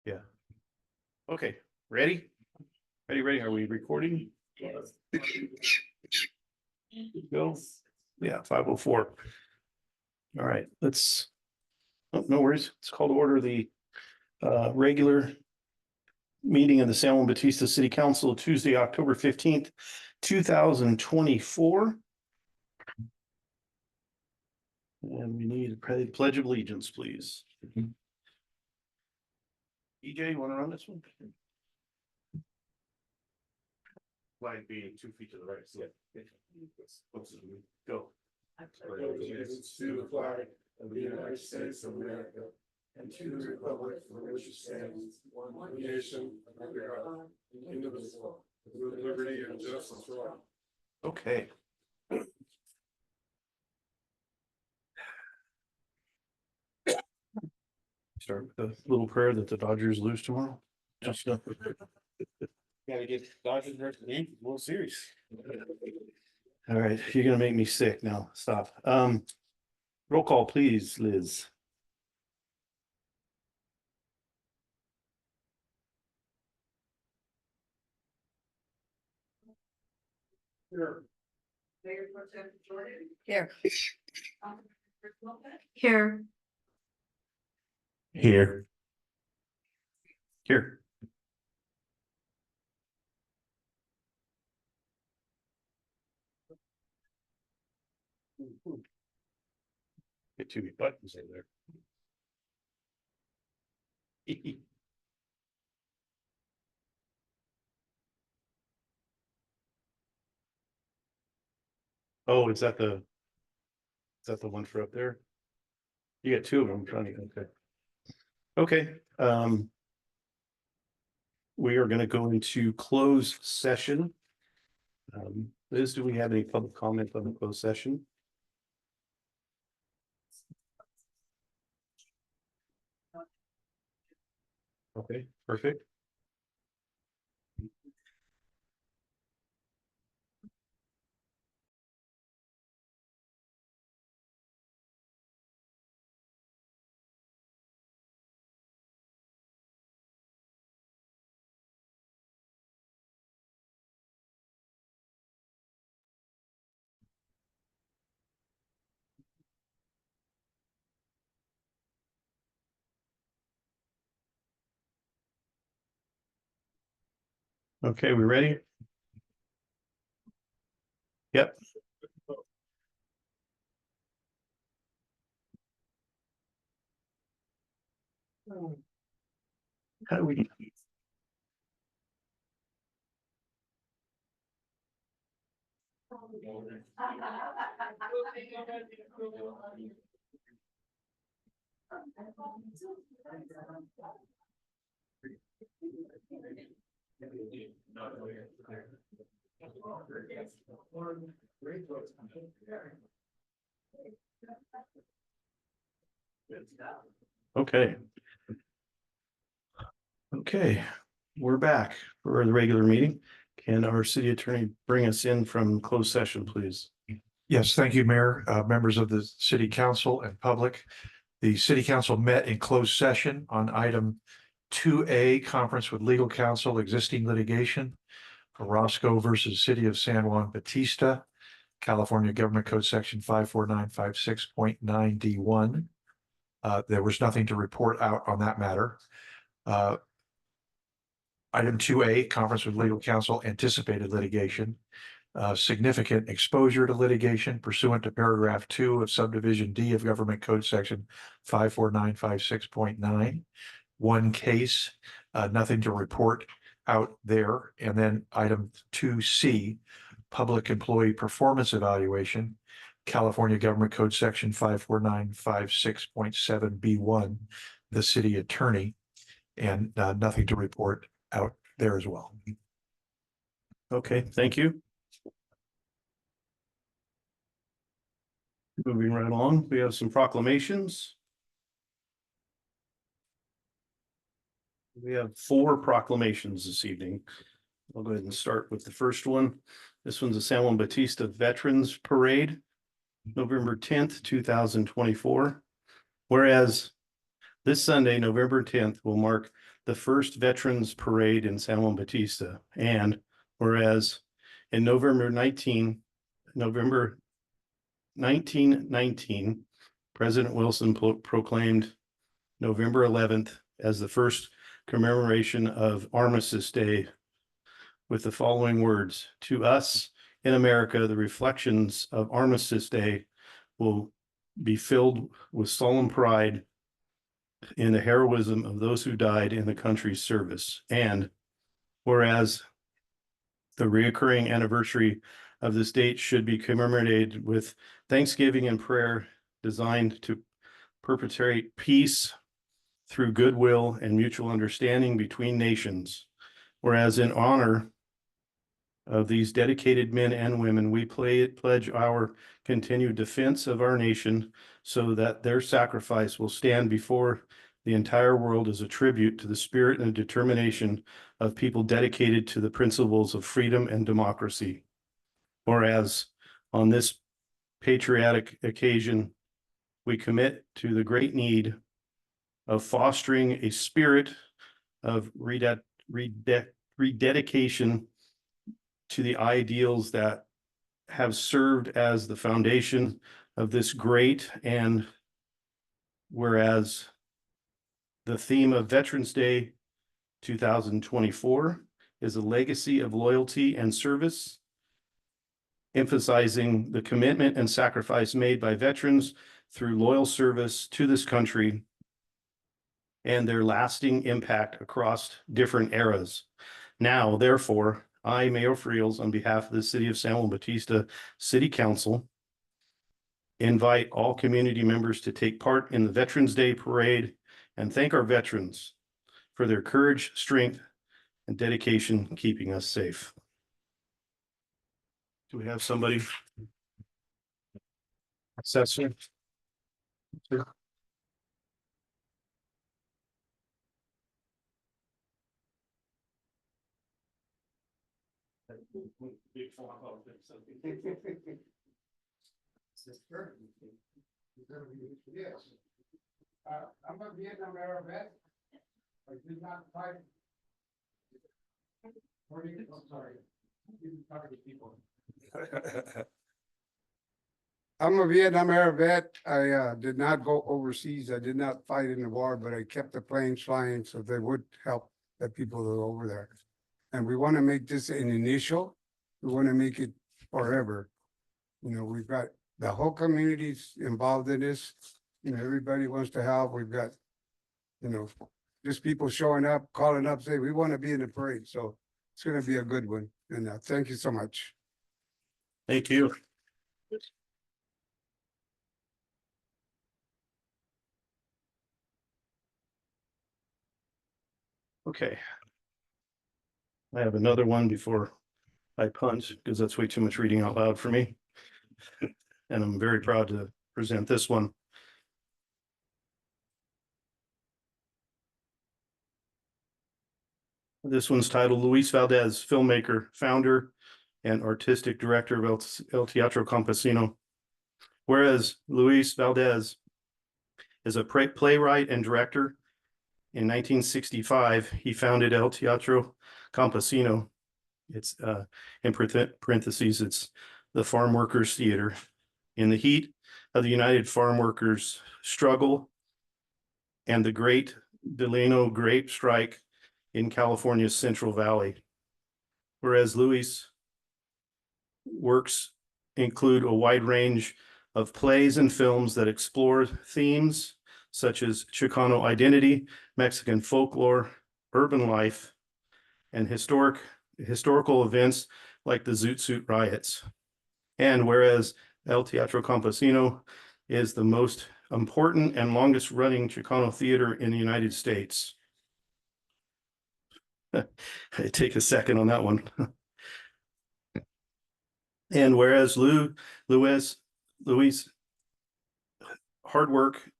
Yeah. Okay, ready? Ready? Are we recording? Yes. Go. Yeah, 5:04. All right, let's, oh, no worries. Let's call to order the regular meeting of the San Juan Bautista City Council Tuesday, October 15th, 2024. And we need a pledge of allegiance, please. EJ, you want to run this one? Flag being 2 feet to the right. So go. I pledge allegiance to the flag of the United States of America and to the republic for which it stands, one nation, under God, indivisible, with liberty and justice for all. Okay. Start with a little prayer that the Dodgers lose tomorrow. Just Gotta get Dodgers versus the Yankees World Series. all right, you're gonna make me sick now. Stop. Roll call, please, Liz. Here. Mayor Pro Tem Jordan. Here. Chris Lopez. Here. Here. Here. Get too many buttons in there. Oh, is that the one for up there? You got two of them, Johnny. Okay. Okay, we are gonna go into closed session. Liz, do we have any public comment on the closed session? Okay, perfect. Okay, we ready? Yep. How do we? Okay. Okay, we're back for the regular meeting. Can our city attorney bring us in from closed session, please? Yes, thank you, Mayor, members of the City Council and public. The City Council met in closed session on item 2A, conference with legal counsel, existing litigation for Roscoe versus City of San Juan Bautista, California Government Code Section 54956.9 D1. There was nothing to report out on that matter. Item 2A, conference with legal counsel, anticipated litigation. Significant exposure to litigation pursuant to paragraph 2 of subdivision D of Government Code Section 54956.9. One case, nothing to report out there. And then item 2C, public employee performance evaluation, California Government Code Section 54956.7 B1, the city attorney, and nothing to report out there as well. Okay, thank you. Moving right along, we have some proclamations. We have 4 proclamations this evening. I'll go ahead and start with the first one. This one's the San Juan Bautista Veterans Parade, November 10th, 2024. Whereas This Sunday, November 10th, will mark the first Veterans Parade in San Juan Bautista. And whereas in November 1919, President Wilson proclaimed November 11th as the first commemoration of Armistice Day with the following words: "To us in America, the reflections of Armistice Day will be filled with solemn pride in the heroism of those who died in the country's service." And whereas the reoccurring anniversary of this date should be commemorated with thanksgiving and prayer designed to perpetuate peace through goodwill and mutual understanding between nations. Whereas in honor of these dedicated men and women, we pledge our continued defense of our nation so that their sacrifice will stand before the entire world as a tribute to the spirit and determination of people dedicated to the principles of freedom and democracy. Whereas on this patriotic occasion, we commit to the great need of fostering a spirit of rededication to the ideals that have served as the foundation of this great. And whereas the theme of Veterans Day 2024 is a legacy of loyalty and service, emphasizing the commitment and sacrifice made by veterans through loyal service to this country and their lasting impact across different eras. Now, therefore, I, Mayor Friels, on behalf of the City of San Juan Bautista City Council, invite all community members to take part in the Veterans Day Parade and thank our veterans for their courage, strength, and dedication in keeping us safe. Do we have somebody? Assessor? Yes. I'm a Vietnam era vet. I did not fight. I'm sorry. People. I'm a Vietnam era vet. I did not go overseas. I did not fight in the war, but I kept the planes flying so they would help the people that are over there. And we want to make this an initial. We want to make it forever. You know, we've got the whole community's involved in this. You know, everybody wants to help. We've got, you know, just people showing up, calling up, saying, we want to be in the parade. So it's going to be a good one. And thank you so much. Thank you. Okay. I have another one before I punch, because that's way too much reading out loud for me. And I'm very proud to present this one. This one's titled Luis Valdez, filmmaker, founder, and artistic director of El Teatro Campesino. Whereas Luis Valdez is a playwright and director, in 1965, he founded El Teatro Campesino. It's in parentheses, it's the Farm Workers Theater. In the heat of the United Farm Workers struggle and the Great Delano Grape Strike in California's Central Valley. Whereas Luis' works include a wide range of plays and films that explore themes such as Chicano identity, Mexican folklore, urban life, and historical events like the Zoot Suit riots. And whereas El Teatro Campesino is the most important and longest running Chicano theater in the United States. I take a second on that one. And whereas Luis' hard work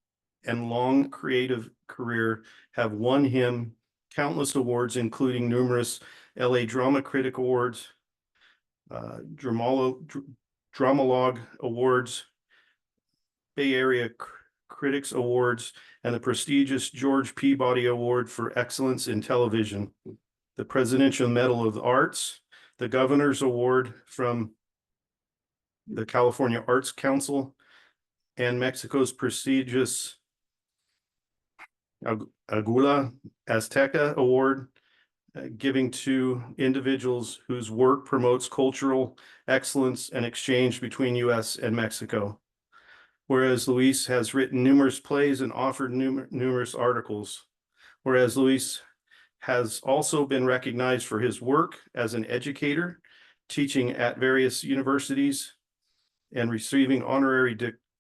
and long creative career have won him countless awards, including numerous LA Drama Critic Awards, Dramalogue Awards, Bay Area Critics Awards and the prestigious George Peabody Award for Excellence in Television, the Presidential Medal of the Arts, the Governor's Award from the California Arts Council, and Mexico's prestigious Agula Azteca Award, giving to individuals whose work promotes cultural excellence and exchange between U.S. and Mexico. Whereas Luis has written numerous plays and authored numerous articles. Whereas Luis has also been recognized for his work as an educator, teaching at various universities and receiving honorary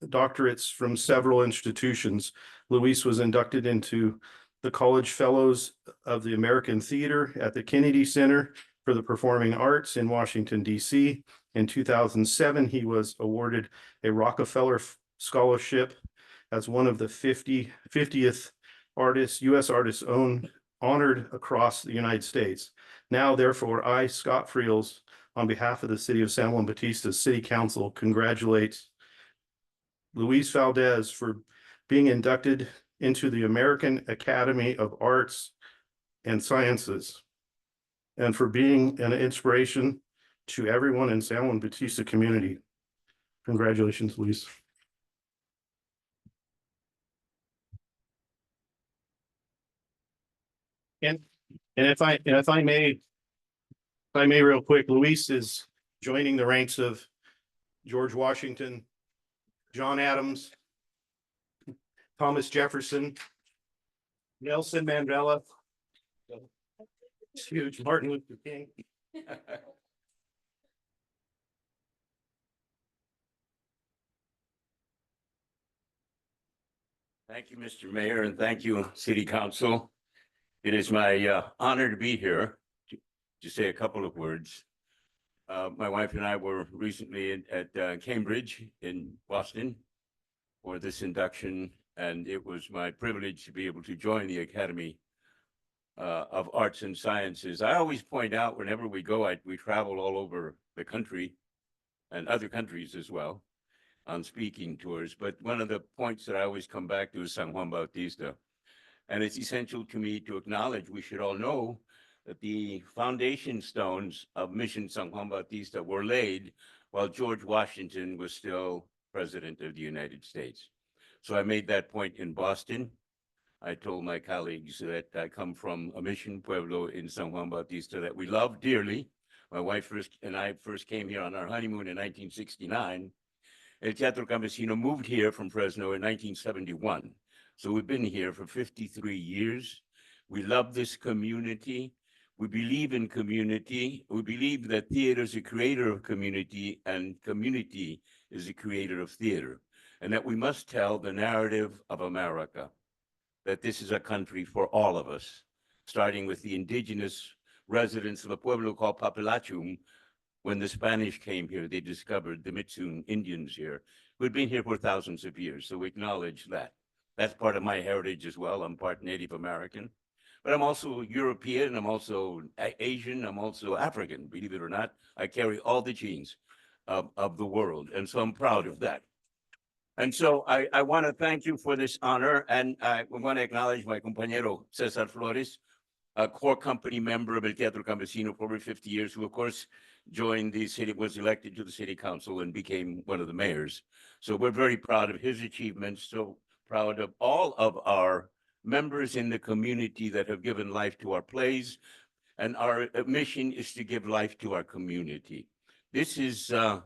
doctorates from several institutions. Luis was inducted into the College Fellows of the American Theater at the Kennedy Center for the Performing Arts in Washington, D.C. In 2007, he was awarded a Rockefeller Scholarship as one of the 50th artists, U.S. artists honored across the United States. Now, therefore, I, Scott Friels, on behalf of the City of San Juan Bautista City Council, congratulates Luis Valdez for being inducted into the American Academy of Arts and Sciences and for being an inspiration to everyone in San Juan Bautista community. Congratulations, Luis. And if I may real quick, Luis is joining the ranks of George Washington, John Adams, Thomas Jefferson, Nelson Mandela. It's huge. Martin Luther King. Thank you, Mr. Mayor, and thank you, City Council. It is my honor to be here to say a couple of words. My wife and I were recently at Cambridge in Boston for this induction, and it was my privilege to be able to join the Academy of Arts and Sciences. I always point out whenever we go, we travel all over the country and other countries as well on speaking tours. But one of the points that I always come back to is San Juan Bautista. And it's essential to me to acknowledge, we should all know that the foundation stones of Mission San Juan Bautista were laid while George Washington was still President of the United States. So I made that point in Boston. I told my colleagues that I come from a mission pueblo in San Juan Bautista that we love dearly. My wife and I first came here on our honeymoon in 1969. El Teatro Campesino moved here from Fresno in 1971. So we've been here for 53 years. We love this community. We believe in community. We believe that theater is a creator of community and community is a creator of theater. And that we must tell the narrative of America, that this is a country for all of us, starting with the indigenous residents of a pueblo called Papelachum. When the Spanish came here, they discovered the Mitsuen Indians here, who'd been here for thousands of years. So we acknowledge that. That's part of my heritage as well. I'm part Native American, but I'm also European. I'm also Asian. I'm also African, believe it or not. I carry all the genes of the world. And so I'm proud of that. And so I want to thank you for this honor. And I want to acknowledge my compañero Cesar Flores, a core company member of El Teatro Campesino for over 50 years, who of course joined the city, was elected to the city council and became one of the mayors. So we're very proud of his achievements, so proud of all of our members in the community that have given life to our plays. And our mission is to give life to our community. This is a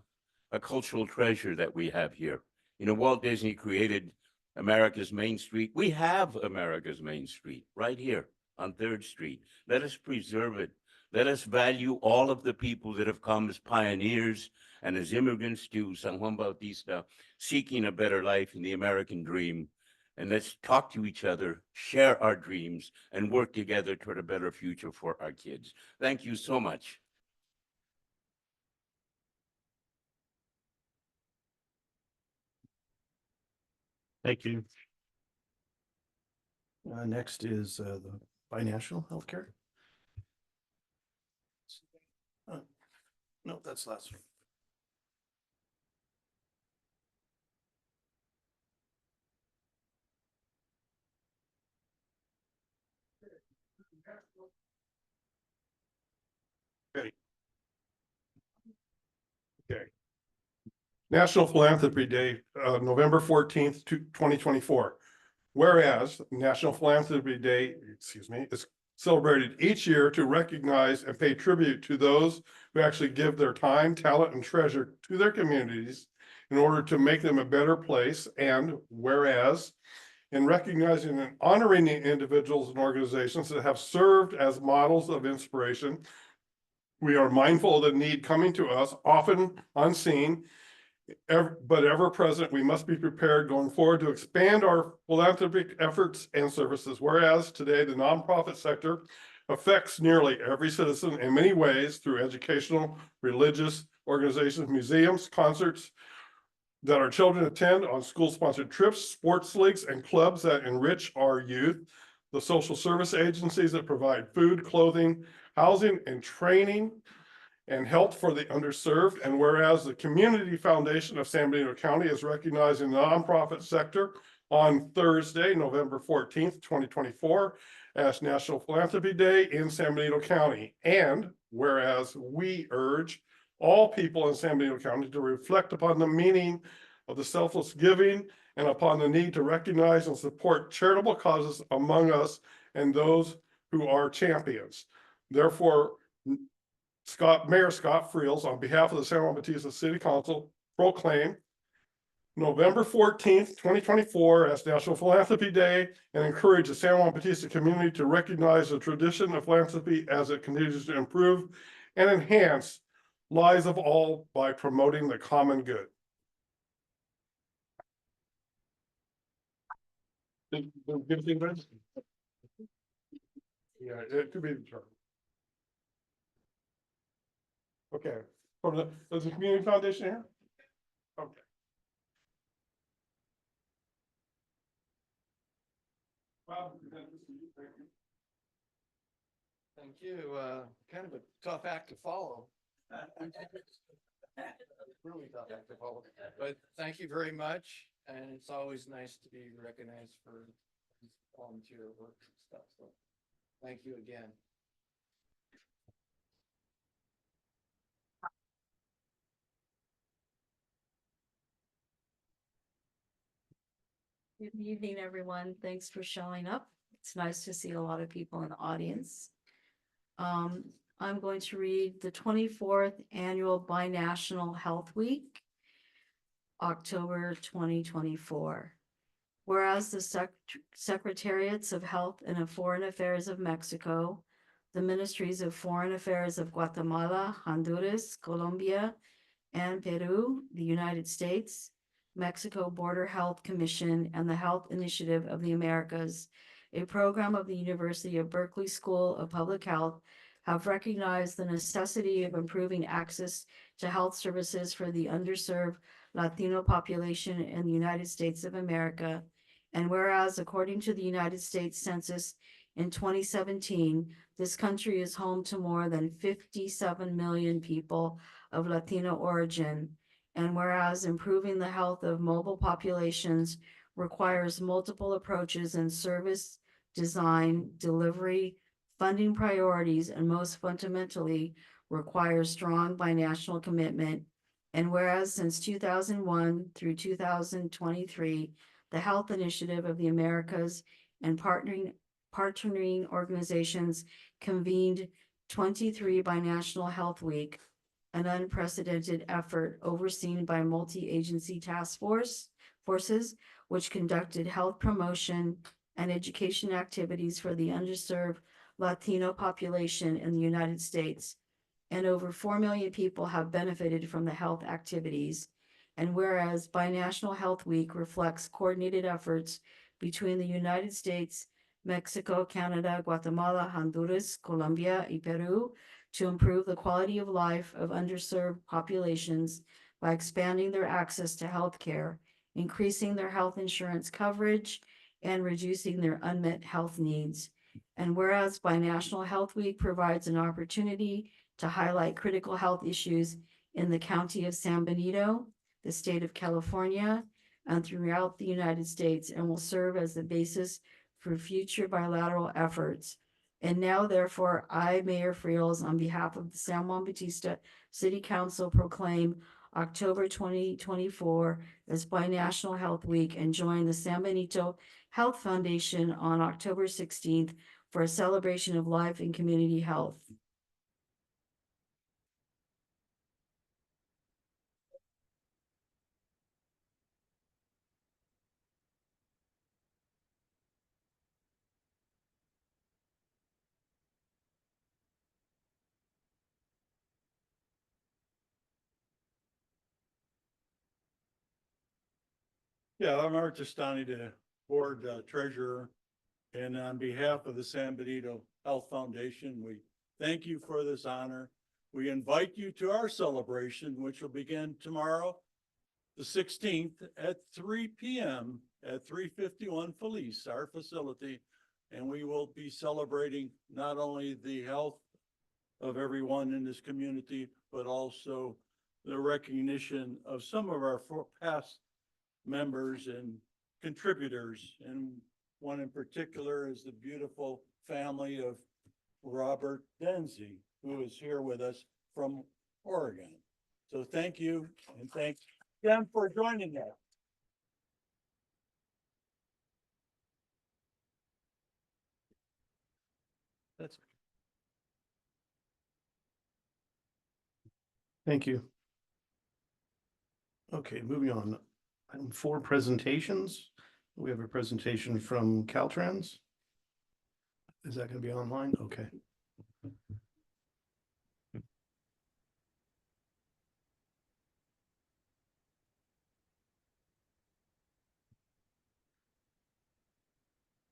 cultural treasure that we have here. You know, Walt Disney created America's Main Street. We have America's Main Street right here on 3rd Street. Let us preserve it. Let us value all of the people that have come as pioneers and as immigrants to San Juan Bautista, seeking a better life in the American dream. And let's talk to each other, share our dreams, and work together toward a better future for our kids. Thank you so much. Thank you. Next is the binational healthcare. No, that's last week. Okay. National Philanthropy Day, November 14th, 2024. Whereas National Philanthropy Day, is celebrated each year to recognize and pay tribute to those who actually give their time, talent, and treasure to their communities in order to make them a better place. And whereas in recognizing and honoring the individuals and organizations that have served as models of inspiration, we are mindful of the need coming to us, often unseen, but ever present. We must be prepared going forward to expand our philanthropic efforts and services. Whereas today the nonprofit sector affects nearly every citizen in many ways through educational, religious organizations, museums, concerts that our children attend, on school-sponsored trips, sports leagues, and clubs that enrich our youth, the social service agencies that provide food, clothing, housing, and training, and health for the underserved. And whereas the Community Foundation of San Benito County is recognizing the nonprofit sector on Thursday, November 14th, 2024, as National Philanthropy Day in San Benito County. And whereas we urge all people in San Benito County to reflect upon the meaning of the selfless giving and upon the need to recognize and support charitable causes among us and those who are champions. Therefore, Mayor Scott Friels, on behalf of the San Juan Bautista City Council, proclaim November 14th, 2024 as National Philanthropy Day, and encourage the San Juan Bautista community to recognize the tradition of philanthropy as it continues to improve and enhance lives of all by promoting the common good. Yeah, it could be determined. Okay, from is the Community Foundation here? Okay. Well, Thank you. Kind of a tough act to follow. Really tough act to follow, but thank you very much. And it's always nice to be recognized for volunteer work and stuff. So thank you again. Good evening, everyone. Thanks for showing up. It's nice to see a lot of people in the audience. I'm going to read the 24th Annual Binational Health Week, October 2024. Whereas the Secretariats of Health and of Foreign Affairs of Mexico, the Ministries of Foreign Affairs of Guatemala, Honduras, Colombia, and Peru, the United States, Mexico Border Health Commission, and the Health Initiative of the Americas, a program of the University of Berkeley School of Public Health, have recognized the necessity of improving access to health services for the underserved Latino population in the United States of America. And whereas, according to the United States Census in 2017, this country is home to more than 57 million people of Latino origin. And whereas improving the health of mobile populations requires multiple approaches in service, design, delivery, funding priorities, and most fundamentally requires strong binational commitment. And whereas since 2001 through 2023, the Health Initiative of the Americas and partnering organizations convened 23 Binational Health Week, an unprecedented effort overseen by multi-agency forces, which conducted health promotion and education activities for the underserved Latino population in the United States. And over 4 million people have benefited from the health activities. And whereas Binational Health Week reflects coordinated efforts between the United States, Mexico, Canada, Guatemala, Honduras, Colombia, and Peru to improve the quality of life of underserved populations by expanding their access to health care, increasing their health insurance coverage, and reducing their unmet health needs. And whereas Binational Health Week provides an opportunity to highlight critical health issues in the county of San Benito, the state of California, and throughout the United States, and will serve as the basis for future bilateral efforts. And now therefore, I, Mayor Friels, on behalf of the San Juan Bautista City Council, proclaim October 2024 as Binational Health Week and join the San Benito Health Foundation on October 16th for a celebration of life and community health. Yeah, I'm Art Testani, the board treasurer. And on behalf of the San Benito Health Foundation, we thank you for this honor. We invite you to our celebration, which will begin tomorrow, the 16th at 3 p.m. at 351 Felice, our facility. And we will be celebrating not only the health of everyone in this community, but also the recognition of some of our past members and contributors. And one in particular is the beautiful family of Robert Denzi, who is here with us from Oregon. So thank you, and thank them for joining us. That's. Thank you. Okay, moving on. Item 4, presentations. We have a presentation from Caltrans. Is that going to be online? Okay.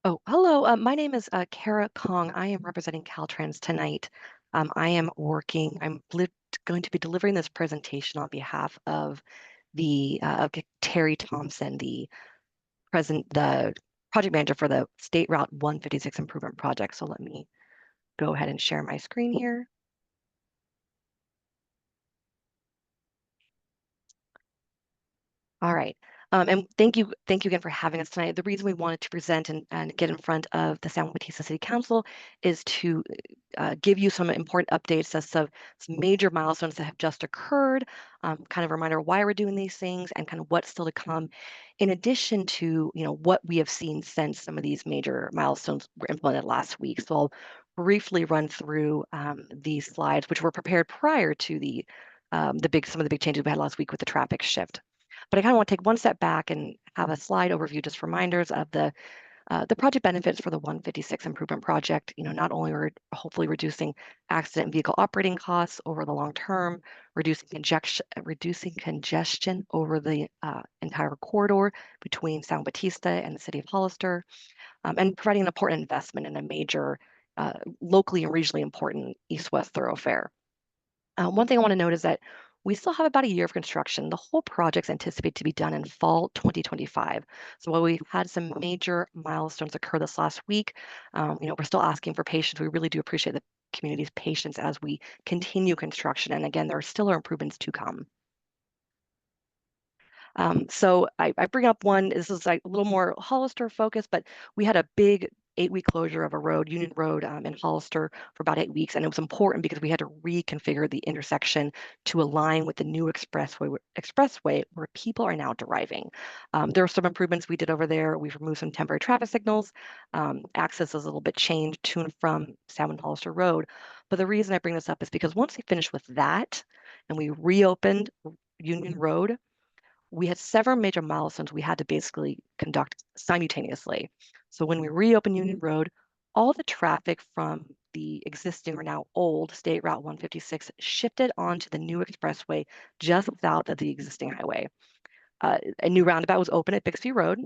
Oh, hello. My name is Kara Kong. I am representing Caltrans tonight. I'm going to be delivering this presentation on behalf of the Terry Thompson, the project manager for the State Route 156 Improvement Project. So let me go ahead and share my screen here. All right. And thank you again for having us tonight. The reason we wanted to present and get in front of the San Juan Bautista City Council is to give you some important updates as to some major milestones that have just occurred, kind of a reminder why we're doing these things and kind of what's still to come, in addition to what we have seen since some of these major milestones were implemented last week. So I'll briefly run through these slides, which were prepared prior to some of the big changes we had last week with the traffic shift. But I kind of want to take one step back and have a slide overview, just reminders of the project benefits for the 156 improvement project. Not only are hopefully reducing accident and vehicle operating costs over the long term, reducing congestion over the entire corridor between San Bautista and the city of Hollister, and providing an important investment in a major locally and regionally important east-west thoroughfare. One thing I want to note is that we still have about a year of construction. The whole project's anticipated to be done in fall 2025. So while we've had some major milestones occur this last week, we're still asking for patience. We really do appreciate the community's patience as we continue construction. And again, there still are improvements to come. So I bring up one, this is like a little more Hollister focused, but we had a big 8-week closure of a road, Union Road in Hollister for about 8 weeks. And it was important because we had to reconfigure the intersection to align with the new expressway where people are now driving. There are some improvements we did over there. We've removed some temporary traffic signals. Access is a little bit changed to and from San Juan Hollister Road. But the reason I bring this up is because once we finished with that and we reopened Union Road, we had several major milestones we had to basically conduct simultaneously. So when we reopened Union Road, all the traffic from the existing or now old State Route 156 shifted onto the new expressway just south of the existing highway. A new roundabout was open at Bixby Road,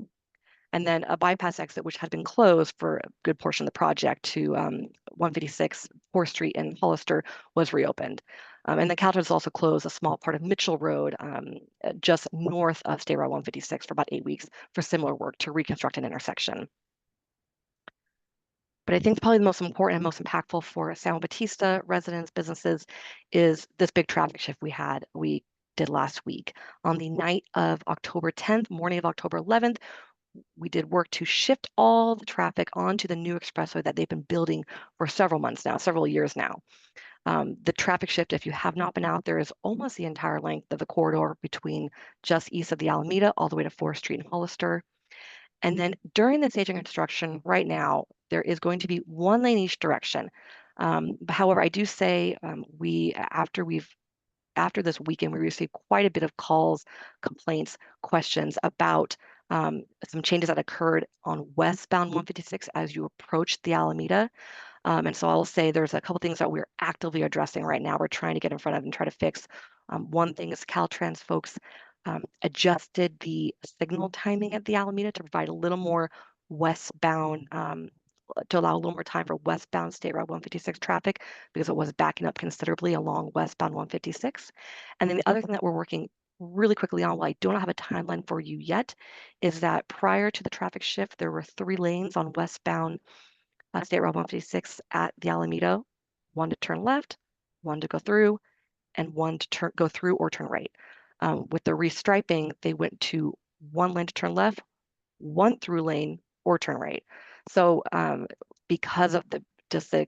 and then a bypass exit, which had been closed for a good portion of the project to 156 4th Street in Hollister, was reopened. And the Caltrans also closed a small part of Mitchell Road just north of State Route 156 for about 8 weeks for similar work to reconstruct an intersection. But I think probably the most important and most impactful for San Juan Bautista residents, businesses, is this big traffic shift we did last week. On the night of October 10th, morning of October 11th, we did work to shift all the traffic onto the new expressway that they've been building for several months now, several years now. The traffic shift, if you have not been out there, is almost the entire length of the corridor between just east of the Alameda all the way to 4th Street and Hollister. And then during the stage of construction right now, there is going to be one lane each direction. However, I do say after this weekend, we received quite a bit of calls, complaints, questions about some changes that occurred on westbound 156 as you approach the Alameda. And so I'll say there's a couple things that we're actively addressing right now. We're trying to get in front of and try to fix. One thing is Caltrans folks adjusted the signal timing at the Alameda to provide a little more westbound, to allow a little more time for westbound State Route 156 traffic because it was backing up considerably along westbound 156. And then the other thing that we're working really quickly on, while I don't have a timeline for you yet, is that prior to the traffic shift, there were 3 lanes on westbound State Route 156 at the Alameda, one to turn left, one to go through, and one to go through or turn right. With the restriping, they went to 1 lane to turn left, 1 through lane, or turn right. So because of just the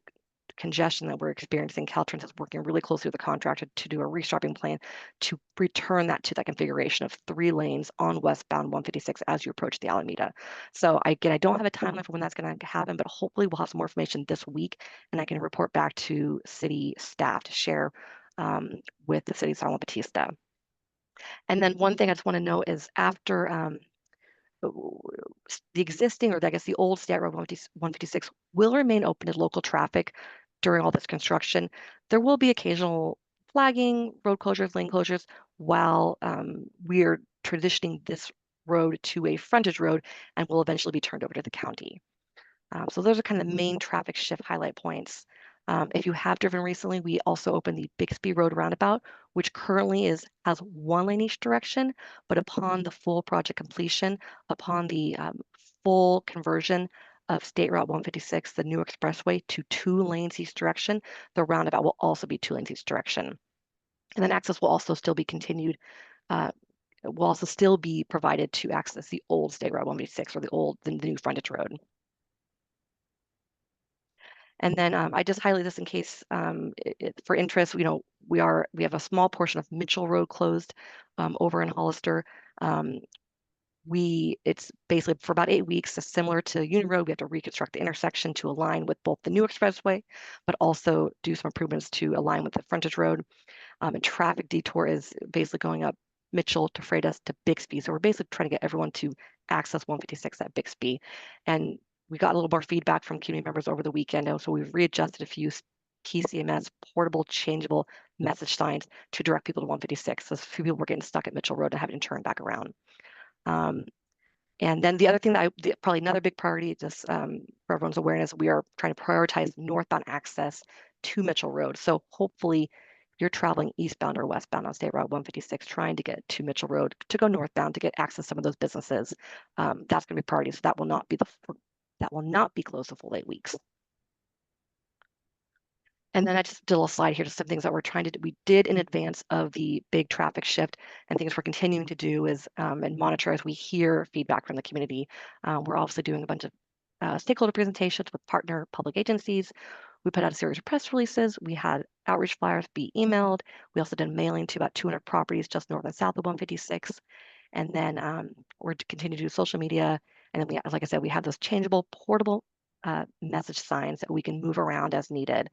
congestion that we're experiencing, Caltrans is working really closely with the contractor to do a restriping plan to return that to that configuration of 3 lanes on westbound 156 as you approach the Alameda. So again, I don't have a timeline for when that's going to happen, but hopefully we'll have some more information this week and I can report back to city staff to share with the city of Juan Bautista. And then one thing I just want to note is after the existing, or I guess the old State Road 156 will remain open to local traffic during all this construction. There will be occasional flagging, road closures, lane closures, while we're transitioning this road to a frontage road and will eventually be turned over to the county. So those are kind of the main traffic shift highlight points. If you have driven recently, we also opened the Bixby Road roundabout, which currently has 1 lane each direction, but upon the full project completion, upon the full conversion of State Route 156, the new expressway, to 2 lanes each direction, the roundabout will also be 2 lanes each direction. And then access will also still be continued, will also still be provided to access the old State Route 156 or the new frontage road. And then I just highlight this in case for interest, we have a small portion of Mitchell Road closed over in Hollister. It's basically for about 8 weeks, similar to Union Road. We have to reconstruct the intersection to align with both the new expressway, but also do some improvements to align with the frontage road. And traffic detour is basically going up Mitchell to Freitas to Bixby. So we're basically trying to get everyone to access 156 at Bixby. And we got a little more feedback from community members over the weekend. And so we've readjusted a few key CMS portable changeable message signs to direct people to 156. So a few people were getting stuck at Mitchell Road and having to turn back around. And then the other thing probably another big priority, just for everyone's awareness, we are trying to prioritize northbound access to Mitchell Road. So hopefully if you're traveling eastbound or westbound on State Route 156, trying to get to Mitchell Road to go northbound to get access to some of those businesses, that's going to be priority. So that will not be closed the full 8 weeks. And then I just did a little slide here, just some things that we did in advance of the big traffic shift, and things we're continuing to do is and monitor as we hear feedback from the community. We're obviously doing a bunch of stakeholder presentations with partner public agencies. We put out a series of press releases. We had outreach flyers be emailed. We also did mailing to about 200 properties just north and south of 156. And then we're to continue to do social media. And then like I said, we have those changeable portable message signs that we can move around as needed.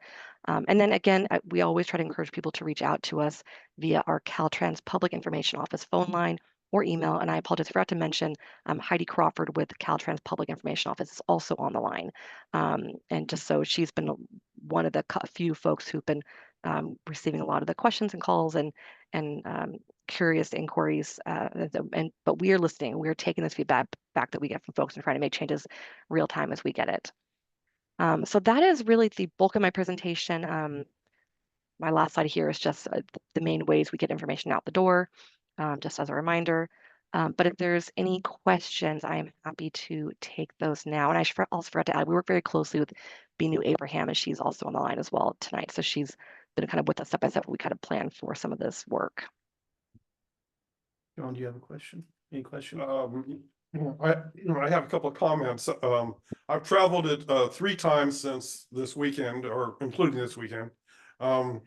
And then again, we always try to encourage people to reach out to us via our Caltrans Public Information Office phone line or email. And I apologize, I forgot to mention Heidi Crawford with Caltrans Public Information Office is also on the line. And just so she's been one of the few folks who've been receiving a lot of the questions and calls and curious inquiries. But we are listening. We are taking this feedback back that we get from folks and trying to make changes real time as we get it. So that is really the bulk of my presentation. My last slide here is just the main ways we get information out the door, just as a reminder. But if there's any questions, I am happy to take those now. And I also forgot to add, we work very closely with Binu Abraham, and she's also on the line as well tonight. So she's been kind of with us step by step. We kind of plan for some of this work. John, do you have a question? Any question? I have a couple of comments. I've traveled it 3 times since this weekend, or including this weekend. And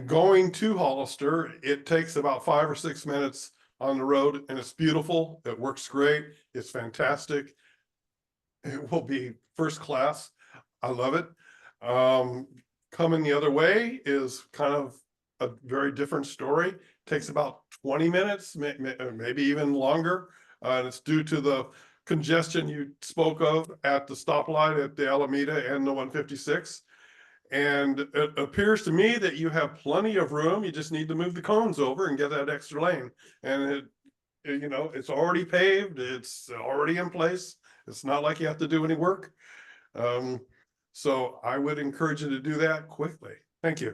going to Hollister, it takes about 5 or 6 minutes on the road, and it's beautiful. It works great. It's fantastic. It will be first class. I love it. Coming the other way is kind of a very different story. Takes about 20 minutes, maybe even longer. And it's due to the congestion you spoke of at the stoplight at the Alameda and the 156. And it appears to me that you have plenty of room. You just need to move the cones over and get that extra lane. And it's already paved. It's already in place. It's not like you have to do any work. So I would encourage you to do that quickly. Thank you.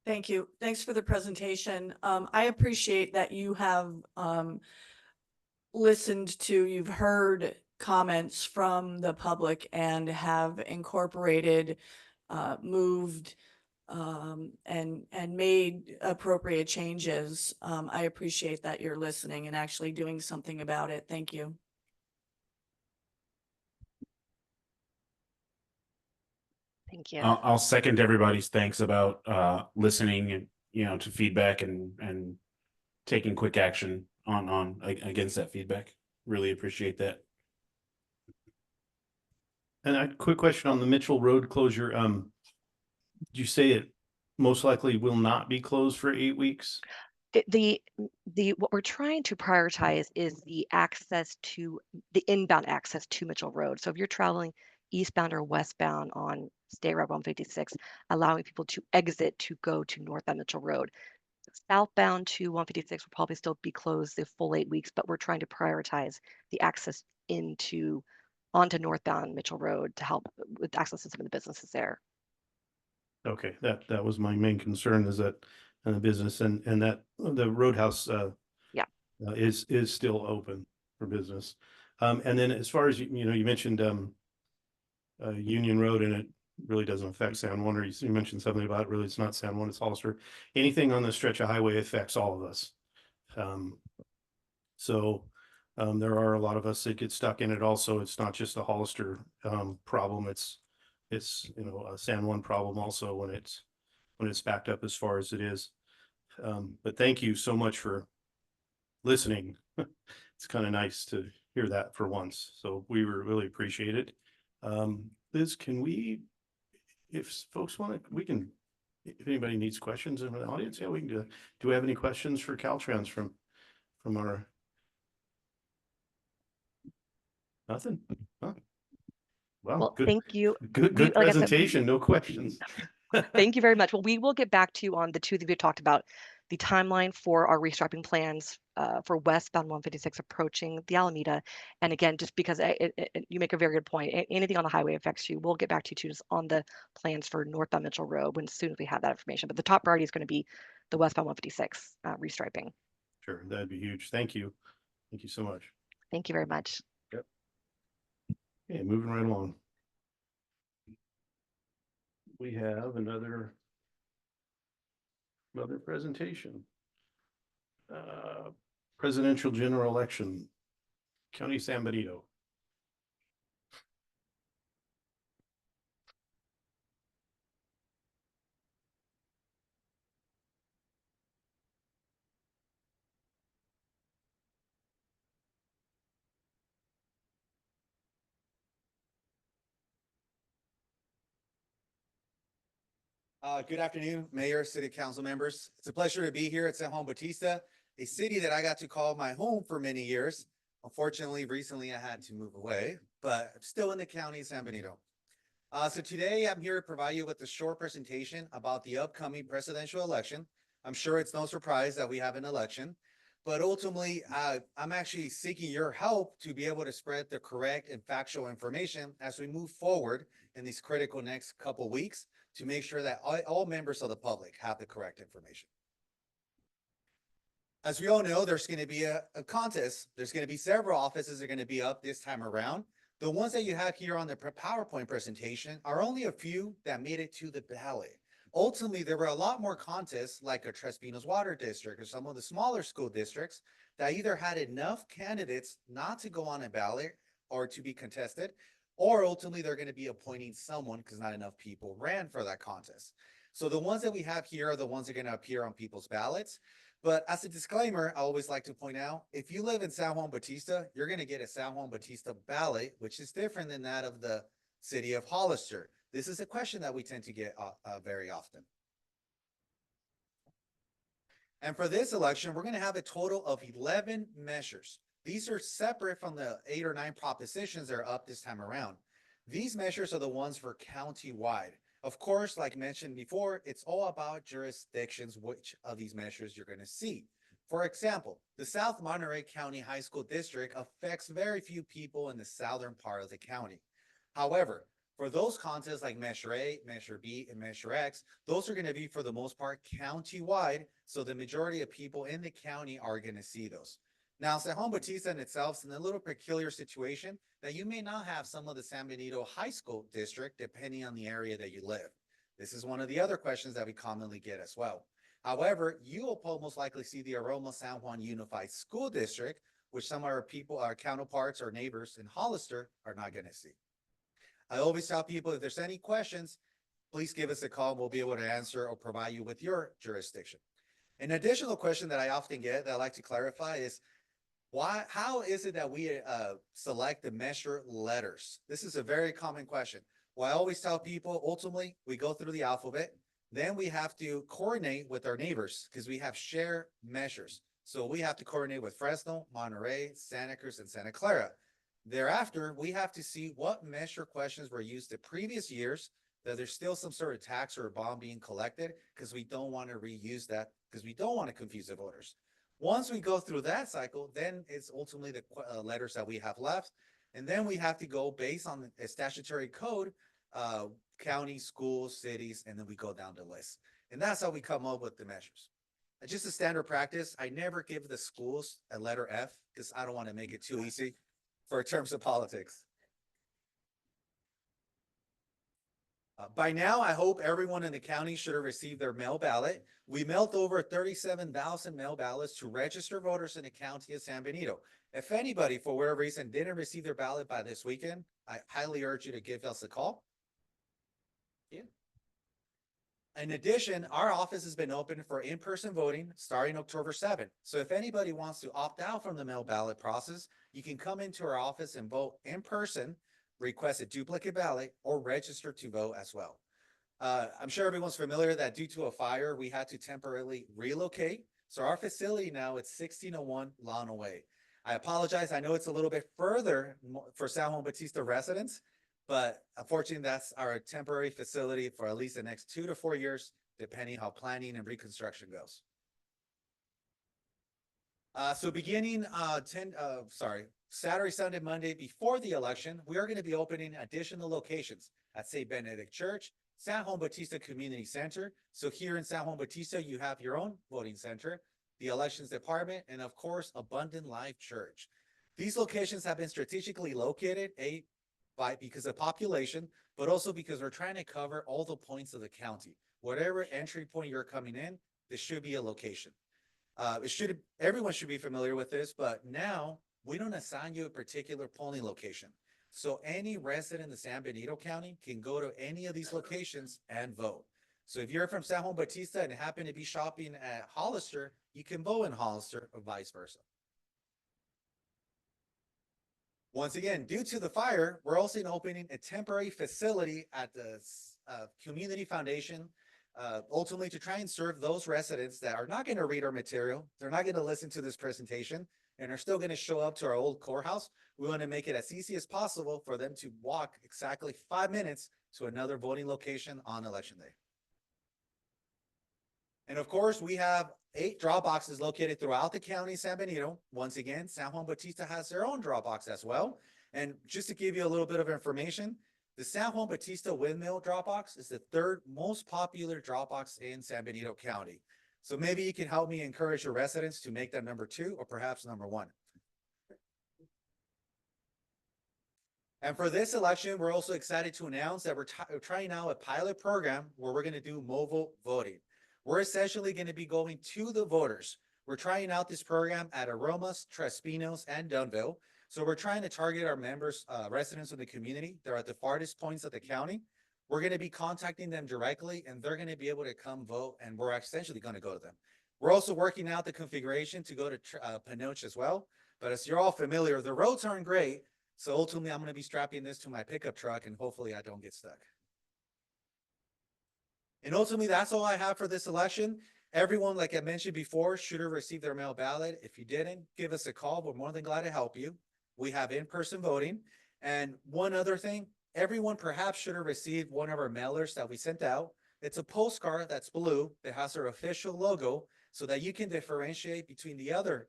Thank you. Thanks for the presentation. I appreciate that you have you've heard comments from the public and have incorporated, moved, and made appropriate changes. I appreciate that you're listening and actually doing something about it. Thank you. Thank you. I'll second everybody's thanks about listening and to feedback and taking quick action on against that feedback. Really appreciate that. And a quick question on the Mitchell Road closure. Did you say it most likely will not be closed for 8 weeks? What we're trying to prioritize is the inbound access to Mitchell Road. So if you're traveling eastbound or westbound on State Route 156, allowing people to exit to go to northbound Mitchell Road. Southbound to 156 will probably still be closed the full 8 weeks, but we're trying to prioritize the access onto northbound Mitchell Road to help with access to some of the businesses there. Okay, that was my main concern, is that the business and that the Roadhouse is still open for business. And then as far as you mentioned Union Road, and it really doesn't affect San Juan, or you mentioned something about it, really it's not San Juan, it's Hollister. Anything on the stretch of highway affects all of us. So there are a lot of us that get stuck in it also. It's not just a Hollister problem, it's a San Juan problem also when it's backed up as far as it is. But thank you so much for listening. It's kind of nice to hear that for once. So we really appreciate it. Liz, if folks want to, if anybody needs questions in the audience, we can do that. Do we have any questions for Caltrans from our? Nothing? Huh? Well, good. thank you. Good like presentation, no questions. Thank you very much. Well, we will get back to you on the two that we talked about, the timeline for our restriping plans for westbound 156 approaching the Alameda. And again, just because you make a very good point, anything on the highway affects you. We'll get back to you too, just on the plans for northbound Mitchell Road as soon as we have that information. But the top priority is going to be the westbound 156 restriping. Sure, that'd be huge. Thank you. Thank you so much. Thank you very much. Yep. Okay, moving right along. We have another presentation. Presidential general election, County San Benito. Good afternoon, Mayor, City Council members. It's a pleasure to be here at Juan Bautista, a city that I got to call my home for many years. Unfortunately, recently I had to move away, but I'm still in the county of San Benito. So today I'm here to provide you with a short presentation about the upcoming presidential election. I'm sure it's no surprise that we have an election, but ultimately I'm actually seeking your help to be able to spread the correct and factual information as we move forward in these critical next couple weeks to make sure that all members of the public have the correct information. As we all know, there's going to be a contest. There's going to be several offices that are going to be up this time around. The ones that you have here on the PowerPoint presentation are only a few that made it to the ballot. Ultimately, there were a lot more contests like a Trespinos Water District or some of the smaller school districts that either had enough candidates not to go on a ballot or to be contested, or ultimately they're going to be appointing someone because not enough people ran for that contest. So the ones that we have here are the ones that are going to appear on people's ballots. But as a disclaimer, I always like to point out, if you live in San Juan Bautista, you're going to get a San Juan Bautista ballot, which is different than that of the city of Hollister. This is a question that we tend to get very often. And for this election, we're going to have a total of 11 measures. These are separate from the 8 or 9 propositions that are up this time around. These measures are the ones for county-wide. Of course, like mentioned before, it's all about jurisdictions, which of these measures you're going to see. For example, the South Monterey County High School District affects very few people in the southern part of the county. However, for those contests like Measure A, Measure B, and Measure X, those are going to be for the most part county-wide, so the majority of people in the county are going to see those. Now, San Juan Bautista in itself is in a little peculiar situation that you may not have some of the San Benito High School District depending on the area that you live. This is one of the other questions that we commonly get as well. However, you will most likely see the Aroma San Juan Unified School District, which some of our people, our counterparts or neighbors in Hollister are not going to see. I always tell people if there's any questions, please give us a call. We'll be able to answer or provide you with your jurisdiction. An additional question that I often get that I like to clarify is, how is it that we select the measure letters? This is a very common question. Well, I always tell people, ultimately, we go through the alphabet, then we have to coordinate with our neighbors because we have shared measures. So we have to coordinate with Fresno, Monterey, Santa Cruz, and Santa Clara. Thereafter, we have to see what measure questions were used the previous years, that there's still some sort of tax or a bond being collected, because we don't want to reuse that, because we don't want to confuse the voters. Once we go through that cycle, then it's ultimately the letters that we have left. And then we have to go based on a statutory code, counties, schools, cities, and then we go down the list. And that's how we come up with the measures. It's just a standard practice. I never give the schools a letter F because I don't want to make it too easy for terms of politics. By now, I hope everyone in the county should have received their mail ballot. We mailed over 37,000 mail ballots to register voters in the county of San Benito. If anybody, for whatever reason, didn't receive their ballot by this weekend, I highly urge you to give us a call. Yeah. In addition, our office has been open for in-person voting starting October 7th. So if anybody wants to opt out from the mail ballot process, you can come into our office and vote in person, request a duplicate ballot, or register to vote as well. I'm sure everyone's familiar that due to a fire, we had to temporarily relocate. So our facility now is 1601 Lawn Way. I apologize. I know it's a little bit further for San Juan Bautista residents, but unfortunately, that's our temporary facility for at least the next 2 to 4 years, depending how planning and reconstruction goes. So beginning Saturday, Sunday, Monday before the election, we are going to be opening additional locations at St. Benedict Church, San Juan Bautista Community Center. So here in San Juan Bautista, you have your own voting center, the elections department, and of course, Abundant Life Church. These locations have been strategically located, because of population, but also because we're trying to cover all the points of the county. Whatever entry point you're coming in, this should be a location. Everyone should be familiar with this, but now we don't assign you a particular polling location. So any resident in San Benito County can go to any of these locations and vote. So if you're from San Juan Bautista and happen to be shopping at Hollister, you can vote in Hollister or vice versa. Once again, due to the fire, we're also opening a temporary facility at the Community Foundation, ultimately to try and serve those residents that are not going to read our material, they're not going to listen to this presentation, and are still going to show up to our old courthouse. We want to make it as easy as possible for them to walk exactly 5 minutes to another voting location on election day. And of course, we have 8 drop boxes located throughout the county of San Benito. Once again, San Juan Bautista has their own drop box as well. And just to give you a little bit of information, the San Juan Bautista Windmill drop box is the 3rd most popular drop box in San Benito County. So maybe you can help me encourage your residents to make that number 2 or perhaps number 1. And for this election, we're also excited to announce that we're trying out a pilot program where we're going to do mobile voting. We're essentially going to be going to the voters. We're trying out this program at Aromas, Trespinos, and Dunville. So we're trying to target our members, residents of the community. They're at the farthest points of the county. We're going to be contacting them directly, and they're going to be able to come vote, and we're essentially going to go to them. We're also working out the configuration to go to Panoche as well. But as you're all familiar, the roads aren't great. So ultimately, I'm going to be strapping this to my pickup truck, and hopefully I don't get stuck. And ultimately, that's all I have for this election. Everyone, like I mentioned before, should have received their mail ballot. If you didn't, give us a call. We're more than glad to help you. We have in-person voting. And one other thing, everyone perhaps should have received one of our mailers that we sent out. It's a postcard that's blue that has our official logo so that you can differentiate between the other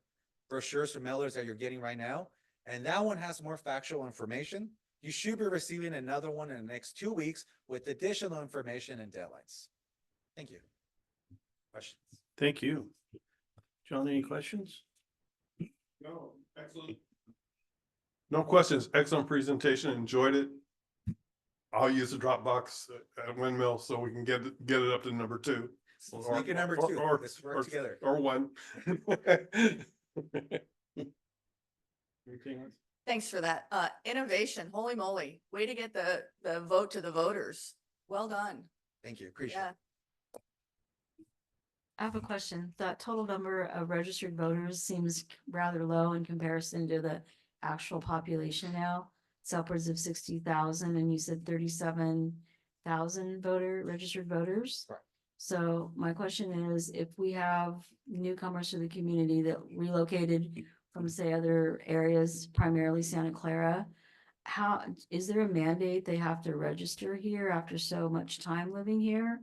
brochures or mailers that you're getting right now. And that one has more factual information. You should be receiving another one in the next 2 weeks with additional information and deadlines. Thank you. Questions? Thank you. John, any questions? No, excellent. No questions. Excellent presentation. Enjoyed it. I'll use the Dropbox at Windmill so we can get it up to number 2. Let's make it number 2. Let's work together. Or 1. Thanks for that. Innovation, holy moly, way to get the vote to the voters. Well done. Thank you. Appreciate Yeah. it. I have a question. That total number of registered voters seems rather low in comparison to the actual population now. It's upwards of 60,000 and you said 37,000 registered voters. Right. So my question is, if we have newcomers to the community that relocated from say other areas, primarily Santa Clara, how, is there a mandate they have to register here after so much time living here?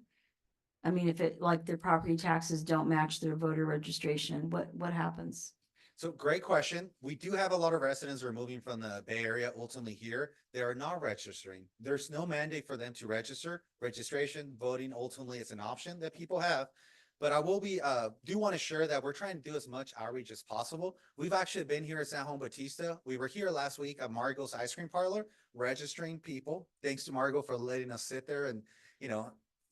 I mean, if it, like their property taxes don't match their voter registration, what happens? So great question. We do have a lot of residents who are moving from the Bay Area ultimately here. They are not registering. There's no mandate for them to register. Registration, voting ultimately is an option that people have. But I will be, do want to share that we're trying to do as much outreach as possible. We've actually been here at Juan Bautista. We were here last week at Margot's Ice Cream Parlor, registering people. Thanks to Margot for letting us sit there and,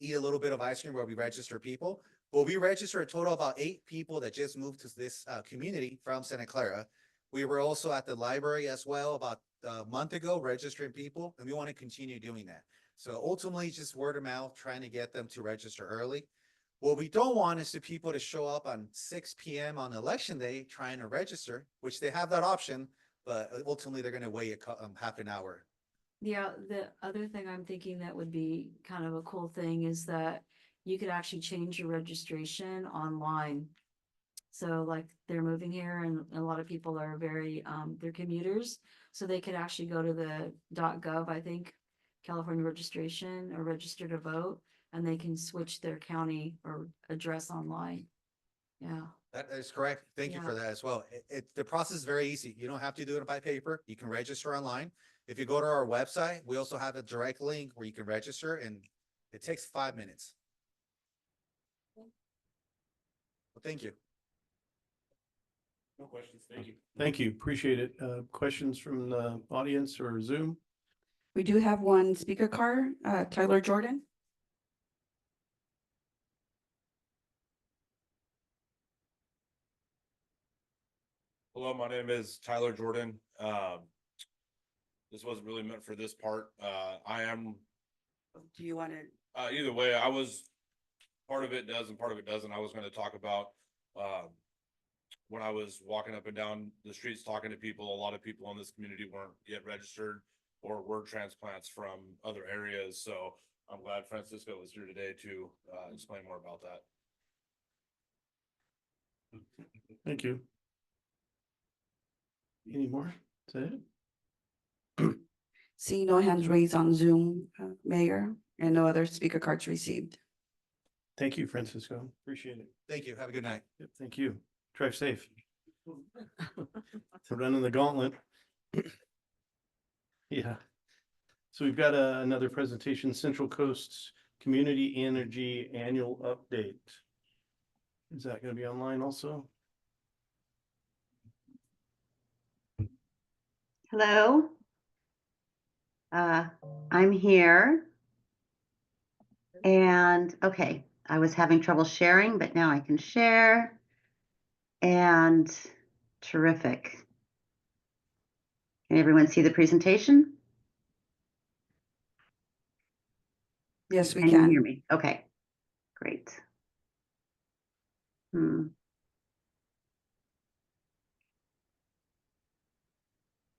eat a little bit of ice cream while we register people. Well, we registered a total of about 8 people that just moved to this community from Santa Clara. We were also at the library as well about a month ago, registering people, and we want to continue doing that. So ultimately, just word of mouth, trying to get them to register early. What we don't want is the people to show up on 6 p.m. on election day trying to register, which they have that option, but ultimately they're going to wait half an hour. Yeah, the other thing I'm thinking that would be kind of a cool thing is that you could actually change your registration online. So like they're moving here and a lot of people are very, they're commuters. So they could actually go to the .gov, I think, California registration or register to vote, and they can switch their county or address online. Yeah. That is correct. Thank you for that as well. The process is very easy. You don't have to do it by paper. You can register online. If you go to our website, we also have a direct link where you can register, and it takes 5 minutes. Well, thank you. No questions. Thank you. Thank you. Appreciate it. Questions from the audience or Zoom? We do have one speaker card, Tyler Jordan. Hello, my name is Tyler Jordan. This wasn't really meant for this part. I am. Do you want to? Either way, I was, part of it does and part of it doesn't. I was going to talk about when I was walking up and down the streets talking to people, a lot of people in this community weren't yet registered or were transplants from other areas. So I'm glad Francisco was here today to explain more about that. Thank you. Any more? Is that it? See no hands raised on Zoom, Mayor, and no other speaker cards received. Thank you, Francisco. Appreciate it. Thank you. Have a good night. Yep, thank you. Drive safe. So running the gauntlet. Yeah. So we've got another presentation, Central Coast's Community Energy Annual Update. Is that going to be online also? Hello. Uh, I'm here. And okay, I was having trouble sharing, but now I can share. And terrific. Can everyone see the presentation? Yes, we Can you hear can. me? Okay, great. All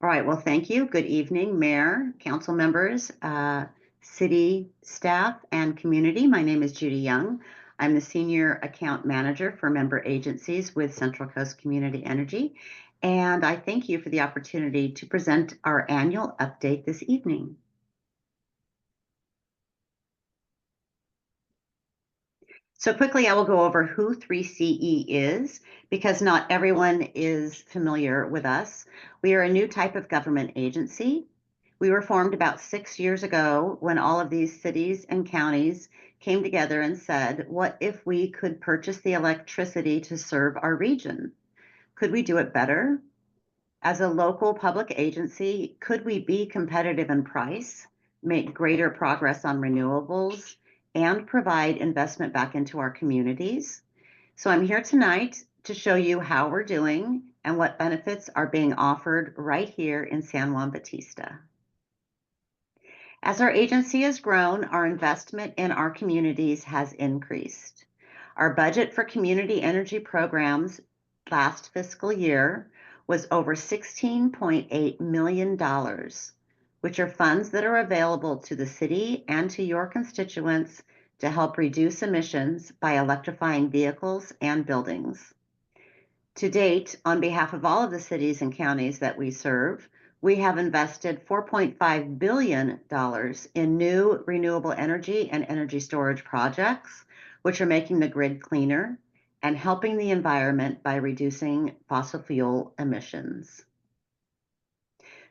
right, well, thank you. Good evening, Mayor, council members, city staff, and community. My name is Judy Young. I'm the Senior Account Manager for member agencies with Central Coast Community Energy, and I thank you for the opportunity to present our annual update this evening. So quickly, I will go over who 3CE is because not everyone is familiar with us. We are a new type of government agency. We were formed about 6 years ago when all of these cities and counties came together and said, what if we could purchase the electricity to serve our region? Could we do it better? As a local public agency, could we be competitive in price, make greater progress on renewables, and provide investment back into our communities? So I'm here tonight to show you how we're doing and what benefits are being offered right here in San Juan Bautista. As our agency has grown, our investment in our communities has increased. Our budget for community energy programs last fiscal year was over $16.8 million, which are funds that are available to the city and to your constituents to help reduce emissions by electrifying vehicles and buildings. To date, on behalf of all of the cities and counties that we serve, we have invested $4.5 billion in new renewable energy and energy storage projects, which are making the grid cleaner and helping the environment by reducing fossil fuel emissions.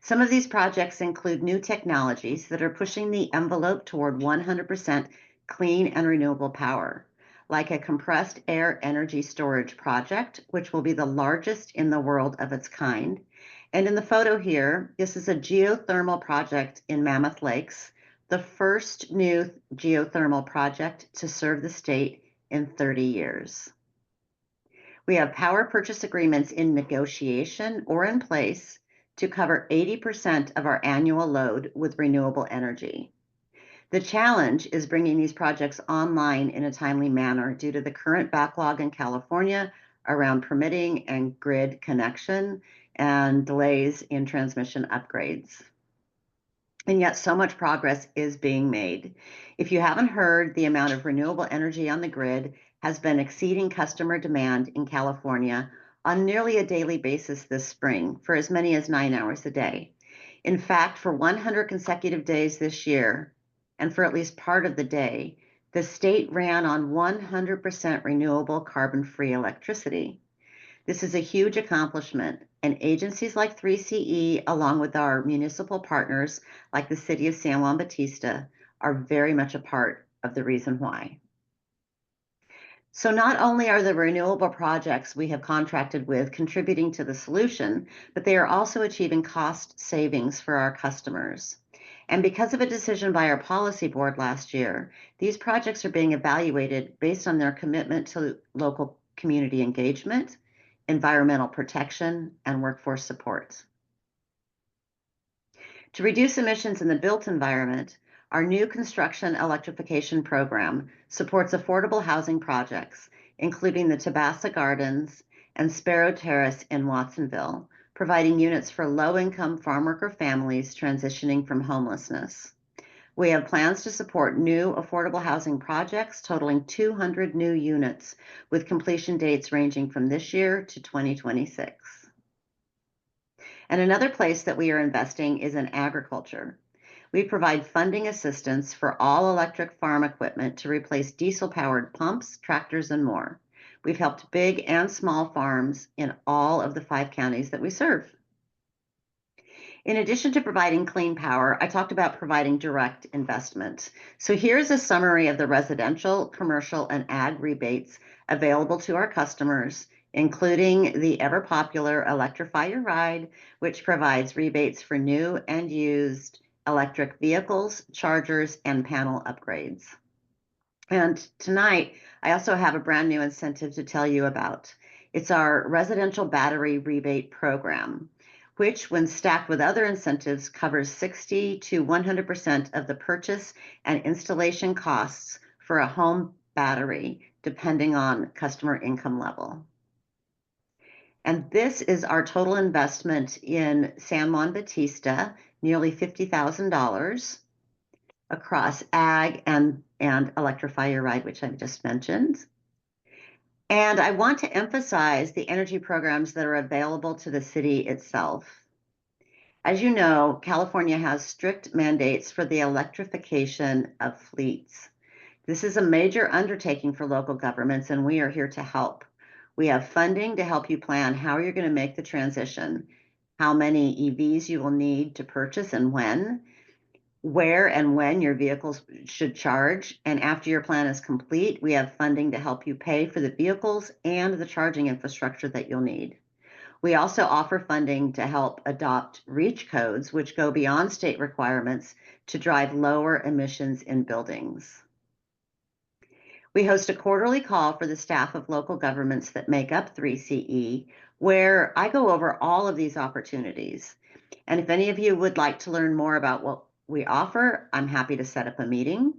Some of these projects include new technologies that are pushing the envelope toward 100% clean and renewable power, like a compressed air energy storage project, which will be the largest in the world of its kind. And in the photo here, this is a geothermal project in Mammoth Lakes, the first new geothermal project to serve the state in 30 years. We have power purchase agreements in negotiation or in place to cover 80% of our annual load with renewable energy. The challenge is bringing these projects online in a timely manner due to the current backlog in California around permitting and grid connection and delays in transmission upgrades. And yet so much progress is being made. If you haven't heard, the amount of renewable energy on the grid has been exceeding customer demand in California on nearly a daily basis this spring for as many as 9 hours a day. In fact, for 100 consecutive days this year, and for at least part of the day, the state ran on 100% renewable carbon-free electricity. This is a huge accomplishment, and agencies like 3CE, along with our municipal partners like the City of San Juan Bautista, are very much a part of the reason why. So not only are the renewable projects we have contracted with contributing to the solution, but they are also achieving cost savings for our customers. And because of a decision by our policy board last year, these projects are being evaluated based on their commitment to local community engagement, environmental protection, and workforce support. To reduce emissions in the built environment, our new construction electrification program supports affordable housing projects, including the Tabasa Gardens and Sparrow Terrace in Watsonville, providing units for low-income farmworker families transitioning from homelessness. We have plans to support new affordable housing projects totaling 200 new units, with completion dates ranging from this year to 2026. And another place that we are investing is in agriculture. We provide funding assistance for all electric farm equipment to replace diesel-powered pumps, tractors, and more. We've helped big and small farms in all of the 5 counties that we serve. In addition to providing clean power, I talked about providing direct investment. So here's a summary of the residential, commercial, and ag rebates available to our customers, including the ever popular Electrify Your Ride, which provides rebates for new and used electric vehicles, chargers, and panel upgrades. And tonight, I also have a brand new incentive to tell you about. It's our residential battery rebate program, which, when stacked with other incentives, covers 60 to 100% of the purchase and installation costs for a home battery, depending on customer income level. And this is our total investment in San Juan Bautista, nearly $50,000 across ag and electrify your ride, which I've just mentioned. And I want to emphasize the energy programs that are available to the city itself. As you know, California has strict mandates for the electrification of fleets. This is a major undertaking for local governments, and we are here to help. We have funding to help you plan how you're going to make the transition, how many EVs you will need to purchase and when, where and when your vehicles should charge. And after your plan is complete, we have funding to help you pay for the vehicles and the charging infrastructure that you'll need. We also offer funding to help adopt REACH codes, which go beyond state requirements to drive lower emissions in buildings. We host a quarterly call for the staff of local governments that make up 3CE, where I go over all of these opportunities. And if any of you would like to learn more about what we offer, I'm happy to set up a meeting.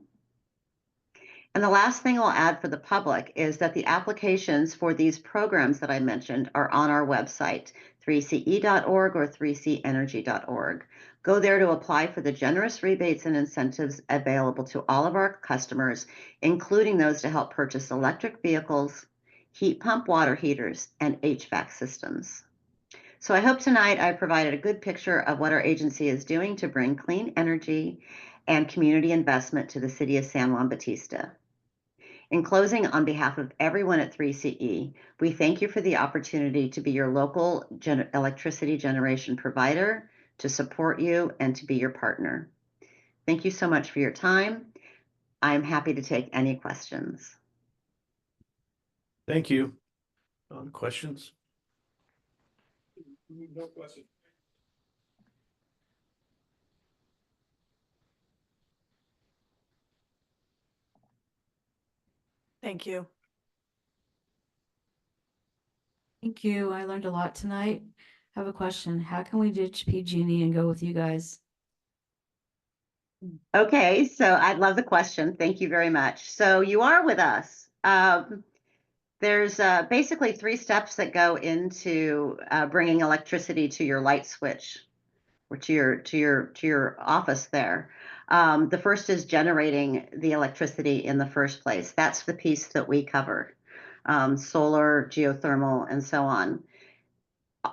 And the last thing I'll add for the public is that the applications for these programs that I mentioned are on our website, 3ce.org or 3cenergy.org. Go there to apply for the generous rebates and incentives available to all of our customers, including those to help purchase electric vehicles, heat pump water heaters, and HVAC systems. So I hope tonight I provided a good picture of what our agency is doing to bring clean energy and community investment to the city of San Juan Bautista. In closing, on behalf of everyone at 3CE, we thank you for the opportunity to be your local electricity generation provider, to support you, and to be your partner. Thank you so much for your time. I'm happy to take any questions. Thank you. Questions? No question. Thank you. Thank you. I learned a lot tonight. I have a question. How can we ditch PG&E and go with you guys? Okay, so I'd love the question. Thank you very much. So you are with us. There's basically 3 steps that go into bringing electricity to your light switch or to your office there. The first is generating the electricity in the first place. That's the piece that we cover. Solar, geothermal, and so on.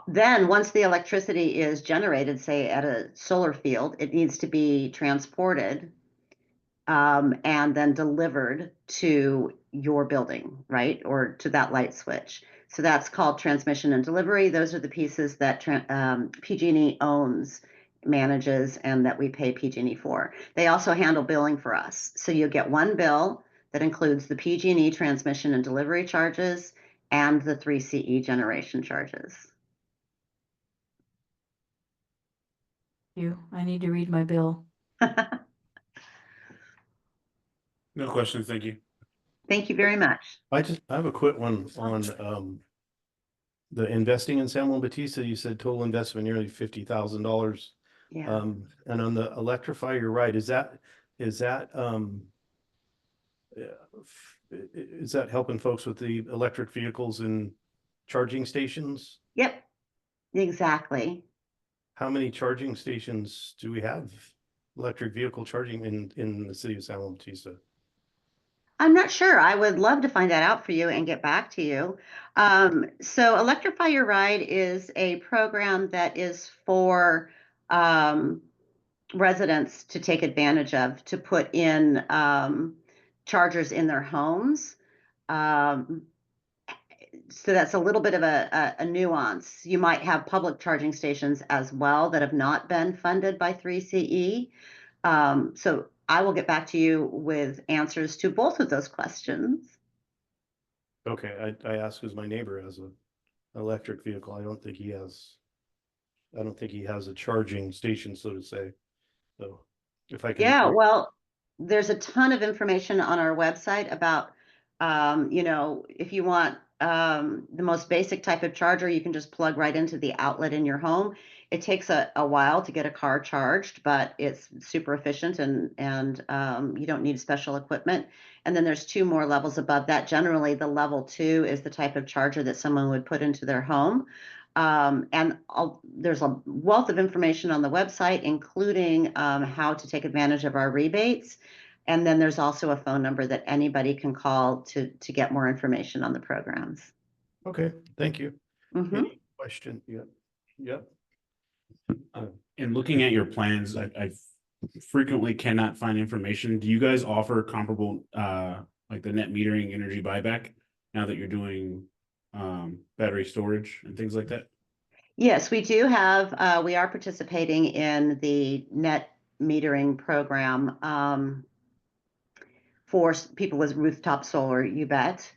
Then once the electricity is generated, say at a solar field, it needs to be transported and then delivered to your building, right? Or to that light switch. So that's called transmission and delivery. Those are the pieces that PG&E owns, manages, and that we pay PG&E for. They also handle billing for us. So you get one bill that includes the PG&E transmission and delivery charges and the 3CE generation charges. I need to read my bill. No questions, thank you. Thank you very much. I have a quick one on the investing in San Juan Bautista. You said total investment nearly $50,000. Yeah. And on the electrify your ride, is that helping folks with the electric vehicles and charging stations? Yep, exactly. How many charging stations do we have, electric vehicle charging in the city of San Juan Bautista? I'm not sure. I would love to find that out for you and get back to you. So Electrify Your Ride is a program that is for residents to take advantage of, to put in chargers in their homes. So that's a little bit of a nuance. You might have public charging stations as well that have not been funded by 3CE. So I will get back to you with answers to both of those questions. Okay, I asked because my neighbor has an electric vehicle. I don't think he has a charging station, so to say. So if I can. Yeah, well, there's a ton of information on our website about, if you want the most basic type of charger, you can just plug right into the outlet in your home. It takes a while to get a car charged, but it's super efficient and you don't need special equipment. And then there's two more levels above that. Generally, the level 2 is the type of charger that someone would put into their home. There's a wealth of information on the website, including how to take advantage of our rebates. And then there's also a phone number that anybody can call to get more information on the programs. Okay, thank you. Mhm. Any question? Yep. Yep. In looking at your plans, I frequently cannot find information. Do you guys offer comparable, like the net metering energy buyback now that you're doing battery storage and things like that? Yes, we do have, we are participating in the net metering program for people with rooftop solar, you bet.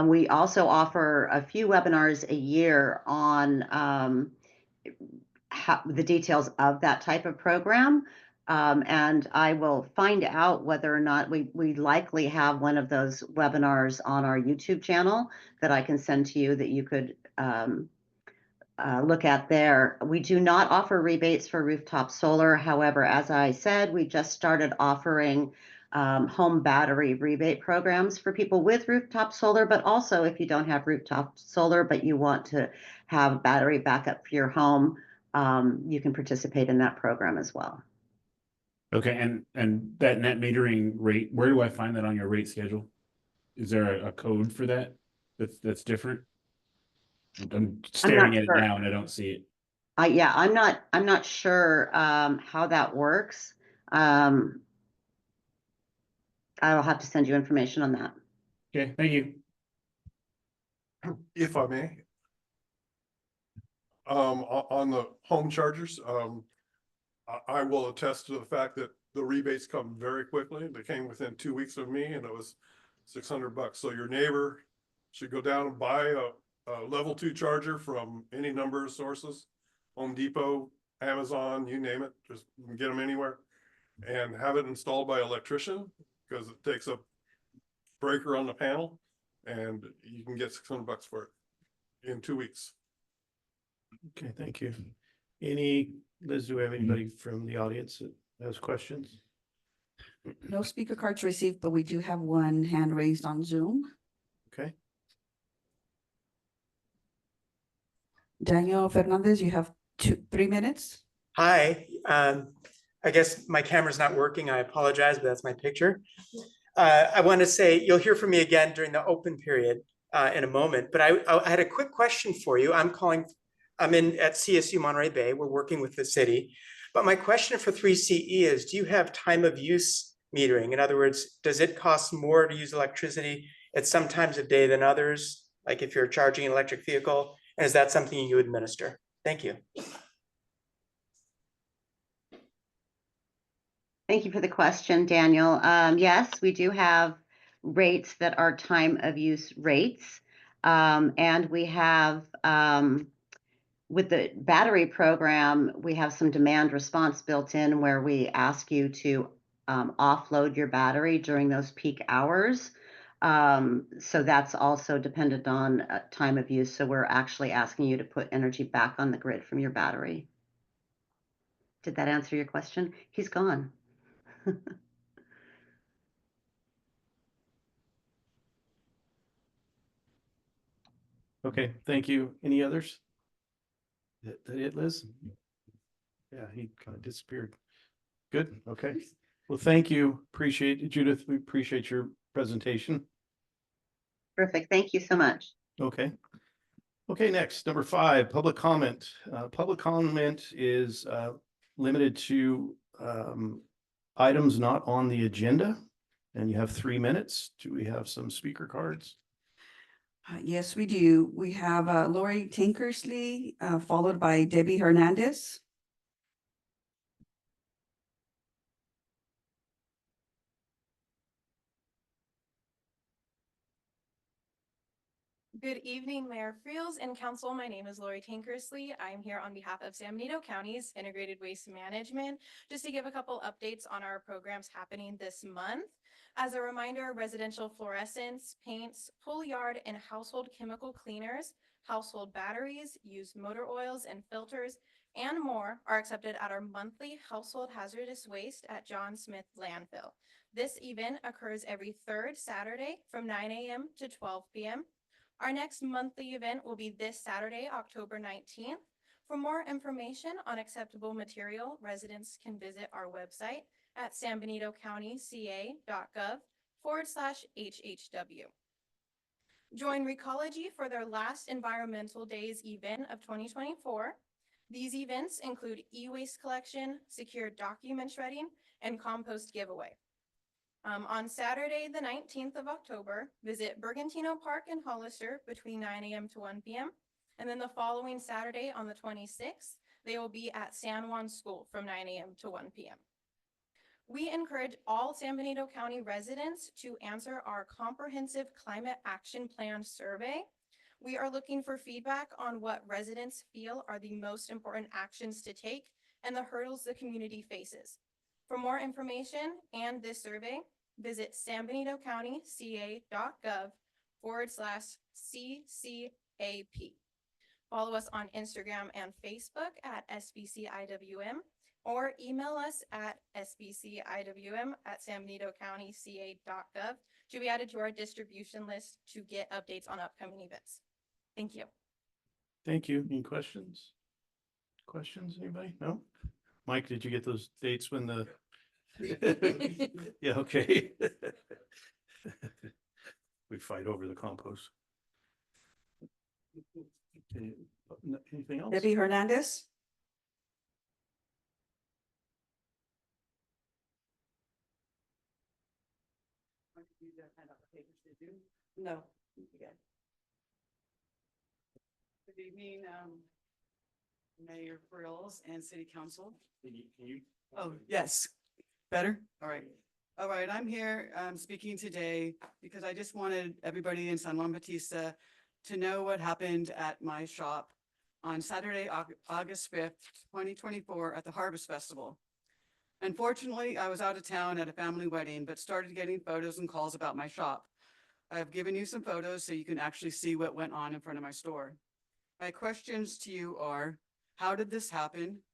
We also offer a few webinars a year on the details of that type of program. And I will find out whether or not we likely have one of those webinars on our YouTube channel that I can send to you that you could look at there. We do not offer rebates for rooftop solar. However, as I said, we just started offering home battery rebate programs for people with rooftop solar, but also if you don't have rooftop solar, but you want to have battery backup for your home, you can participate in that program as well. Okay, and that net metering rate, where do I find that on your rate schedule? Is there a code for that that's different? I'm staring at it sure. now and I don't see it. Yeah, I'm not sure how that works. I'll have to send you information on that. Okay, thank you. If I may. On the home chargers, I will attest to the fact that the rebates come very quickly. They came within 2 weeks of me and it was $600. So your neighbor should go down and buy a level 2 charger from any number of sources, Home Depot, Amazon, you name it, just get them anywhere, and have it installed by an electrician because it takes a breaker on the panel and you can get $600 for it in 2 weeks. Okay, thank you. Liz, do we have anybody from the audience that has questions? No speaker cards received, but we do have one hand raised on Zoom. Okay. Daniel Fernandez, you have 3 minutes. Hi, I guess my camera's not working. I apologize, but that's my picture. I want to say you'll hear from me again during the open period in a moment, but I had a quick question for you. I'm at CSU Monterey Bay. We're working with the city, but my question for 3CE is, do you have time of use metering? In other words, does it cost more to use electricity at some times of day than others? Like if you're charging an electric vehicle, and is that something you administer? Thank you. Thank you for the question, Daniel. Yes, we do have rates that are time of use rates. And we have, with the battery program, we have some demand response built in where we ask you to offload your battery during those peak hours. So that's also dependent on time of use. So we're actually asking you to put energy back on the grid from your battery. Did that answer your question? He's gone. Okay, thank you. Any others? That it, Liz? Yeah, he kind of disappeared. Good, okay. Well, thank you. Appreciate it, Judith. We appreciate your presentation. Perfect. Thank you so much. Okay. Okay, next, number 5, public comment. Public comment is limited to items not on the agenda, and you have 3 minutes. Do we have some speaker cards? Yes, we do. We have Lori Tinkersley, followed by Debbie Hernandez. Good evening, Mayor Friels and Council. My name is Lori Tankersley. I'm here on behalf of San Benito County's Integrated Waste Management, just to give a couple updates on our programs happening this month. As a reminder, residential fluorescents, paints, pool yard and household chemical cleaners, household batteries, used motor oils and filters, and more are accepted at our monthly household hazardous waste at John Smith Landfill. This event occurs every third Saturday from 9 a.m. to 12 p.m. Our next monthly event will be this Saturday, October 19th. For more information on acceptable material, residents can visit our website at sanbenitocountyca.gov/HHW. Join Recology for their last Environmental Days event of 2024. These events include e-waste collection, secure document shredding, and compost giveaway. On Saturday, the 19th of October, visit Bergantino Park in Hollister between 9 a.m. to 1 p.m. And then the following Saturday on the 26th, they will be at San Juan School from 9 a.m. to 1 p.m. We encourage all San Benito County residents to answer our comprehensive climate action plan survey. We are looking for feedback on what residents feel are the most important actions to take and the hurdles the community faces. For more information and this survey, visit sanbenitocountyca.gov/CCAP. Follow us on Instagram and Facebook at SBCIWM or email us at sbciwm@sanbenitocountyca.gov to be added to our distribution list to get updates on upcoming events. Thank you. Thank you. Any questions? Questions, anybody? No? Mike, did you get those dates when the? Yeah, okay. We fight over the compost. Anything else? Debbie Hernandez. No. Good evening, Mayor Frills and City Council. Can you? Oh, yes. Better? All right. All right, I'm here speaking today because I just wanted everybody in San Juan Bautista to know what happened at my shop on Saturday, August 5th, 2024 at the Harvest Festival. Unfortunately, I was out of town at a family wedding, but started getting photos and calls about my shop. I have given you some photos so you can actually see what went on in front of my store. My questions to you are, how did this happen?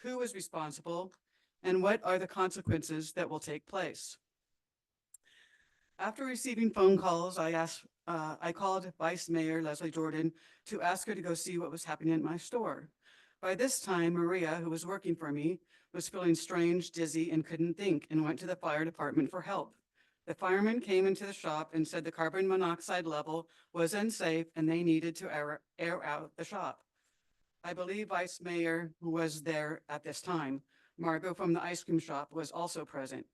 Who was responsible? And what are the consequences that will take place? After receiving phone calls, I called Vice Mayor Leslie Jordan to ask her to go see what was happening at my store. By this time, Maria, who was working for me, was feeling strange, dizzy, and couldn't think, and went to the fire department for help. The firemen came into the shop and said the carbon monoxide level was unsafe and they needed to air out the shop. I believe Vice Mayor was there at this time. Margot from the ice cream shop was also present.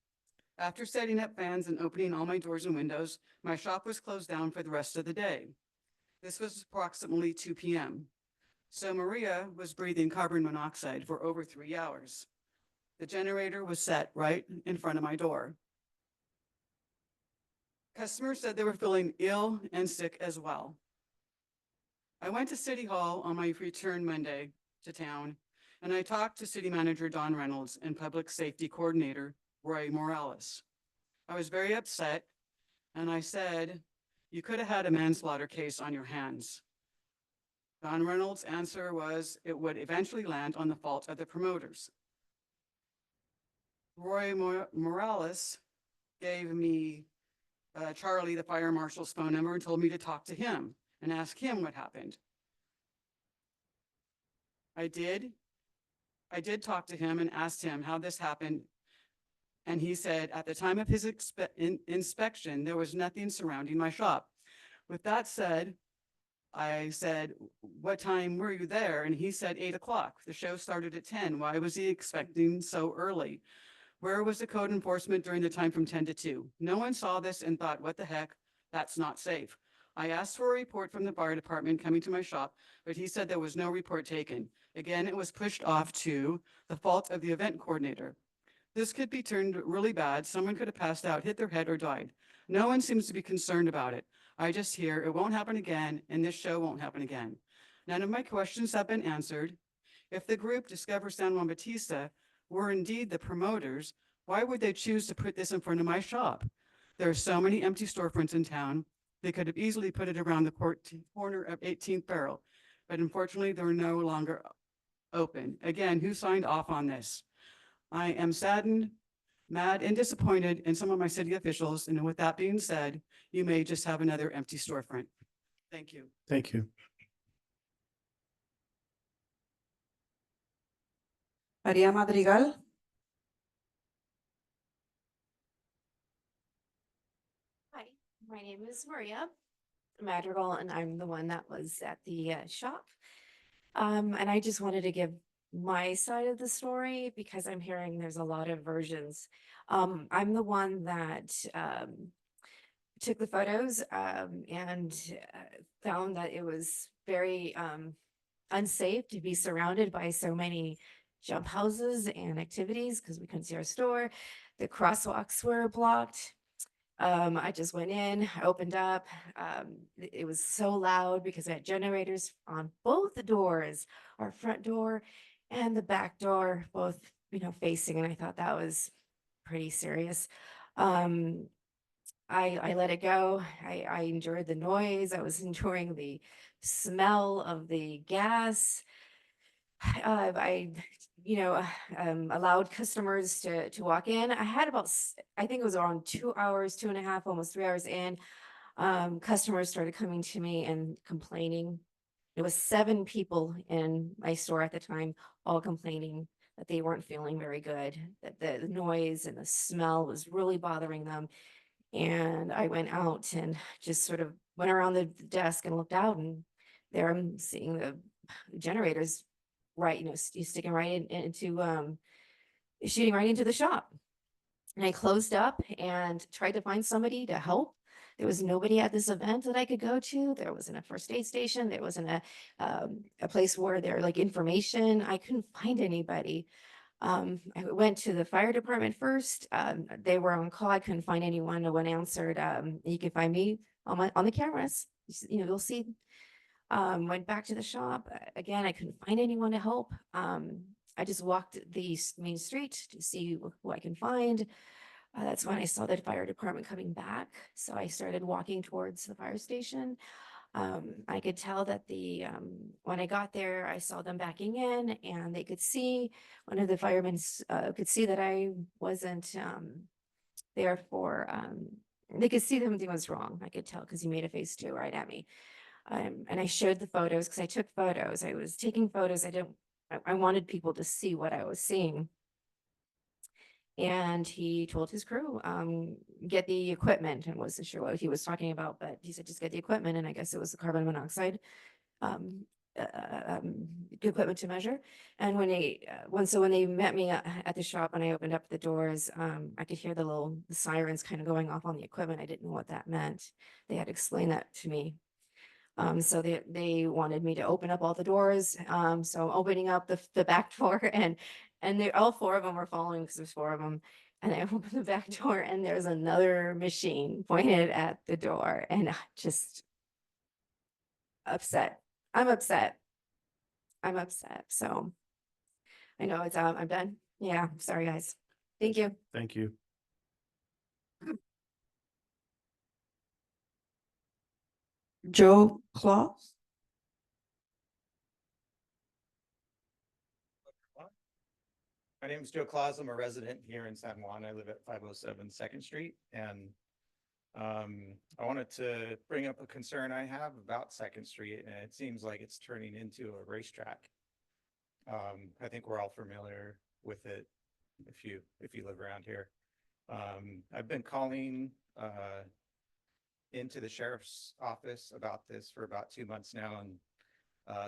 After setting up fans and opening all my doors and windows, my shop was closed down for the rest of the day. This was approximately 2 p.m. So Maria was breathing carbon monoxide for over 3 hours. The generator was set right in front of my door. Customers said they were feeling ill and sick as well. I went to City Hall on my return Monday to town, and I talked to City Manager Don Reynolds and Public Safety Coordinator Roy Morales. I was very upset, and I said, you could have had a manslaughter case on your hands. Don Reynolds' answer was it would eventually land on the fault of the promoters. Roy Morales gave me Charlie, the fire marshal's phone number, and told me to talk to him and ask him what happened. I did talk to him and asked him how this happened. And he said at the time of his inspection, there was nothing surrounding my shop. With that said, I said, what time were you there? And he said 8 o'clock. The show started at 10. Why was he expecting so early? Where was the code enforcement during the time from 10 to 2? No one saw this and thought, what the heck? That's not safe. I asked for a report from the fire department coming to my shop, but he said there was no report taken. Again, it was pushed off to the fault of the event coordinator. This could be turned really bad. Someone could have passed out, hit their head, or died. No one seems to be concerned about it. I just hear it won't happen again and this show won't happen again. None of my questions have been answered. If the group Discover San Juan Bautista were indeed the promoters, why would they choose to put this in front of my shop? There are so many empty storefronts in town. They could have easily put it around the corner of 18th Barrel, but unfortunately they're no longer open. Again, who signed off on this? I am saddened, mad, and disappointed in some of my city officials. And with that being said, you may just have another empty storefront. Thank you. Thank you. María Madrigal. Hi, my name is Maria Madrigal, and I'm the one that was at the shop. And I just wanted to give my side of the story because I'm hearing there's a lot of versions. I'm the one that took the photos and found that it was very unsafe to be surrounded by so many jump houses and activities because we couldn't see our store. The crosswalks were blocked. I just went in, I opened up. It was so loud because I had generators on both the doors, our front door and the back door, both, facing, and I thought that was pretty serious. I let it go. I enjoyed the noise. I was enjoying the smell of the gas. I allowed customers to walk in. I had about, I think it was around 2 hours, 2.5, almost 3 hours in. Customers started coming to me and complaining. It was 7 people in my store at the time, all complaining that they weren't feeling very good, that the noise and the smell was really bothering them. And I went out and just sort of went around the desk and looked out, and there I'm seeing the generators right, sticking right into shooting right into the shop. And I closed up and tried to find somebody to help. There was nobody at this event that I could go to. There wasn't a first aid station. There wasn't a place where there like information. I couldn't find anybody. I went to the fire department first. They were on call. I couldn't find anyone. No one answered. You can find me on the cameras. You'll see. Went back to the shop. Again, I couldn't find anyone to help. I just walked the main street to see who I can find. That's when I saw the fire department coming back. So I started walking towards the fire station. I could tell that when I got there, I saw them backing in, and they could see, one of the firemen could see that I wasn't there for, they could see that something was wrong. I could tell because he made a face too right at me. And I showed the photos because I took photos. I was taking photos. I wanted people to see what I was seeing. And he told his crew, get the equipment, and wasn't sure what he was talking about, but he said, just get the equipment. And I guess it was the carbon monoxide equipment to measure. And when they met me at the shop and I opened up the doors, I could hear the sirens kind of going off on the equipment. I didn't know what that meant. They had explained that to me. So they wanted me to open up all the doors. So opening up the back door, and all 4 of them were following because there's 4 of them. And I opened the back door, and there's another machine pointed at the door, and I just upset. I'm upset. So I know it's I'm done. Yeah, sorry guys. Thank you. Thank you. Joe Claus. My name is Joe Claus. I'm a resident here in San Juan. I live at 507 2nd Street. And I wanted to bring up a concern I have about 2nd Street, and it seems like it's turning into a racetrack. I think we're all familiar with it if you live around here. I've been calling into the sheriff's office about this for about 2 months now, and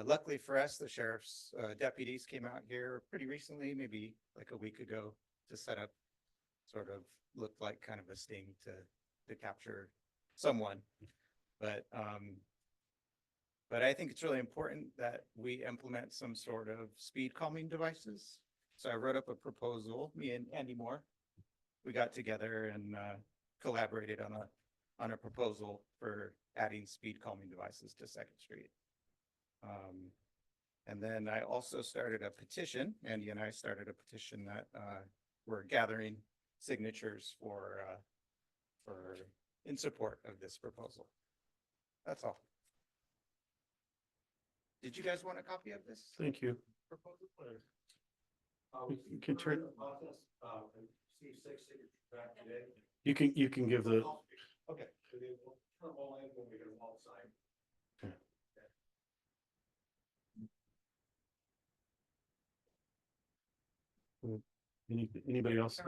luckily for us, the sheriff's deputies came out here pretty recently, maybe like a week ago, to set up, sort of looked like kind of a sting to capture someone. But I think it's really important that we implement some sort of speed calming devices. So I wrote up a proposal. Me and Andy Moore, we got together and collaborated on a proposal for adding speed calming devices to Second Street. And then I also started a petition, Andy and I started a petition that we're gathering signatures for in support of this proposal. That's all. Did you guys want a copy of this? Thank you. Proposal? You can turn, you can give the, Okay. anybody else?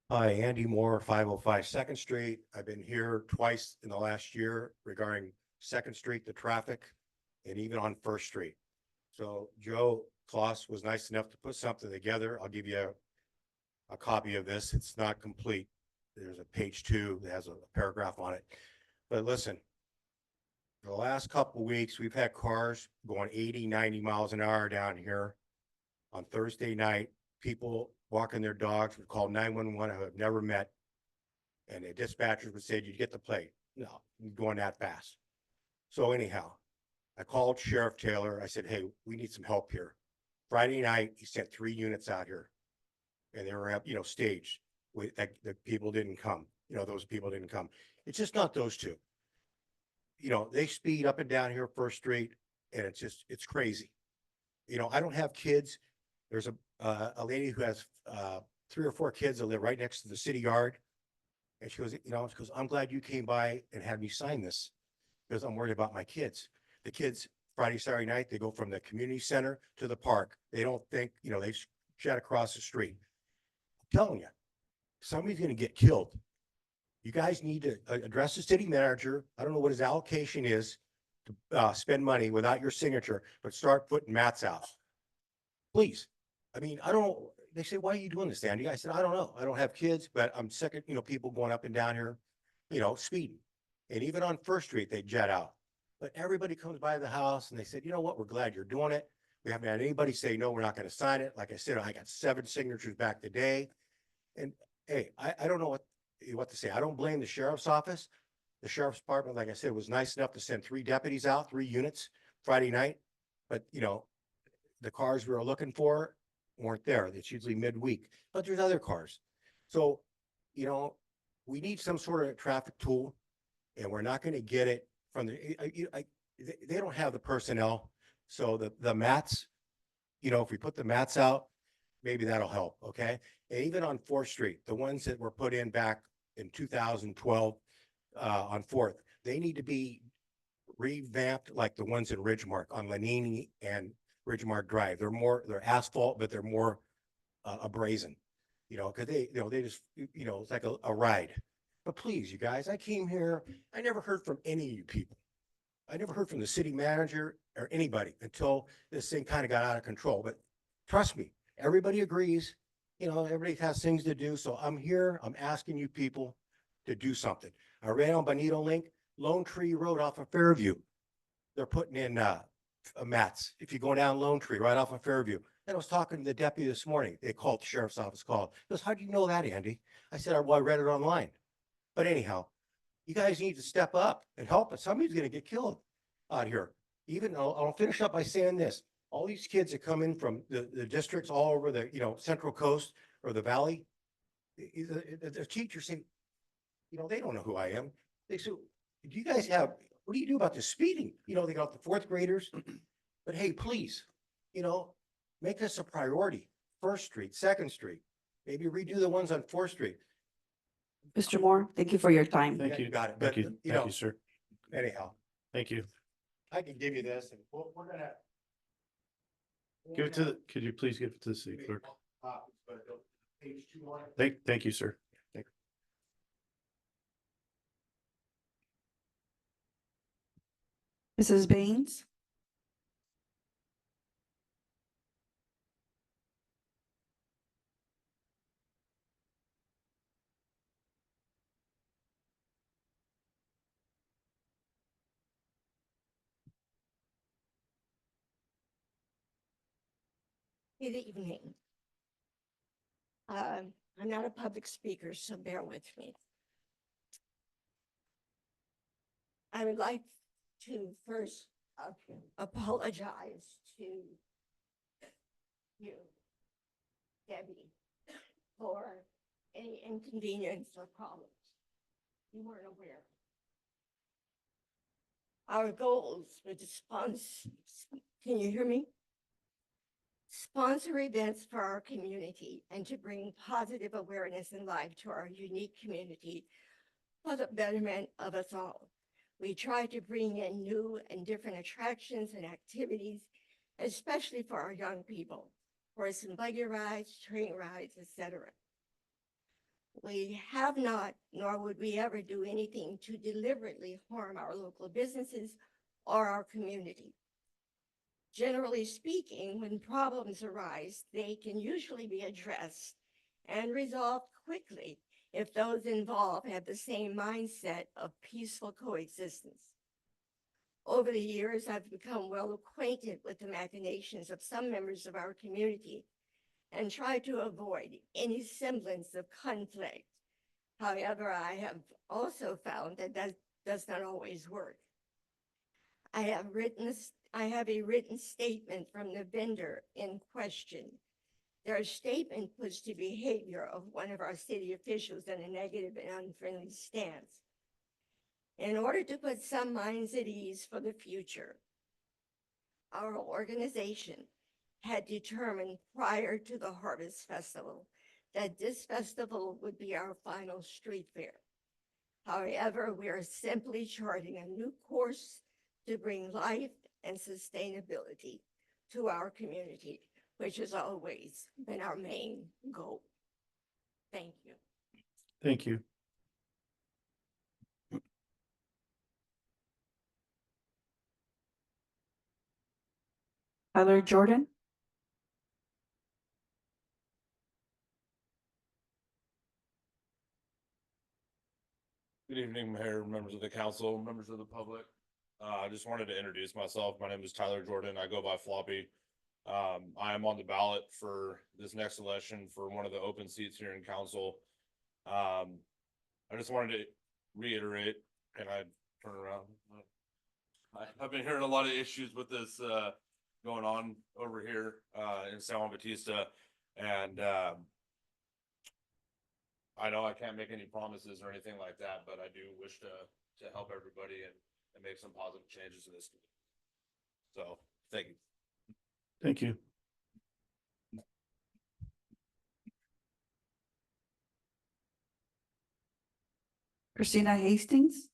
Hi, Andy Moore, 505 Second Street. I've been here twice in the last year regarding Second Street, the traffic, and even on First Street. So Joe Kloss was nice enough to put something together. I'll give you a copy of this. It's not complete. There's a page 2 that has a paragraph on it. But listen, the last couple of weeks, we've had cars going 80, 90 miles an hour down here. On Thursday night, people walking their dogs would call 911 who have never met. And the dispatchers would say, "Did you get the plate?" No, you're going that fast. So anyhow, I called Sheriff Taylor. I said, "Hey, we need some help here." Friday night, he sent 3 units out here. And they were, staged. The people didn't come. Those people didn't come. It's just not those two. They speed up and down here First Street, and it's crazy. I don't have kids. There's a lady who has 3 or 4 kids that live right next to the city yard. And she goes, "I'm glad you came by and had me sign this because I'm worried about my kids." The kids, Friday, Saturday night, they go from the community center to the park. They don't think, they jet across the street. I'm telling you, somebody's going to get killed. You guys need to address the city manager. I don't know what his allocation is to spend money without your signature, but start putting mats out. Please. I mean, I don't, they say, "Why are you doing this, Andy?" I said, "I don't know. I don't have kids, but I'm sick of, people going up and down here, speeding." And even on First Street, they jet out. But everybody comes by the house and they said, "You know what? We're glad you're doing it." We haven't had anybody say, "No, we're not going to sign it." Like I said, I got 7 signatures back today. And hey, I don't know what to say. I don't blame the sheriff's office. The sheriff's department, like I said, was nice enough to send 3 deputies out, 3 units Friday night. But, the cars we were looking for weren't there. It's usually midweek, but there's other cars. So, we need some sort of traffic tool, and we're not going to get it from they don't have the personnel. So the mats, if we put the mats out, maybe that'll help. Okay. And even on 4th Street, the ones that were put in back in 2012 on 4th, they need to be revamped like the ones in Ridgemark on Lanini and Ridgemark Drive. They're asphalt, but they're more abrasion, because they just, it's like a ride. But please, you guys, I came here, I never heard from any of you people. I never heard from the city manager or anybody until this thing kind of got out of control. But trust me, everybody agrees, everybody has things to do. So I'm here, I'm asking you people to do something. I ran on Bonito Link, Lone Tree Road off of Fairview. They're putting in mats. If you go down Lone Tree, right off of Fairview. And I was talking to the deputy this morning. They called, the sheriff's office called. He goes, "How do you know that, Andy?" I said, "Well, I read it online." But anyhow, you guys need to step up and help us. Somebody's going to get killed out here. Even I'll finish up by saying this. All these kids that come in from the districts all over the, Central Coast or the Valley, the teachers say, they don't know who I am. They say, "Do you guys what do you do about the speeding?" They got the 4th graders. But hey, please, make this a priority. First Street, Second Street, maybe redo the ones on 4th Street. Mr. Moore, thank you for your time. Thank you. Got it. Thank But, you. Thank you, sir. Anyhow, Thank you. I can give you this and we're gonna. Give it to could you please give it to the city clerk? Page 2 on it. Thank you, sir. Thank Mrs. Baines? Good evening. I'm not a public speaker, so bear with me. I would like to first apologize to you, Debbie, for any inconvenience or problems you weren't aware. Our goals were to sponsor, can you hear me? Sponsor events for our community and to bring positive awareness and life to our unique community for the betterment of us all. We try to bring in new and different attractions and activities, especially for our young people, horse and buggy rides, train rides, etc. We have not, nor would we ever do anything to deliberately harm our local businesses or our community. Generally speaking, when problems arise, they can usually be addressed and resolved quickly if those involved have the same mindset of peaceful coexistence. Over the years, I've become well acquainted with the machinations of some members of our community and try to avoid any semblance of conflict. However, I have also found that that does not always work. I have a written statement from the vendor in question. Their statement puts the behavior of one of our city officials in a negative and unfriendly stance. In order to put some minds at ease for the future, our organization had determined prior to the Harvest Festival that this festival would be our final street fair. However, we are simply charting a new course to bring life and sustainability to our community, which has always been our main goal. Thank you. Thank you. Tyler Jordan. Good evening, Mayor, members of the council, members of the public. I just wanted to introduce myself. My name is Tyler Jordan. I go by Floppy. I am on the ballot for this next election for one of the open seats here in council. I just wanted to reiterate, and I turn around. I've been hearing a lot of issues with this going on over here in San Juan Bautista, and I know I can't make any promises or anything like that, but I do wish to help everybody and make some positive changes in this. So, thank you. Thank you. Christina Hastings.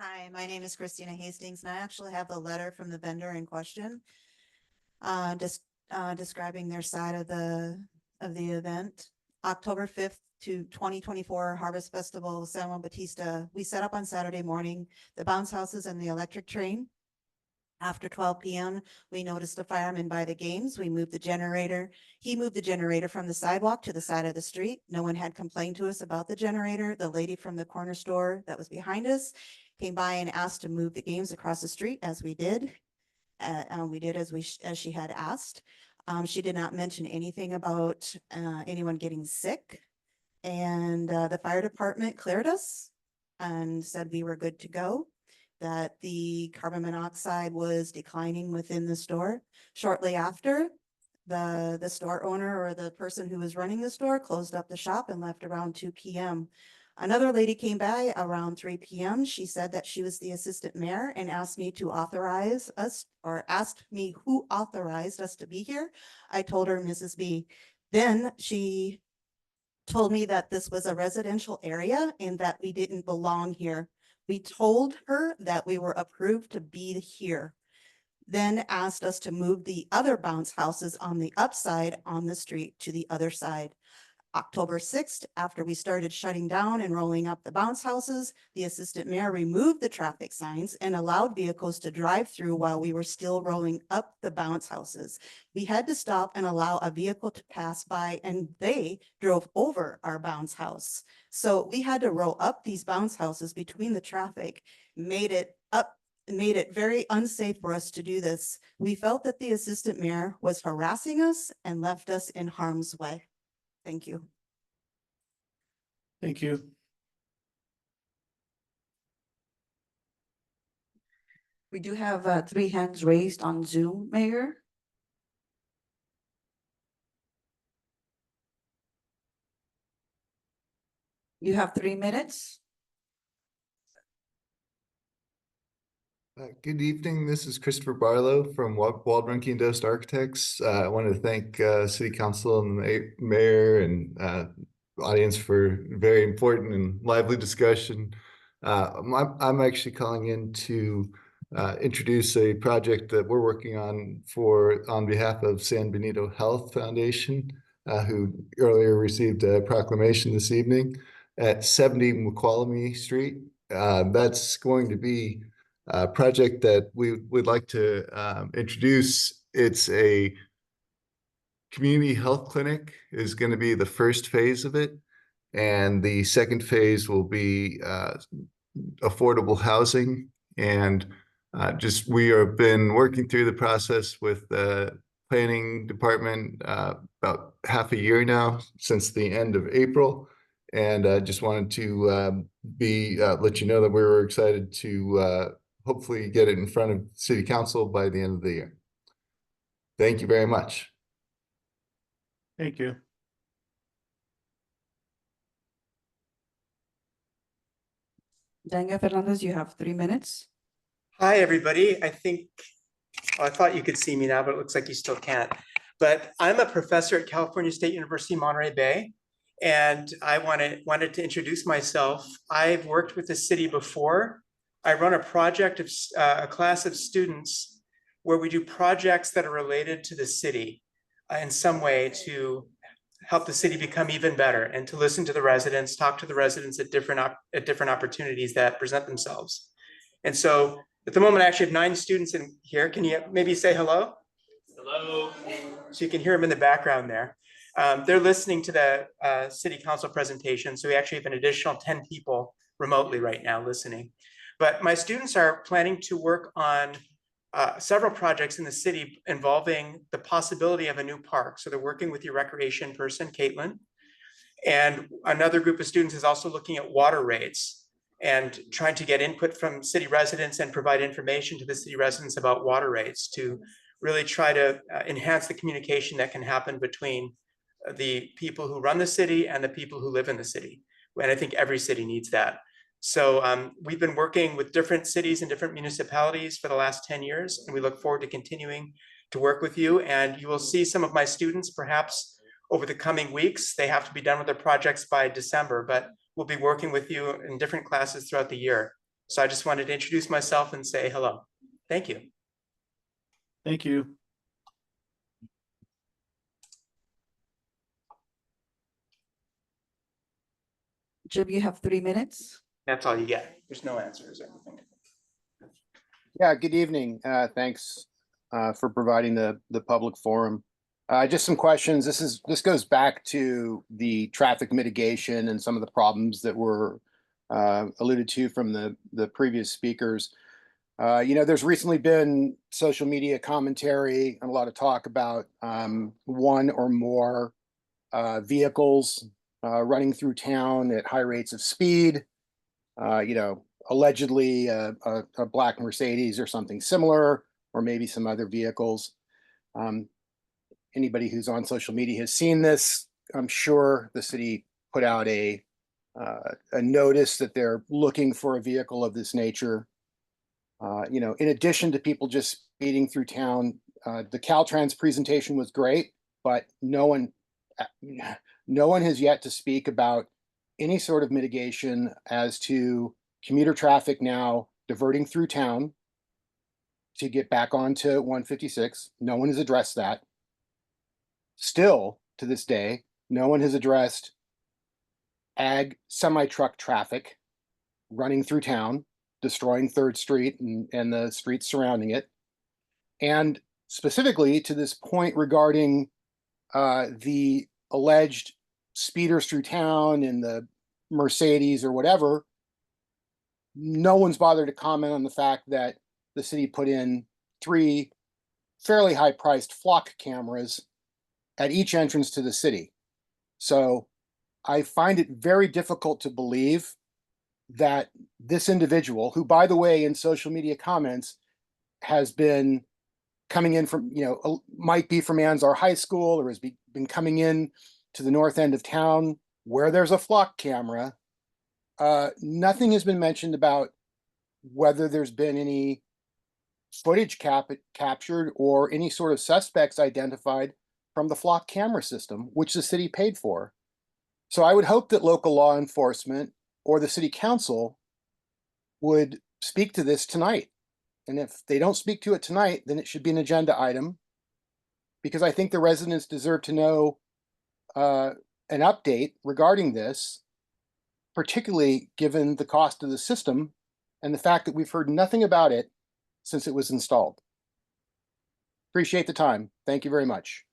Hi, my name is Christina Hastings, and I actually have the letter from the vendor in question, describing their side of the event. October 5th to 2024 Harvest Festival, San Juan Bautista. We set up on Saturday morning, the bounce houses and the electric train. After 12 p.m., we noticed a fireman by the games. We moved the generator. He moved the generator from the sidewalk to the side of the street. No one had complained to us about the generator. The lady from the corner store that was behind us came by and asked to move the games across the street, as we did. We did as she had asked. She did not mention anything about anyone getting sick. And the fire department cleared us and said we were good to go, that the carbon monoxide was declining within the store. Shortly after, the store owner or the person who was running the store closed up the shop and left around 2 p.m. Another lady came by around 3 p.m. She said that she was the assistant mayor and asked me to authorize us, or asked me who authorized us to be here. I told her Mrs. B. Then she told me that this was a residential area and that we didn't belong here. We told her that we were approved to be here, then asked us to move the other bounce houses on the upside on the street to the other side. October 6th, after we started shutting down and rolling up the bounce houses, the assistant mayor removed the traffic signs and allowed vehicles to drive through while we were still rolling up the bounce houses. We had to stop and allow a vehicle to pass by, and they drove over our bounce house. So we had to roll up these bounce houses between the traffic, made it very unsafe for us to do this. We felt that the assistant mayor was harassing us and left us in harm's way. Thank you. Thank you. We do have 3 hands raised on Zoom, Mayor. You have 3 minutes. Good evening. This is Christopher Barlow from Waldron and Dost Architects. I want to thank City Council and the Mayor and audience for very important and lively discussion. I'm actually calling in to introduce a project that we're working on behalf of San Benito Health Foundation, who earlier received a proclamation this evening at 70 McQualamy Street. That's going to be a project that we would like to introduce. It's a community health clinic is going to be the first phase of it. And the second phase will be affordable housing. And we have been working through the process with the planning department about half a year now, since the end of April. And I just wanted to let you know that we were excited to hopefully get it in front of City Council by the end of the year. Thank you very much. Thank you. Daniel Fernandez, you have 3 minutes. Hi, everybody. I thought you could see me now, but it looks like you still can't. But I'm a professor at California State University, Monterey Bay, and I wanted to introduce myself. I've worked with the city before. I run a project of a class of students where we do projects that are related to the city in some way to help the city become even better and to listen to the residents, talk to the residents at different opportunities that present themselves. And so at the moment, I actually have 9 students in here. Can you maybe say hello? Hello. So you can hear them in the background there. They're listening to the city council presentation. So we actually have an additional 10 people remotely right now listening. But my students are planning to work on several projects in the city involving the possibility of a new park. So they're working with your recreation person, Caitlin. And another group of students is also looking at water rates and trying to get input from city residents and provide information to the city residents about water rates to really try to enhance the communication that can happen between the people who run the city and the people who live in the city. And I think every city needs that. So we've been working with different cities and different municipalities for the last 10 years, and we look forward to continuing to work with you. And you will see some of my students perhaps over the coming weeks. They have to be done with their projects by December, but we'll be working with you in different classes throughout the year. So I just wanted to introduce myself and say hello. Thank you. Thank you. Jim, you have 3 minutes. That's all you get. There's no answers or anything. Yeah, good evening. Thanks for providing the public forum. Just some questions. This goes back to the traffic mitigation and some of the problems that were alluded to from the previous speakers. There's recently been social media commentary and a lot of talk about one or more vehicles running through town at high rates of speed. Allegedly a black Mercedes or something similar, or maybe some other vehicles. Anybody who's on social media has seen this. I'm sure the city put out a notice that they're looking for a vehicle of this nature. In addition to people just speeding through town, the Caltrans presentation was great, but no one has yet to speak about any sort of mitigation as to commuter traffic now diverting through town to get back onto 156. No one has addressed that. Still, to this day, no one has addressed ag semi-truck traffic running through town, destroying 3rd Street and the streets surrounding it. And specifically to this point regarding the alleged speeders through town and the Mercedes or whatever, no one's bothered to comment on the fact that the city put in 3 fairly high-priced flock cameras at each entrance to the city. So I find it very difficult to believe that this individual, who, by the way, in social media comments has been coming in from, might be from Anzar High School or has been coming in to the north end of town where there's a flock camera. Nothing has been mentioned about whether there's been any footage captured or any sort of suspects identified from the flock camera system, which the city paid for. So I would hope that local law enforcement or the city council would speak to this tonight. And if they don't speak to it tonight, then it should be an agenda item, because I think the residents deserve to know an update regarding this, particularly given the cost of the system and the fact that we've heard nothing about it since it was installed. Appreciate the time. Thank you very much.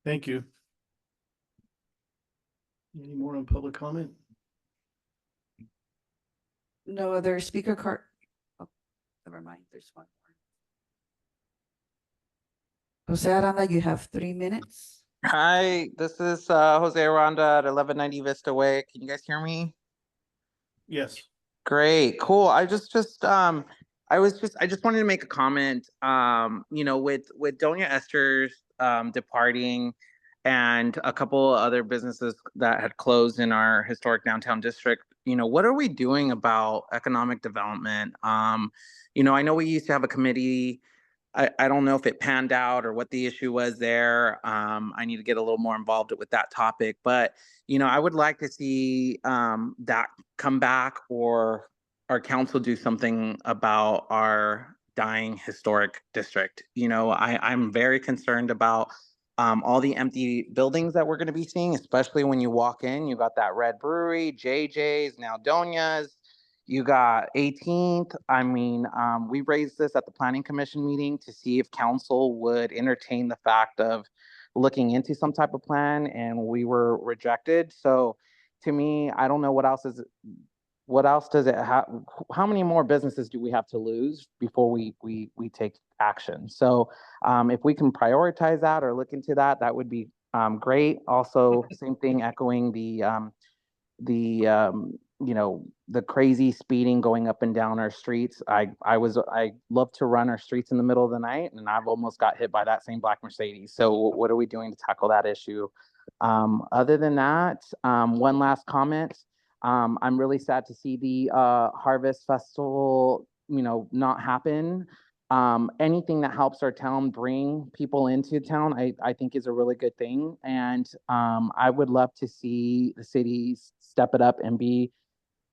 Thank you. Any more on public comment? No other speaker card. Oh, never mind. There's one more. Jose Aranda, you have 3 minutes. Hi, this is Jose Aranda at 1190 Vista Way. Can you guys hear me? Yes. Great, cool. I just wanted to make a comment. With Doña Esther's departing and a couple other businesses that had closed in our historic downtown district, what are we doing about economic development? I know we used to have a committee. I don't know if it panned out or what the issue was there. I need to get a little more involved with that topic, but I would like to see that come back, or our council do something about our dying historic district. I'm very concerned about all the empty buildings that we're going to be seeing, especially when you walk in. You got that Red Brewery, JJ's, now Doña's. You got 18th. We raised this at the Planning Commission meeting to see if council would entertain the fact of looking into some type of plan, and we were rejected. So to me, I don't know what else does it have? How many more businesses do we have to lose before we take action? So if we can prioritize that or look into that, that would be great. Also, same thing, echoing the crazy speeding going up and down our streets. I love to run our streets in the middle of the night, and I've almost got hit by that same black Mercedes. So what are we doing to tackle that issue? Other than that, one last comment. I'm really sad to see the Harvest Festival, not happen. Anything that helps our town bring people into town, I think is a really good thing. And I would love to see the cities step it up and be,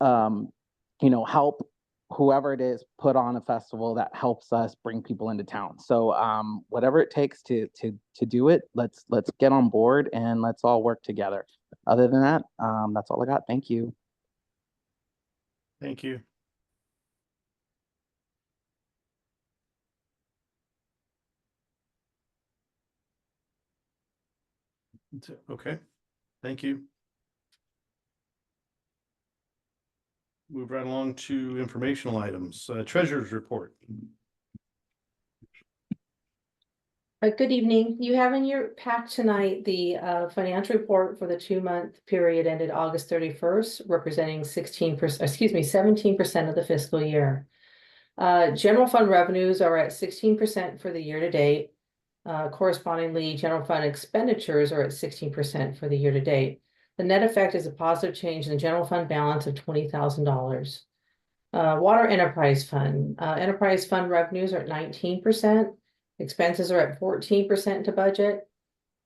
help whoever it is put on a festival that helps us bring people into town. So whatever it takes to do it, let's get on board and let's all work together. Other than that, that's all I got. Thank you. Thank you. That's it. Okay. Thank you. Move right along to informational items. Treasurer's report. Good evening. You have in your pack tonight the financial report for the 2-month period ended August 31st, representing 17% of the fiscal year. General fund revenues are at 16% for the year to date. Correspondingly, general fund expenditures are at 16% for the year to date. The net effect is a positive change in the general fund balance of $20,000. Water enterprise fund. Enterprise fund revenues are at 19%. Expenses are at 14% to budget.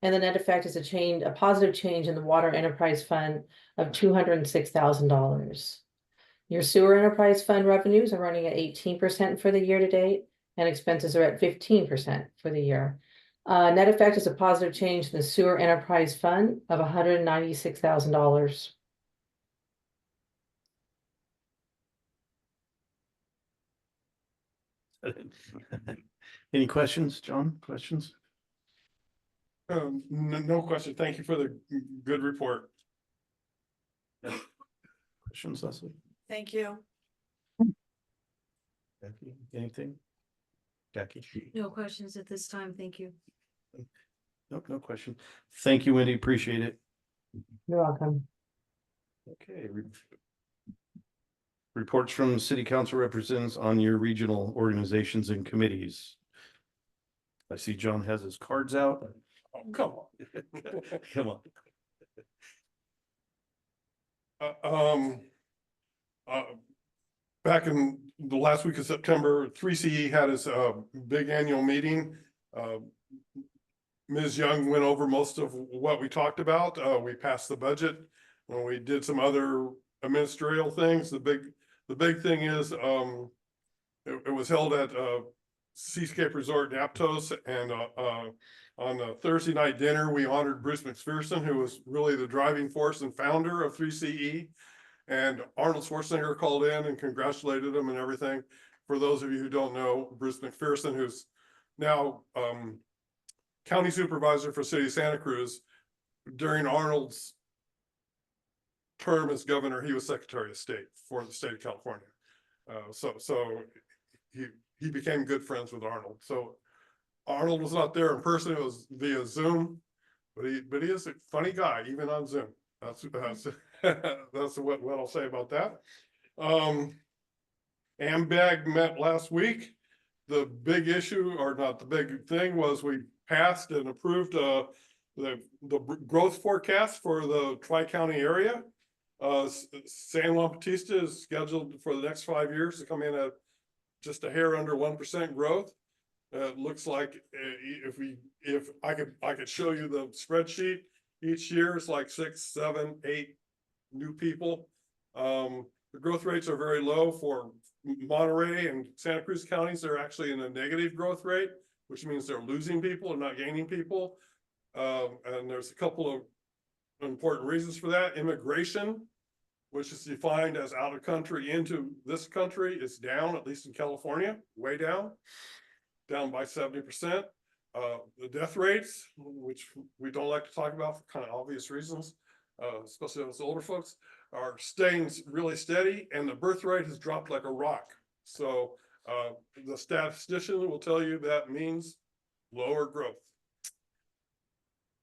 And the net effect is a positive change in the water enterprise fund of $206,000. Your sewer enterprise fund revenues are running at 18% for the year to date, and expenses are at 15% for the year. Net effect is a positive change in the sewer enterprise fund of $196,000. Any questions, John? Questions? No question. Thank you for the good report. Questions, Leslie? Thank you. Becky, anything? Jackie? No questions at this time. Thank you. Nope, no question. Thank you, Wendy. Appreciate it. You're welcome. Okay. Reports from city council representatives on your regional organizations and committees. I see John has his cards out. Oh, come on. Come on. Back in the last week of September, 3CE had its big annual meeting. Ms. Young went over most of what we talked about. We passed the budget. When we did some other administrative things, the big thing is it was held at Seascape Resort in Aptos, and on a Thursday night dinner, we honored Bruce McPherson, who was really the driving force and founder of 3CE. And Arnold Schwarzenegger called in and congratulated him and everything. For those of you who don't know, Bruce McPherson, who's now county supervisor for City of Santa Cruz, during Arnold's term as governor, he was Secretary of State for the state of California. So he became good friends with Arnold. So Arnold was not there in person; it was via Zoom. But he is a funny guy, even on Zoom. That's what I'll say about that. AMBAG met last week. The big issue, or not the big thing, was we passed and approved the growth forecast for the Tri-County area. San Juan Bautista is scheduled for the next 5 years to come in at just a hair under 1% growth. It looks like if I could show you the spreadsheet, each year is like 6, 7, 8 new people. The growth rates are very low for Monterey and Santa Cruz counties. They're actually in a negative growth rate, which means they're losing people and not gaining people. And there's a couple of important reasons for that. Immigration, which is defined as out of country into this country, is down, at least in California, way down by 70%. The death rates, which we don't like to talk about for kind of obvious reasons, especially those older folks, are staying really steady, and the birth rate has dropped like a rock. So the statistician will tell you that means lower growth.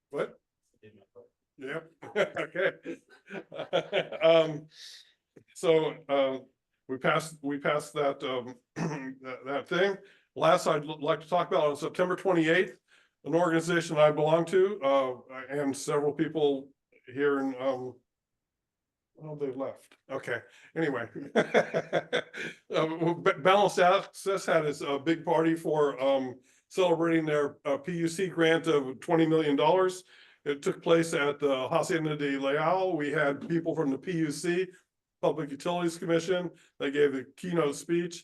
What? Yeah. Okay. So we passed that that thing. Last, I'd like to talk about on September 28th, an organization I belong to, and several people here in oh, they left. Okay. Anyway, Balanced Access had its big party for celebrating their PUC grant of $20 million. It took place at the Hacienda de Leal. We had people from the PUC, Public Utilities Commission. They gave the keynote speech.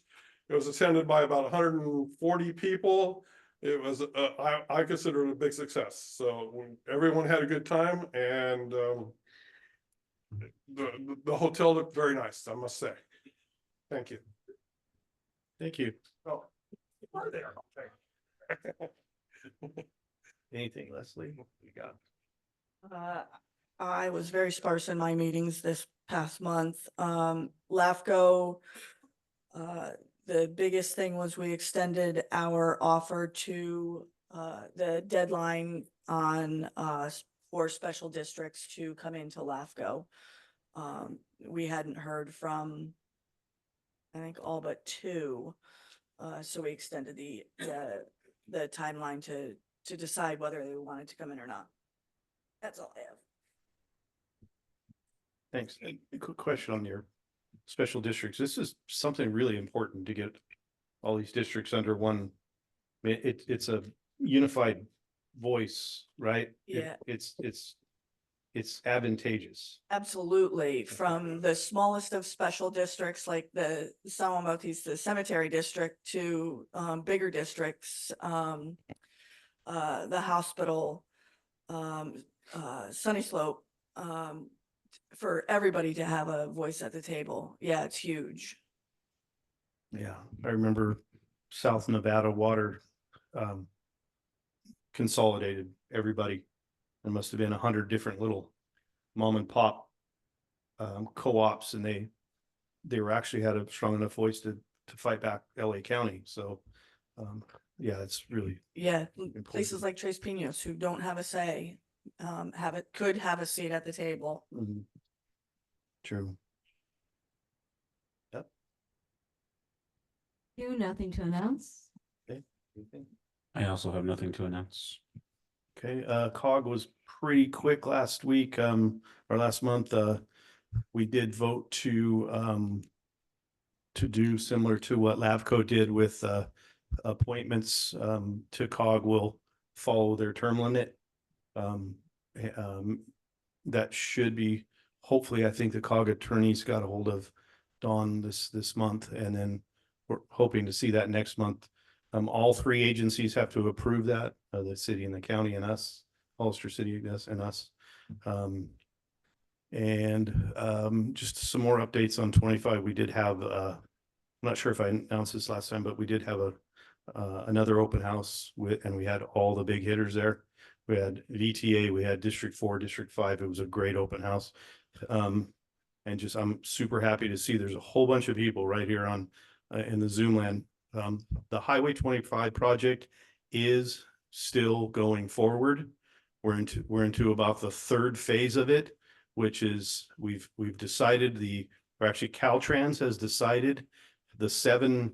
It was attended by about 140 people. It was, I consider it a big success. So everyone had a good time, and the hotel looked very nice, I must say. Thank you. Thank you. Oh, are there? Anything, Leslie? We got. I was very sparse in my meetings this past month. LAFCO, the biggest thing was we extended our offer to the deadline on for special districts to come into LAFCO. We hadn't heard from, I think, all but 2. So we extended the timeline to decide whether they wanted to come in or not. That's all I have. Thanks. A quick question on your special districts. This is something really important to get all these districts under one. I mean, it's a unified voice, right? Yeah. It's advantageous. Absolutely. From the smallest of special districts like the San Juan Bautista Cemetery District to bigger districts, the hospital, Sunny Slope, for everybody to have a voice at the table. Yeah, it's huge. Yeah, I remember South Nevada Water consolidated everybody. There must have been 100 different little mom and pop co-ops, and they were actually had a strong enough voice to fight back LA County. So yeah, it's really important. Places like Tres Pinos who don't have a say could have a seat at the table. Mhm. True. Yep. You, nothing to announce? Okay. Anything? I also have nothing to announce. Okay, COG was pretty quick last week, or last month, we did vote to do similar to what Lavco did with, appointments, to COG will follow their term limit. Um, that should be, hopefully, I think the COG attorneys got a hold of Dawn this month, and then we're hoping to see that next month. All three agencies have to approve that, the city and the county and us, Hollister City, us and us. Just some more updates on 25. We did have, I'm not sure if I announced this last time, but we did have another open house and we had all the big hitters there. We had VTA, we had District 4, District 5. It was a great open house. And just, I'm super happy to see there's a whole bunch of people right here on, in the Zoom land. The Highway 25 project is still going forward. We're into about the third phase of it, which is we've decided or actually Caltrans has decided the 7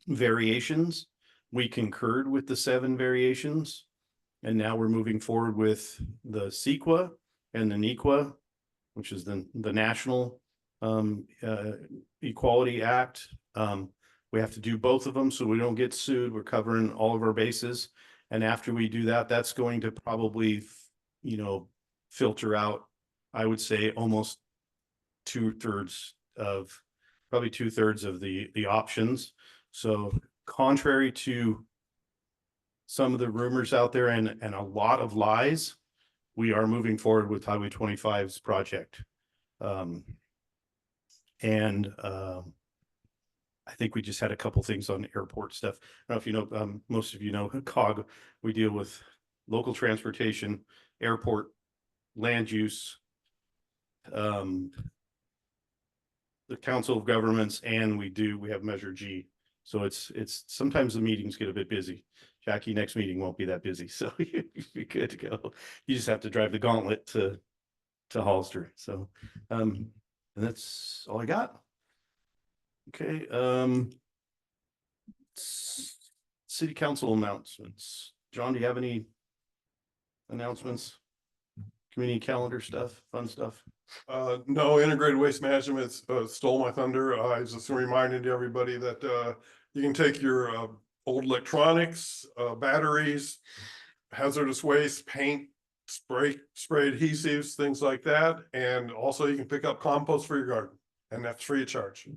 variations. We concurred with the 7 variations. And now we're moving forward with the CEQA and the NEQA, which is the National Equality Act. We have to do both of them so we don't get sued. We're covering all of our bases. And after we do that, that's going to probably, filter out, I would say, almost probably two thirds of the options. So contrary to some of the rumors out there and a lot of lies, we are moving forward with Highway 25's project. I think we just had a couple things on airport stuff. I don't know if you know, most of you know COG, we deal with local transportation, airport, land use, the Council of Governments, and we have Measure G. So it's sometimes the meetings get a bit busy. Jackie, next meeting won't be that busy, so you'd be good to go. You just have to drive the gauntlet to Hollister. So, and that's all I got. Okay. City council announcements. John, do you have any announcements? Community calendar stuff, fun stuff? No, integrated waste management stole my thunder. I was just reminding everybody that you can take your old electronics, batteries, hazardous waste, paint, spray adhesives, things like that. And also you can pick up compost for your garden, and that's free of charge.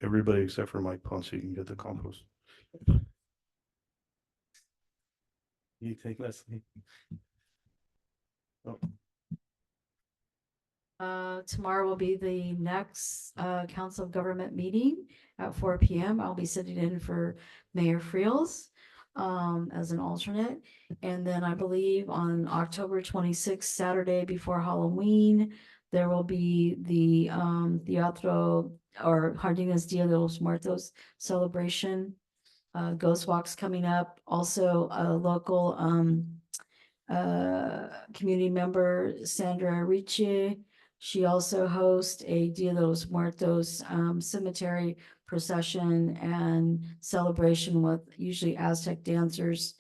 Everybody except for Mike Ponce, you can get the compost. You take Leslie. Oh. Tomorrow will be the next Council of Government meeting at 4 p.m. I'll be sitting in for Mayor Friels as an alternate. And then I believe on October 26th, Saturday before Halloween, there will be the Teatro or Jardines Dia de los Muertos celebration. Ghost Walk's coming up. Also a local community member, Sandra Ricci. She also hosts a Dia de los Muertos cemetery procession and celebration with usually Aztec dancers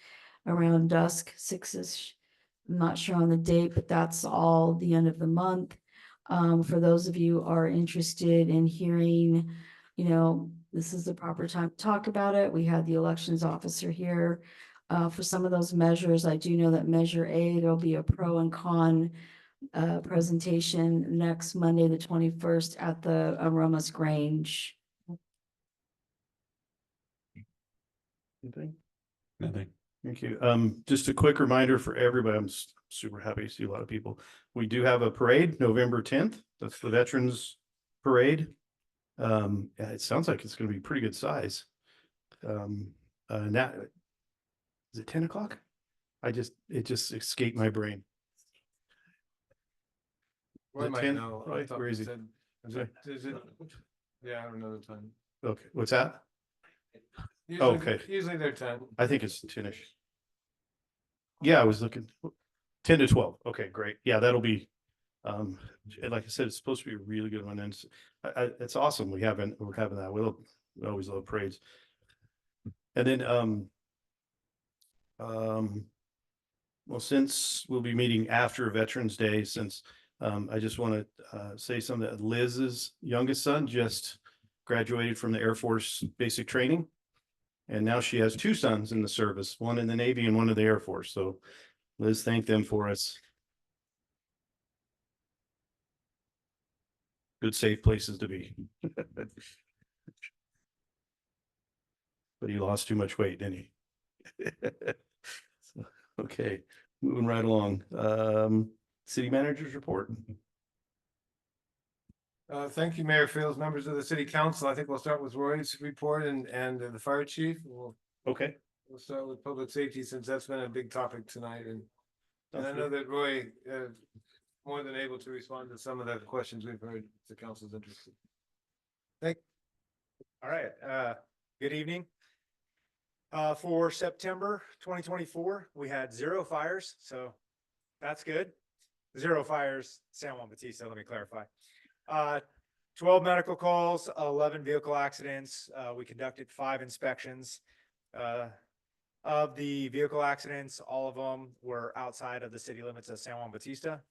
around dusk, 6-ish. I'm not sure on the date, but that's all the end of the month. For those of you who are interested in hearing, this is the proper time to talk about it. We had the elections officer here. For some of those measures, I do know that Measure A, there'll be a pro and con presentation next Monday, the 21st at the Aromas Grange. Anything? Nothing. Thank you. Just a quick reminder for everybody. I'm super happy to see a lot of people. We do have a parade November 10th. That's the Veterans Parade. It sounds like it's going to be pretty good size. Now, is it 10 o'clock? It just escaped my brain. Well, I might 10? know. Right, where is he? Is it? Yeah, I don't know the time. Okay, what's that? Usually, Okay. Usually they're 10. I think it's 10-ish. Yeah, I was looking. 10 to 12. Okay, great. Yeah, that'll be, like I said, it's supposed to be a really good one. And it's awesome. We're having that. We always love parades. And then, well, since we'll be meeting after Veterans Day, since I just want to say something that Liz's youngest son just graduated from the Air Force basic training. And now she has 2 sons in the service, one in the Navy and one in the Air Force. So Liz, thank them for us. Good, safe places to be. But he lost too much weight, didn't he? So, okay, moving right along. City manager's report. Thank you, Mayor Fields, members of the city council. I think we'll start with Roy's report and the fire chief. Okay. We'll start with public safety since that's been a big topic tonight. And I know that Roy more than able to respond to some of the questions we've heard. The council's interested. All right. Good evening. For September 2024, we had 0 fires, so that's good. 0 fires, San Juan Bautista, let me clarify. 12 medical calls, 11 vehicle accidents. We conducted 5 inspections. Of the vehicle accidents, all of them were outside of the city limits of San Juan Bautista.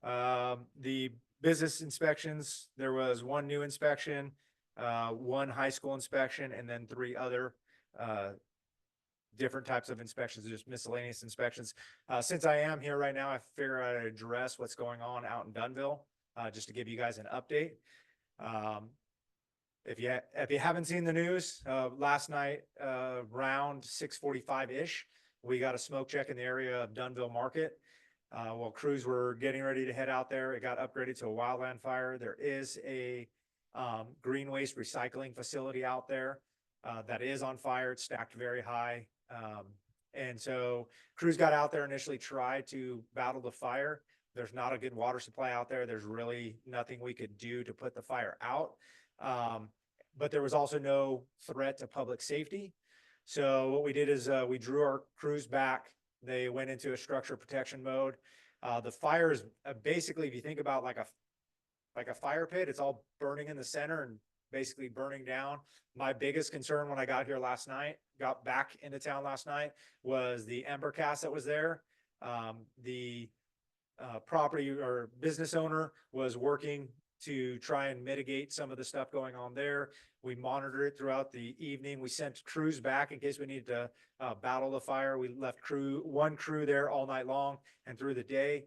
The business inspections, there was 1 new inspection, 1 high school inspection, and then 3 other different types of inspections, just miscellaneous inspections. Since I am here right now, I figure I'd address what's going on out in Dunville, just to give you guys an update. If you haven't seen the news, last night, around 6:45-ish, we got a smoke check in the area of Dunville Market. While crews were getting ready to head out there, it got upgraded to a wildland fire. There is a green waste recycling facility out there that is on fire. It's stacked very high. And so crews got out there, initially tried to battle the fire. There's not a good water supply out there. There's really nothing we could do to put the fire out. But there was also no threat to public safety. So what we did is we drew our crews back. They went into a structure protection mode. The fire is basically, if you think about like a fire pit, it's all burning in the center and basically burning down. My biggest concern when I got back into town last night, was the ember cast that was there. The property or business owner was working to try and mitigate some of the stuff going on there. We monitored it throughout the evening. We sent crews back in case we needed to battle the fire. We left 1 crew there all night long and through the day.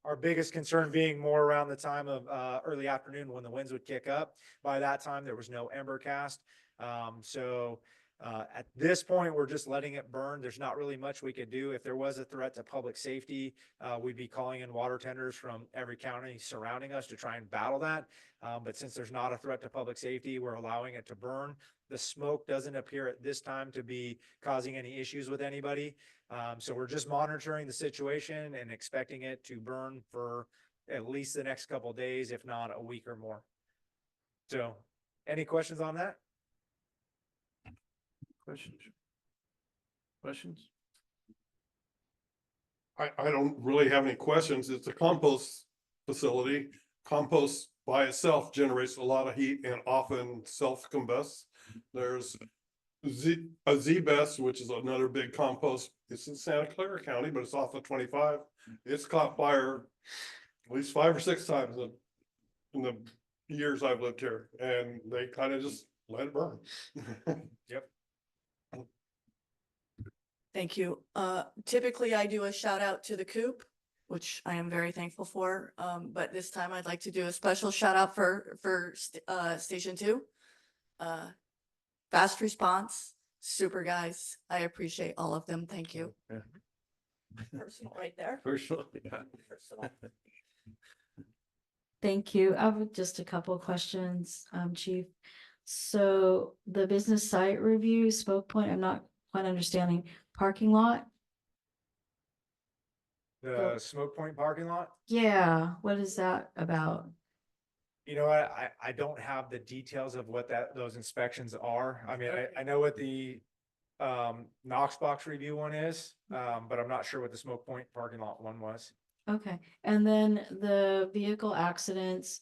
Our biggest concern being more around the time of early afternoon when the winds would kick up. By that time, there was no ember cast. At this point, we're just letting it burn. There's not really much we could do. If there was a threat to public safety, we'd be calling in water tenders from every county surrounding us to try and battle that. But since there's not a threat to public safety, we're allowing it to burn. The smoke doesn't appear at this time to be causing any issues with anybody. So we're just monitoring the situation and expecting it to burn for at least the next couple of days, if not a week or more. So any questions on that? Questions? I don't really have any questions. It's a compost facility. Compost by itself generates a lot of heat and often self-combusts. There's a Z-Best, which is another big compost. It's in Santa Clara County, but it's off of 25. It's caught fire at least 5 or 6 times in the years I've lived here, and they kind of just let it burn. Yep. Thank you. Typically I do a shout out to the Coop, which I am very thankful for. But this time I'd like to do a special shout out for Station 2. Fast response, super guys. I appreciate all of them. Thank you. Yeah. Personal right there. Personal, yeah. Personal. Thank you. I have just a couple of questions, Chief. So the business site review, Spoke Point, I'm not quite understanding. Parking lot? The Smoke Point parking lot? Yeah, what is that about? You know what, I don't have the details of what those inspections are. I mean, I know what the Knox box review one is, but I'm not sure what the Smoke Point parking lot one was. Okay, and then the vehicle accidents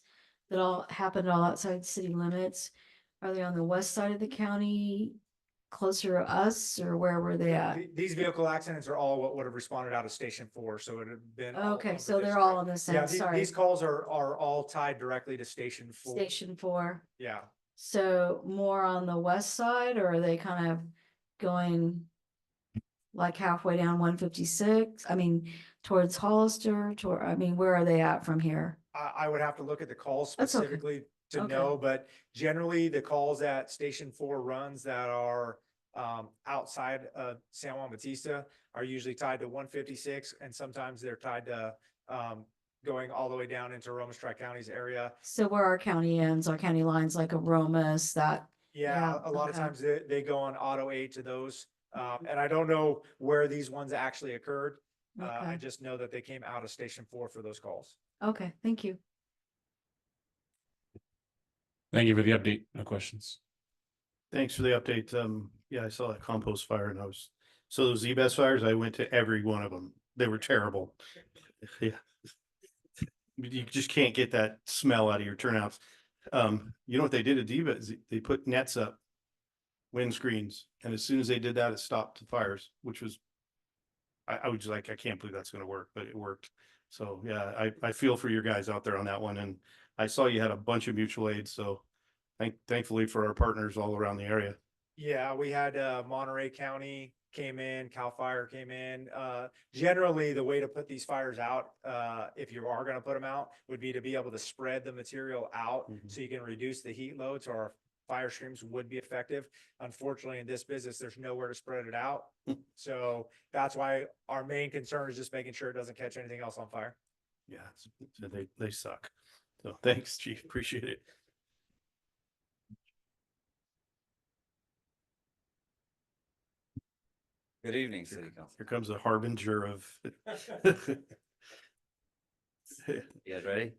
that all happened all outside city limits, are they on the west side of the county, closer to us, or where were they at? These vehicle accidents are all what would have responded out of Station 4, so it had been. all Okay, of so the they're district. all in the same, Yeah, sorry, these calls are all tied directly to Station 4. Station 4. Yeah. So more on the west side, or are they kind of going like halfway down 156? I mean, towards Hollister, I mean, where are they at from here? I would have to look at the calls That's okay. specifically to Okay. know, but generally the calls at Station 4 runs that are outside of San Juan Bautista are usually tied to 156, and sometimes they're tied to going all the way down into Romas Tri-Counties area. So where our county ends, our county lines like Aromas, that. Yeah, a lot of okay. times they go on auto aid to those. And I don't know where these ones actually occurred. I Okay. just know that they came out of Station 4 for those calls. Okay, thank you. Thank you for the update. No questions. Thanks for the update. Yeah, I saw that compost fire and so those ZBS fires, I went to every one of them. They were terrible. Yeah. You just can't get that smell out of your turnouts. You know what they did at ZBS? They put nets up, windscreens, and as soon as they did that, it stopped the fires, which was, I was just like, I can't believe that's gonna work, but it worked. So yeah, I feel for your guys out there on that one, and I saw you had a bunch of mutual aids, so thankfully for our partners all around the area. Yeah, we had Monterey County came in, Cal Fire came in. Generally, the way to put these fires out, if you are gonna put them out, would be to be able to spread the material out so you can reduce the heat load, so our fire streams would be effective. Unfortunately, in this business, there's nowhere to spread it out. So that's why our main concern is just making sure it doesn't catch anything else on fire. Yeah, so they suck. So thanks, Chief. Appreciate it. Good evening, City Council. Here comes a harbinger of. You guys ready?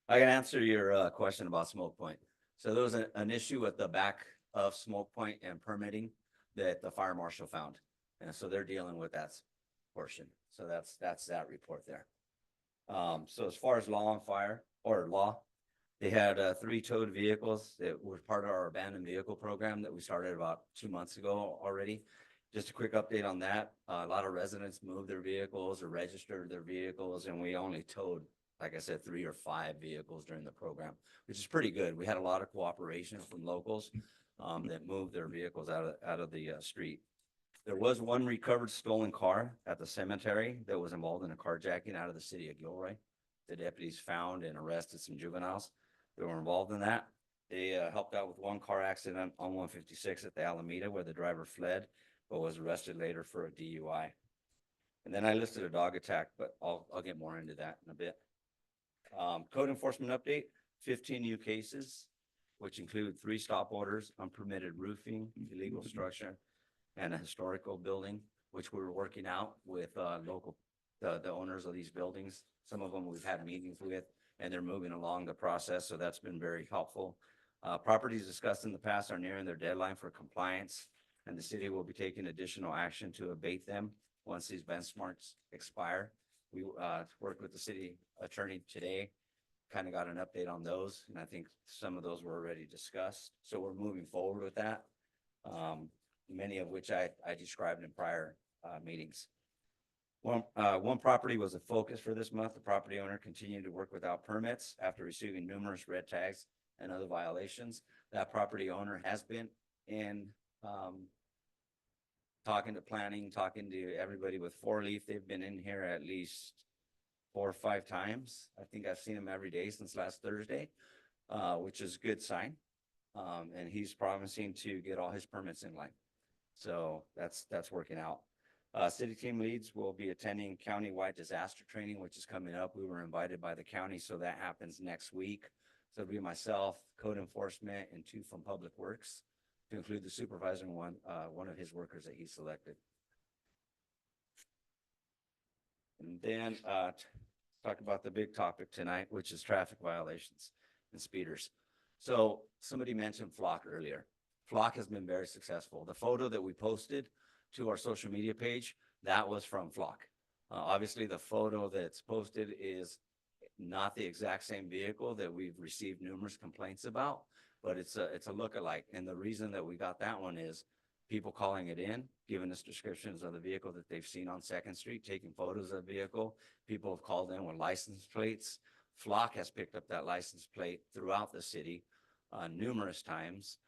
I can answer your question about Smoke Point. So there was an issue with the back of Smoke Point and permitting that the fire marshal found. And so they're dealing with that portion. So that's that report there. So as far as law on fire or law, they had 3 towed vehicles that were part of our abandoned vehicle program that we started about 2 months ago already. Just a quick update on that. A lot of residents moved their vehicles or registered their vehicles, and we only towed, like I said, 3 or 5 vehicles during the program, which is pretty good. We had a lot of cooperation from locals that moved their vehicles out of the street. There was 1 recovered stolen car at the cemetery that was involved in a carjacking out of the city of Gilroy. The deputies found and arrested some juveniles that were involved in that. They helped out with 1 car accident on 156 at the Alameda where the driver fled, but was arrested later for a DUI. And then I listed a dog attack, but I'll get more into that in a bit. Code enforcement update, 15 new cases, which include 3 stop orders, unpermitted roofing, illegal structure, and a historical building, which we were working out with the owners of these buildings. Some of them we've had meetings with, and they're moving along the process, so that's been very helpful. Properties discussed in the past are nearing their deadline for compliance, and the city will be taking additional action to abate them once these benchmarks expire. We worked with the city attorney today, kind of got an update on those, and I think some of those were already discussed. So we're moving forward with that, many of which I described in prior meetings. One property was a focus for this month. The property owner continued to work without permits after receiving numerous red tags and other violations. That property owner has been in talking to planning, talking to everybody with 4-leaf. They've been in here at least 4 or 5 times. I think I've seen him every day since last Thursday, which is a good sign. And he's promising to get all his permits in line. So that's working out. City team leads will be attending countywide disaster training, which is coming up. We were invited by the county, so that happens next week. So it'll be myself, code enforcement, and 2 from public works, to include the supervisor and one of his workers that he selected. And then talk about the big topic tonight, which is traffic violations and speeders. So somebody mentioned Flock earlier. Flock has been very successful. The photo that we posted to our social media page, that was from Flock. Obviously, the photo that's posted is not the exact same vehicle that we've received numerous complaints about, but it's a lookalike. And the reason that we got that one is people calling it in, giving us descriptions of the vehicle that they've seen on Second Street, taking photos of the vehicle. People have called in with license plates. Flock has picked up that license plate throughout the city numerous times.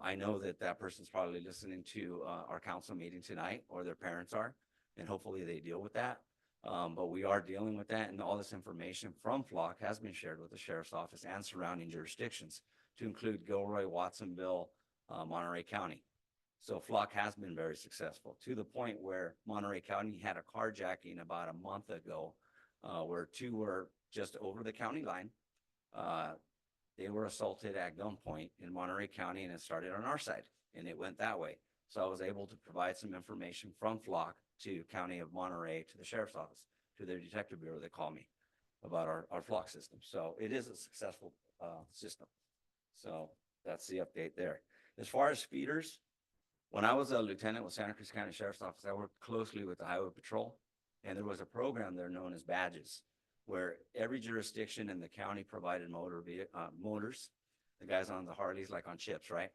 I know that that person's probably listening to our council meeting tonight, or their parents are, and hopefully they deal with that. But we are dealing with that, and all this information from Flock has been shared with the sheriff's office and surrounding jurisdictions, to include Gilroy, Watsonville, Monterey County. So Flock has been very successful, to the point where Monterey County had a carjacking about a month ago, where two were just over the county line. They were assaulted at gunpoint in Monterey County, and it started on our side, and it went that way. So I was able to provide some information from Flock to County of Monterey, to the sheriff's office, to their detective bureau. They call me about our Flock system. So it is a successful system. So that's the update there. As far as speeders, when I was a lieutenant with Santa Cruz County Sheriff's Office, I worked closely with the Highway Patrol, and there was a program there known as badges, where every jurisdiction in the county provided motors, the guys on the Harleys, like on chips, right?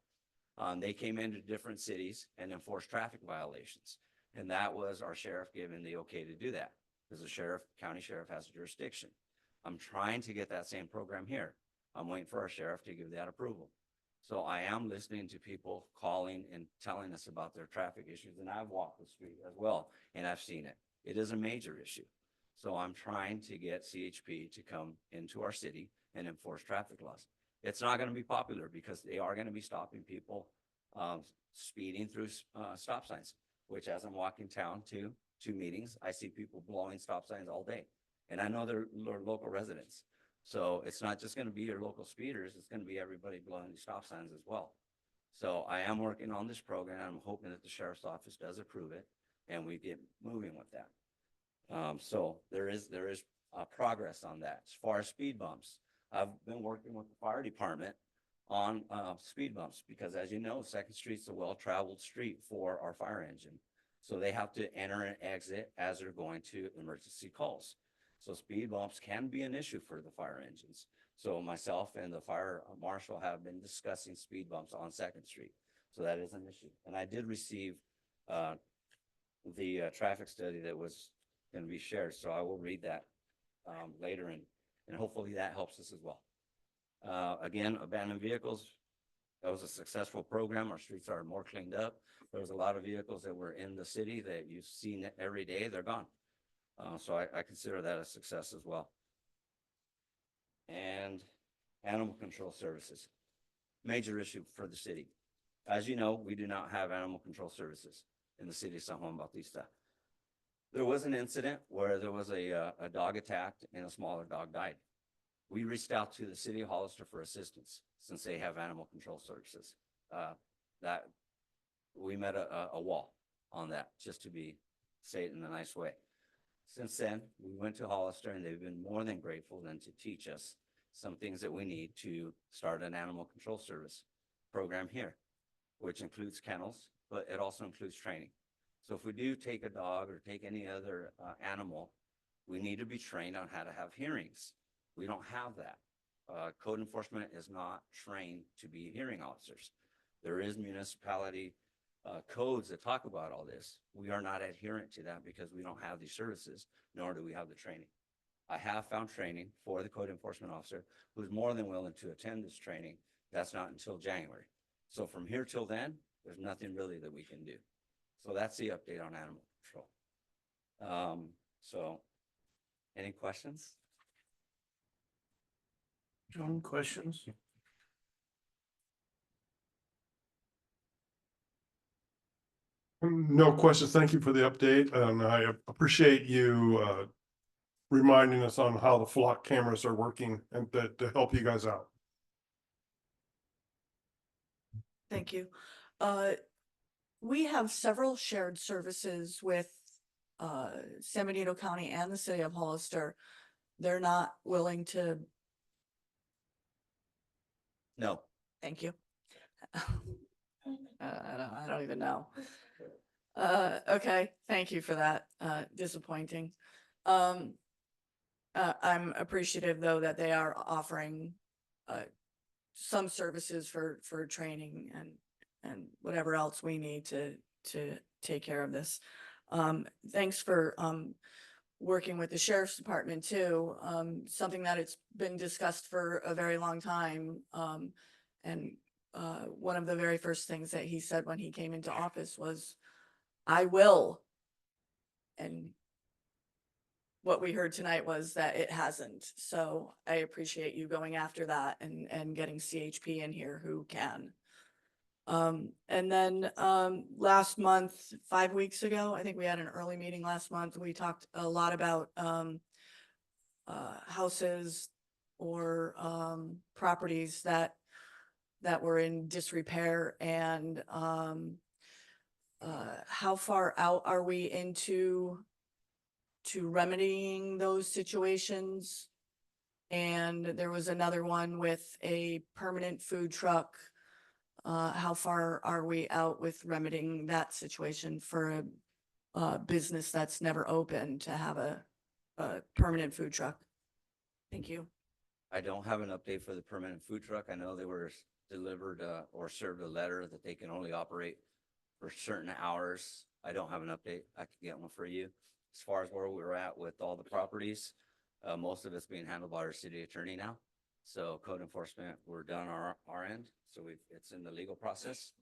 They came into different cities and enforced traffic violations. And that was our sheriff giving the okay to do that, because the county sheriff has jurisdiction. I'm trying to get that same program here. I'm waiting for our sheriff to give that approval. So I am listening to people calling and telling us about their traffic issues, and I've walked the street as well, and I've seen it. It is a major issue. So I'm trying to get CHP to come into our city and enforce traffic laws. It's not going to be popular, because they are going to be stopping people speeding through stop signs, which, as I'm walking town to meetings, I see people blowing stop signs all day. And I know they're local residents. So it's not just going to be your local speeders, it's going to be everybody blowing these stop signs as well. So I am working on this program. I'm hoping that the sheriff's office does approve it, and we get moving with that. So there is progress on that. As far as speed bumps, I've been working with the fire department on speed bumps, because, as you know, Second Street's a well-traveled street for our fire engine. So they have to enter and exit as they're going to emergency calls. So speed bumps can be an issue for the fire engines. So myself and the fire marshal have been discussing speed bumps on Second Street. So that is an issue. And I did receive the traffic study that was going to be shared. So I will read that later, and hopefully that helps us as well. Again, abandoned vehicles, that was a successful program. Our streets are more cleaned up. There was a lot of vehicles that were in the city that you've seen every day. They're gone. So I consider that a success as well. And animal control services, major issue for the city. As you know, we do not have animal control services in the city of San Juan Bautista. There was an incident where there was a dog attacked and a smaller dog died. We reached out to the city of Hollister for assistance, since they have animal control services. That we met a wall on that, just to say it in a nice way. Since then, we went to Hollister, and they've been more than grateful than to teach us some things that we need to start an animal control service program here, which includes kennels, but it also includes training. So if we do take a dog or take any other animal, we need to be trained on how to have hearings. We don't have that. Code enforcement is not trained to be hearing officers. There is municipality codes that talk about all this. We are not adherent to that, because we don't have these services, nor do we have the training. I have found training for the code enforcement officer, who's more than willing to attend this training. That's not until January. So from here till then, there's nothing really that we can do. So that's the update on animal control. So any questions? John, questions? No questions. Thank you for the update, and I appreciate you reminding us on how the flock cameras are working, and to help you guys out. Thank you. We have several shared services with San Benito County and the city of Hollister. They're not willing to. No. Thank you. even know. Okay, thank you for that. Disappointing. I'm appreciative though that they are offering some services for training and whatever else we need to take care of this. Thanks for working with the sheriff's department too. Something that it's been discussed for a very long time. And one of the very first things that he said when he came into office was, I will. And what we heard tonight was that it hasn't. So I appreciate you going after that and getting CHP in here who can. And then last month, 5 weeks ago, I think we had an early meeting last month. We talked a lot about houses or properties that were in disrepair, and how far out are we into remedying those situations? And there was another one with a permanent food truck. How far are we out with remedying that situation for a business that's never open to have a permanent food truck? Thank you. I don't have an update for the permanent food truck. I know they were delivered or served a letter that they can only operate for certain hours. I don't have an update. I can get one for you. As far as where we're at with all the properties, most of it's being handled by our city attorney now. So code enforcement, we're done our end. So it's in the legal process.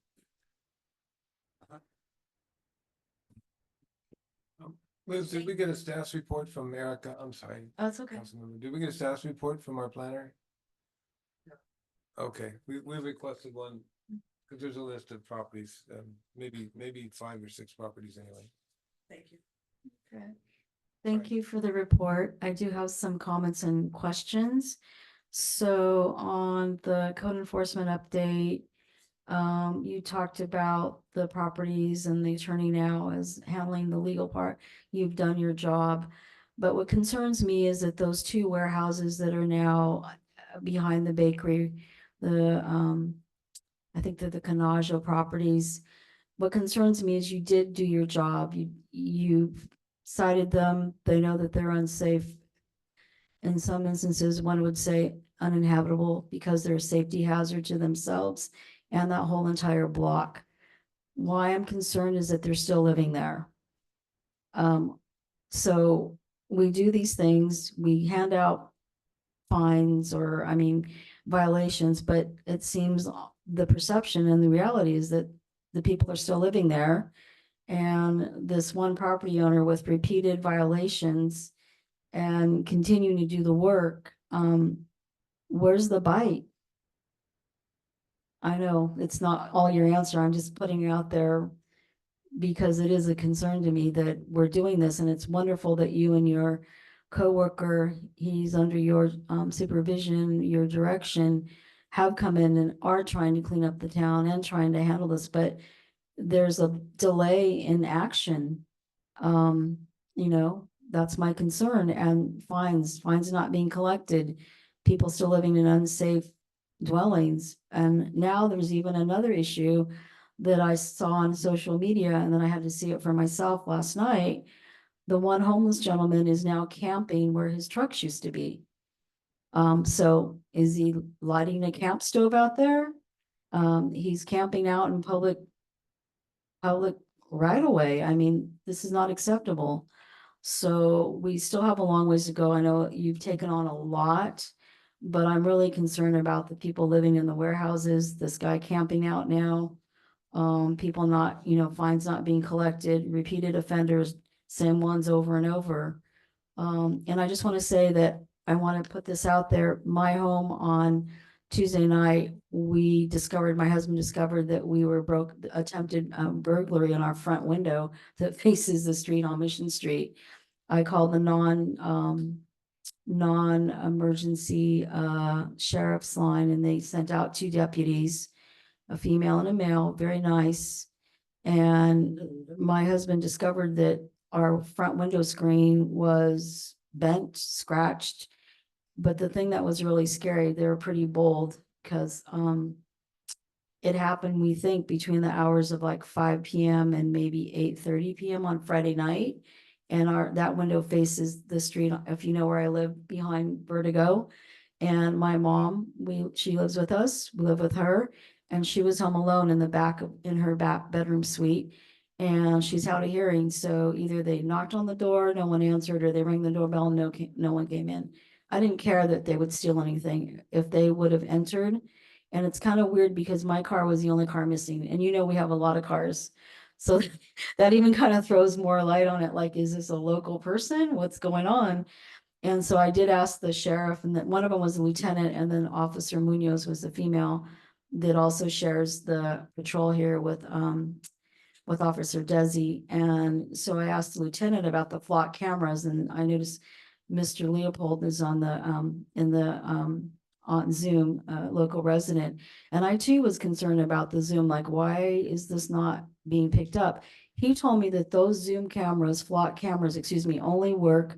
Liz, did we get a status report from Erica? I'm sorry. Oh, it's okay. Councilmember. Did we get a status report from our planner? Okay, we requested one, because there's a list of properties, maybe 5 or 6 properties anyway. Thank you. Okay. Thank you for the report. I do have some comments and questions. So on the code enforcement update, you talked about the properties and the attorney now is handling the legal part. You've done your job. But what concerns me is that those 2 warehouses that are now behind the bakery, I think they're the Canajo properties. What concerns me is you did do your job. You cited them. They know that they're unsafe. In some instances, one would say uninhabitable because they're a safety hazard to themselves and that whole entire block. Why I'm concerned is that they're still living there. So we do these things, we hand out fines or, violations, but it seems the perception and the reality is that the people are still living there. And this one property owner with repeated violations and continuing to do the work, where's the bite? I know it's not all your answer. I'm just putting it out there because it is a concern to me that we're doing this, and it's wonderful that you and your coworker, he's under your supervision, your direction, have come in and are trying to clean up the town and trying to handle this, but there's a delay in action. That's my concern, and fines not being collected, people still living in unsafe dwellings. And now there's even another issue that I saw on social media, and then I had to see it for myself last night. The one homeless gentleman is now camping where his trucks used to be. So is he lighting a camp stove out there? He's camping out in public right away. This is not acceptable. So we still have a long ways to go. I know you've taken on a lot, but I'm really concerned about the people living in the warehouses, this guy camping out now. People not, fines not being collected, repeated offenders, same ones over and over. And I just want to say that I want to put this out there. My home on Tuesday night, my husband discovered that we were attempted burglary in our front window that faces the street on Mission Street. I called the non-emergency sheriff's line, and they sent out 2 deputies, a female and a male, very nice. And my husband discovered that our front window screen was bent, scratched. But the thing that was really scary, they were pretty bold because It happened, we think, between the hours of like 5 p.m. and maybe 8:30 p.m. on Friday night. And that window faces the street, if you know where I live, behind Vertigo. And my mom, she lives with us, we live with her, and she was home alone in the in her back bedroom suite. And she's out of hearing, so either they knocked on the door, no one answered, or they rang the doorbell, no one came in. I didn't care that they would steal anything if they would have entered. And it's kind of weird because my car was the only car missing, and we have a lot of cars. So that even kind of throws more light on it, like, is this a local person? What's going on? And so I did ask the sheriff, and that one of them was a lieutenant, and then Officer Munoz was the female that also shares the patrol here with Officer Desi. And so I asked the lieutenant about the flock cameras, and I noticed Mr. Leopold is on Zoom, local resident. And I too was concerned about the Zoom, like, why is this not being picked up? He told me that those Zoom cameras, flock cameras, excuse me, only work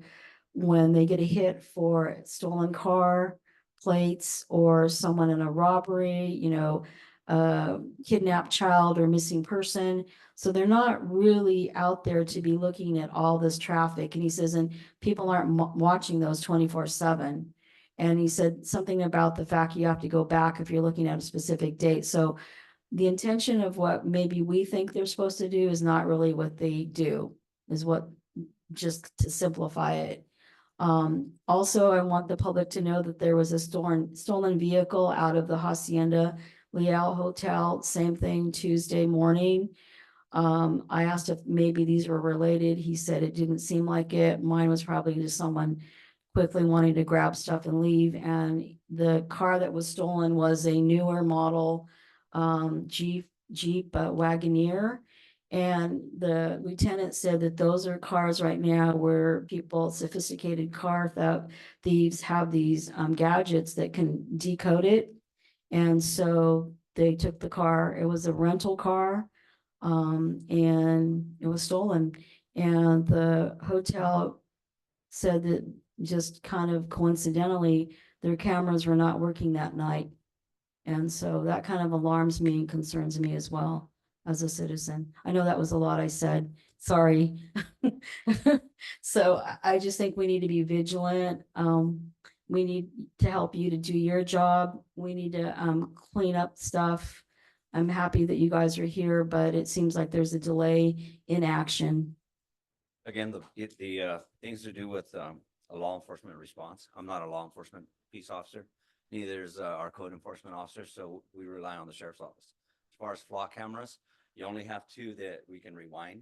when they get a hit for stolen car, plates, or someone in a robbery, kidnapped child or missing person. So they're not really out there to be looking at all this traffic. And he says, and people aren't watching those 24/7. And he said something about the fact you have to go back if you're looking at a specific date. So the intention of what maybe we think they're supposed to do is not really what they do, is what, just to simplify it. Also, I want the public to know that there was a stolen vehicle out of the Hacienda Leal Hotel, same thing Tuesday morning. I asked if maybe these were related. He said it didn't seem like it. Mine was probably just someone quickly wanting to grab stuff and leave. And the car that was stolen was a newer model Jeep Wagoneer. And the lieutenant said that those are cars right now where sophisticated car thieves have these gadgets that can decode it. And so they took the car. It was a rental car, and it was stolen. And the hotel said that just kind of coincidentally, their cameras were not working that night. And so that kind of alarms me and concerns me as well as a citizen. I know that was a lot I said, sorry. So I just think we need to be vigilant. We need to help you to do your job. We need to clean up stuff. I'm happy that you guys are here, but it seems like there's a delay in action. Again, the things to do with a law enforcement response. I'm not a law enforcement peace officer. Neither is our code enforcement officer, so we rely on the sheriff's office. As far as flock cameras, you only have 2 that we can rewind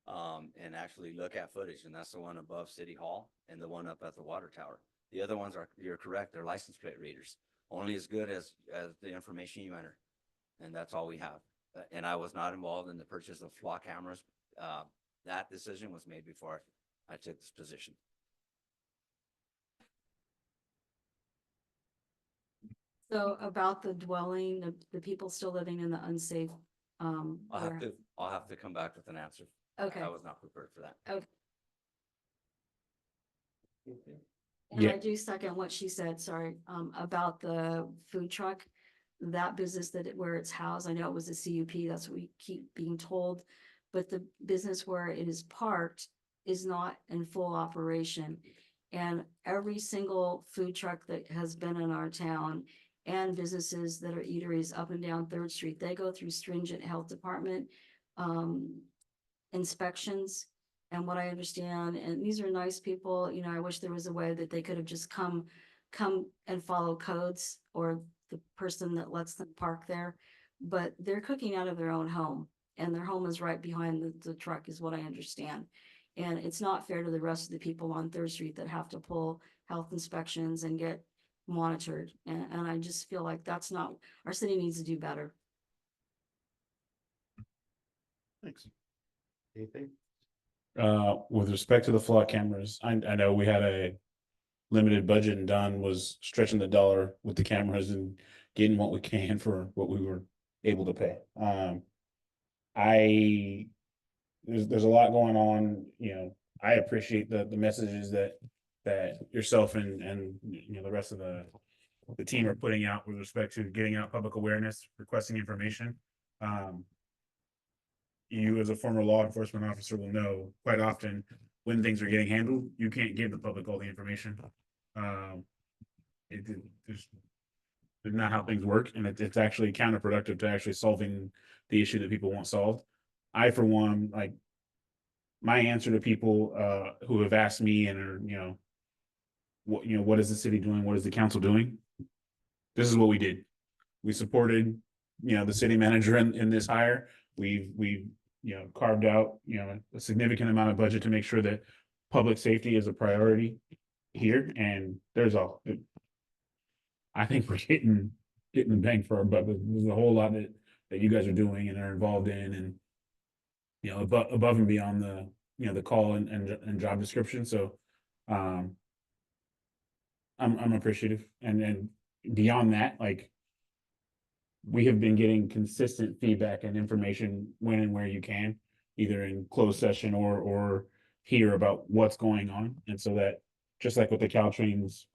and actually look at footage, and that's the one above City Hall and the one up at the water tower. The other ones you're correct, they're license plate readers, only as good as the information you enter, and that's all we have. And I was not involved in the purchase of flock cameras. That decision was made before I took this position. So about the dwelling, the people still living in the unsafe, I'll have to come back with an answer. Okay. I was not prepared for that. Okay. And Yeah. I do second what she said, sorry, about the food truck, that business where it's housed. I know it was a CUP, that's what we keep being told. But the business where it is parked is not in full operation. And every single food truck that has been in our town and businesses that are eateries up and down 3rd Street, they go through stringent health department inspections. And what I understand, and these are nice people, I wish there was a way that they could have just come and follow codes, or the person that lets them park there. But they're cooking out of their own home, and their home is right behind the truck, is what I understand. And it's not fair to the rest of the people on 3rd Street that have to pull health inspections and get monitored. And I just feel like that's not, our city needs to do better. Thanks. Anything? With respect to the flock cameras, I know we had a limited budget, and Don was stretching the dollar with the cameras and getting what we can for what we were able to pay. There's a lot going on, I appreciate the messages that yourself and the rest of the the team are putting out with respect to getting out public awareness, requesting information. You as a former law enforcement officer will know quite often when things are getting handled, you can't give the public all the information. There's not how things work, and it's actually counterproductive to actually solving the issue that people want solved. I, for one, like my answer to people who have asked me and are, what is the city doing? What is the council doing? This is what we did. We supported, the city manager in this hire. We've carved out, a significant amount of budget to make sure that public safety is a priority here. And I think we're getting the bang for our buck. There's a whole lot that you guys are doing and are involved in, and above and beyond the call and job description. So I'm appreciative, and beyond that, like, we have been getting consistent feedback and information when and where you can, either in closed session or hear about what's going on. And so that, just like with the Caltrans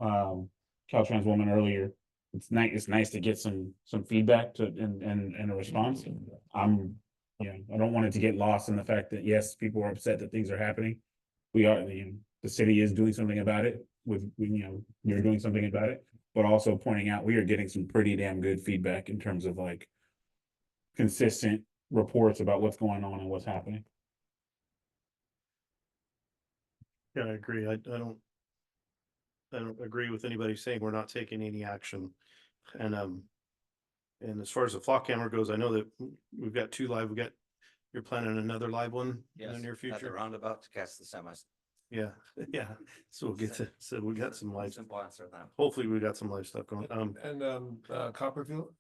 woman earlier, it's nice to get some feedback and a response. I don't want it to get lost in the fact that, yes, people are upset that things are happening. The city is doing something about it you're doing something about it, but also pointing out we are getting some pretty damn good feedback in terms of like consistent reports about what's going on and what's happening. Yeah, I agree. I don't agree with anybody saying we're not taking any action. And as far as the flock camera goes, I know that we've got 2 live. You're planning another live one in the near At the future. roundabout to catch the semis. Yeah, yeah. So we'll get to, so we got some live. Simple answer then. Hopefully we got some live stuff going. Copperfield.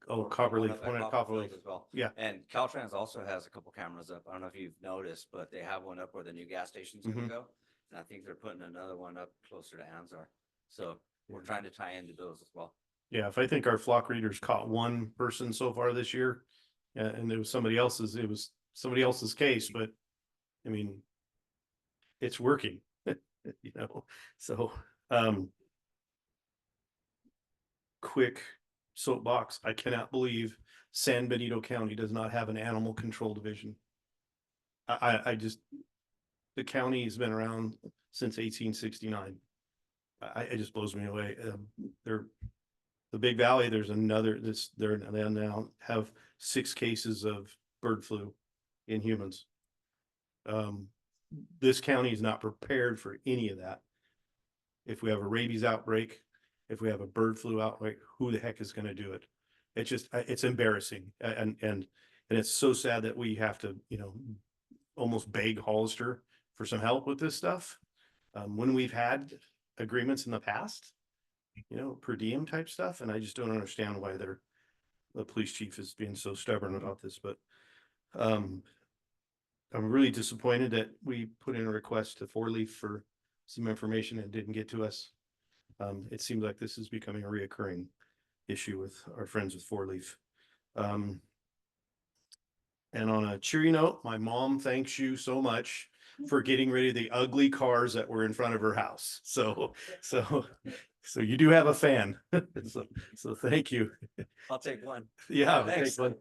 Copperleaf, One at Copperleaf as well. Yeah. And Caltrans also has a couple cameras up. I don't know if you've noticed, but they have one up where the new gas station's gonna go. And I think they're putting another one up closer to Anzar. So we're trying to tie into those as well. Yeah, if I think our flock readers caught one person so far this year, and it was somebody else's case, but I mean, it's working, so, quick soapbox. I cannot believe San Benito County does not have an animal control division. I just, the county has been around since 1869. It just blows me away. The Big Valley, there's another, they now have 6 cases of bird flu in humans. This county is not prepared for any of that. If we have a rabies outbreak, if we have a bird flu outbreak, who the heck is going to do it? It's just, it's embarrassing. And it's so sad that we have to, almost beg Hollister for some help with this stuff. When we've had agreements in the past, per diem type stuff. And I just don't understand why the police chief is being so stubborn about this, but, I'm really disappointed that we put in a request to 4-Leaf for some information and didn't get to us. It seems like this is becoming a reoccurring issue with our friends with 4-Leaf. And on a cheery note, my mom thanks you so much for getting rid of the ugly cars that were in front of her house. So you do have a fan. So thank you. I'll take one. Yeah, I'll take one.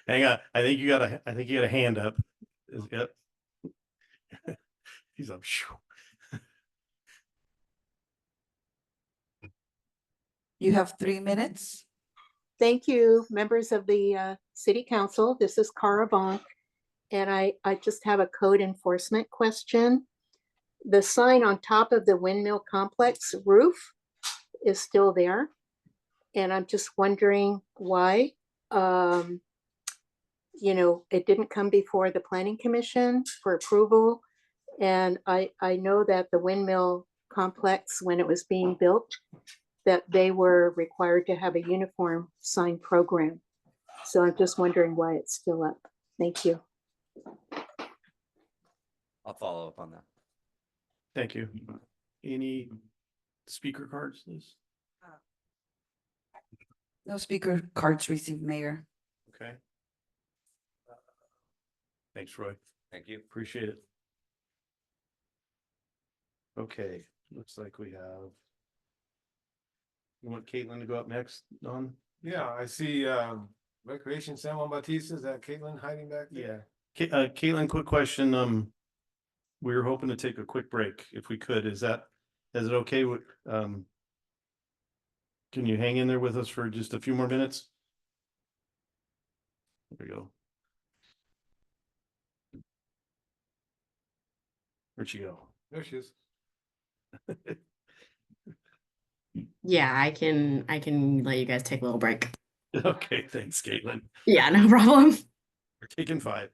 Hang on. I think you got a hand up. Yep. He's up. You have 3 minutes. Thank you, members of the City Council. This is Cara Bonk, and I just have a code enforcement question. The sign on top of the windmill complex roof is still there, and I'm just wondering why. It didn't come before the Planning Commission for approval, and I know that the windmill complex, when it was being built, that they were required to have a uniform sign program. So I'm just wondering why it's still up. Thank you. I'll follow up on that. Thank you. Any speaker cards, please? No speaker cards received, Mayor. Okay. Thanks, Roy. Thank you. Appreciate it. Okay, looks like we have You want Caitlin to go up next, Don? Yeah, I see, Recreation San Juan Bautista, is that Caitlin hiding back there? Caitlin, quick question. We were hoping to take a quick break if we could. Is it okay with, can you hang in there with us for just a few more minutes? There we go. Where'd she go? There she is. Yeah, I can let you guys take a little break. Okay, thanks, Caitlin. Yeah, no problem. We're taking 5.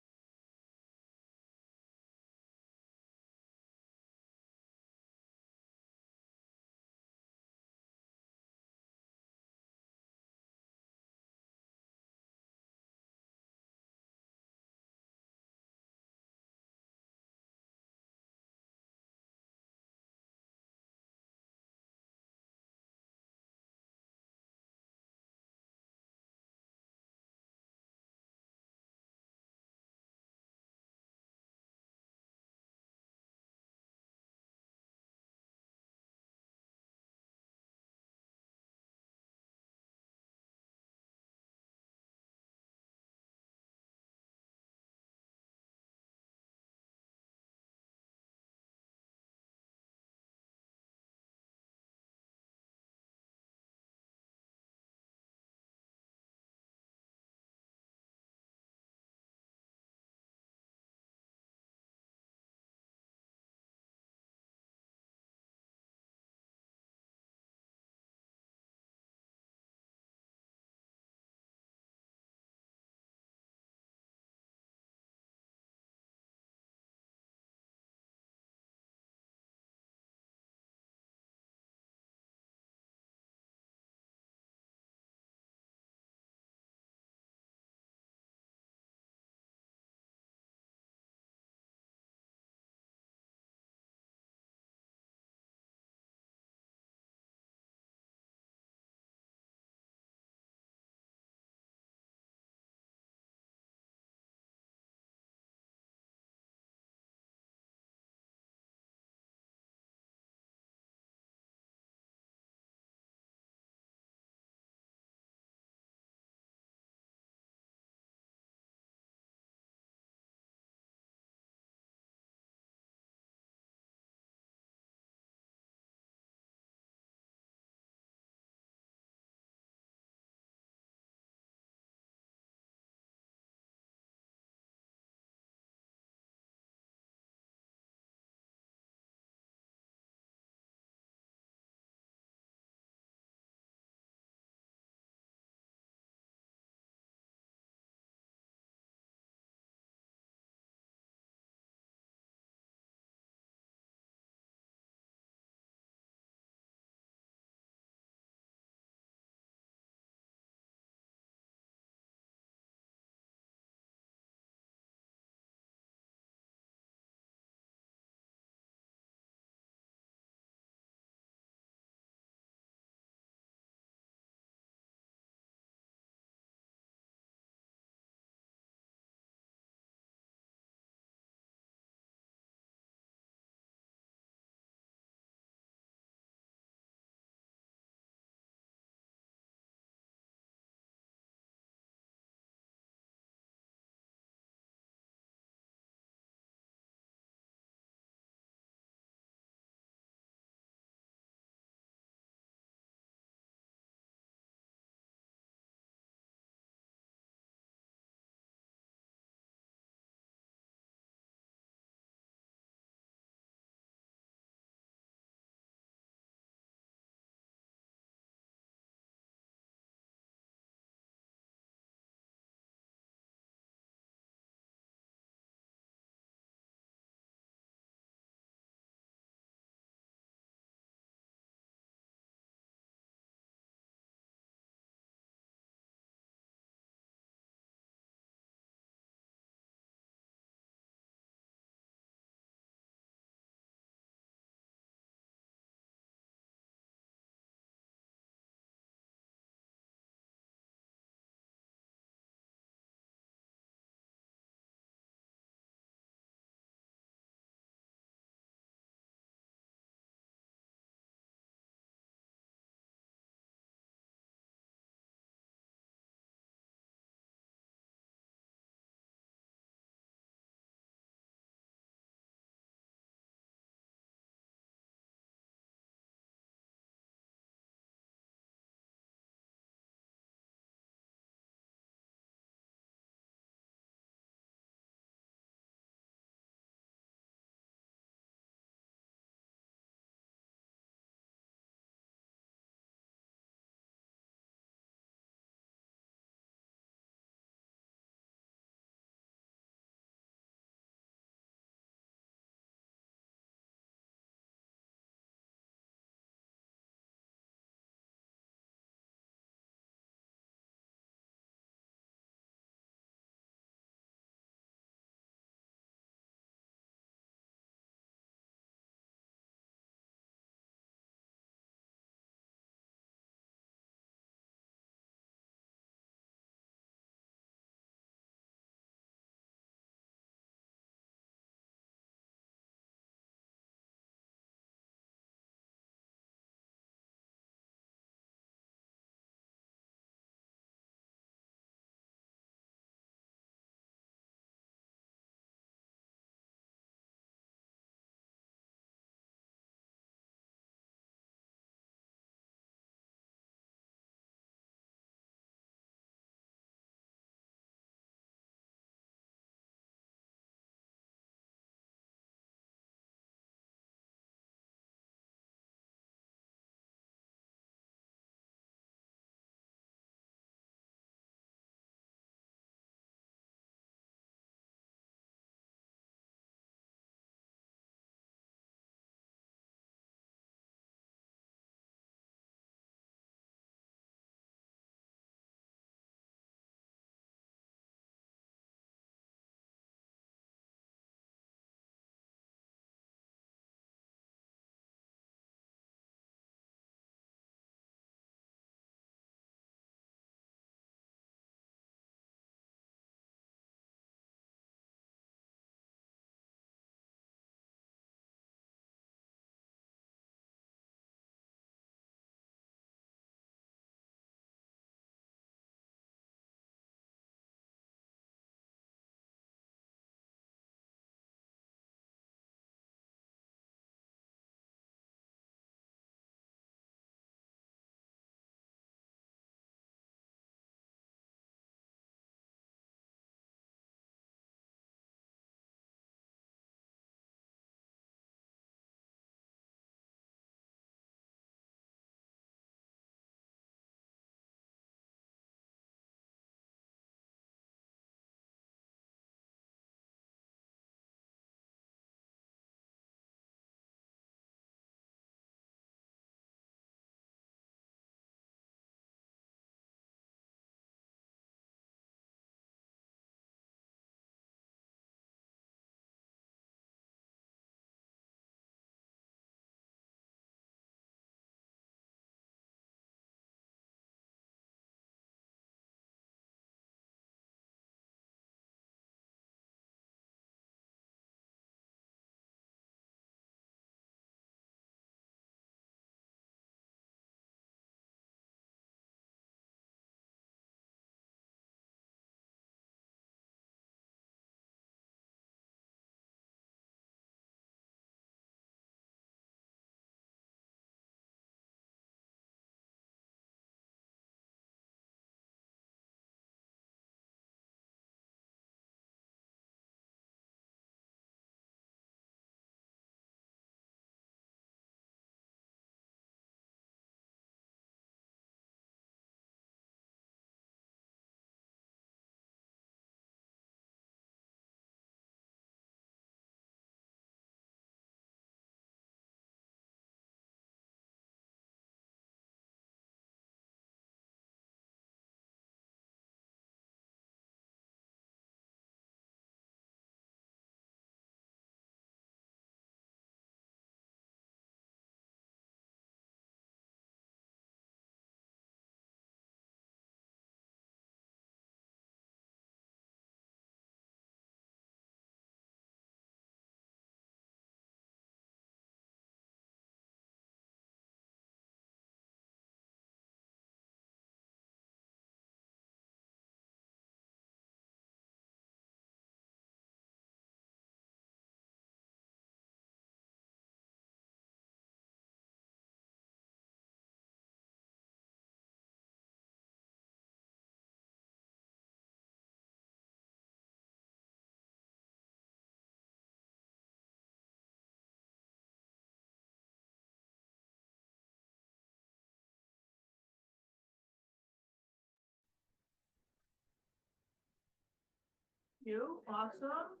you. Awesome.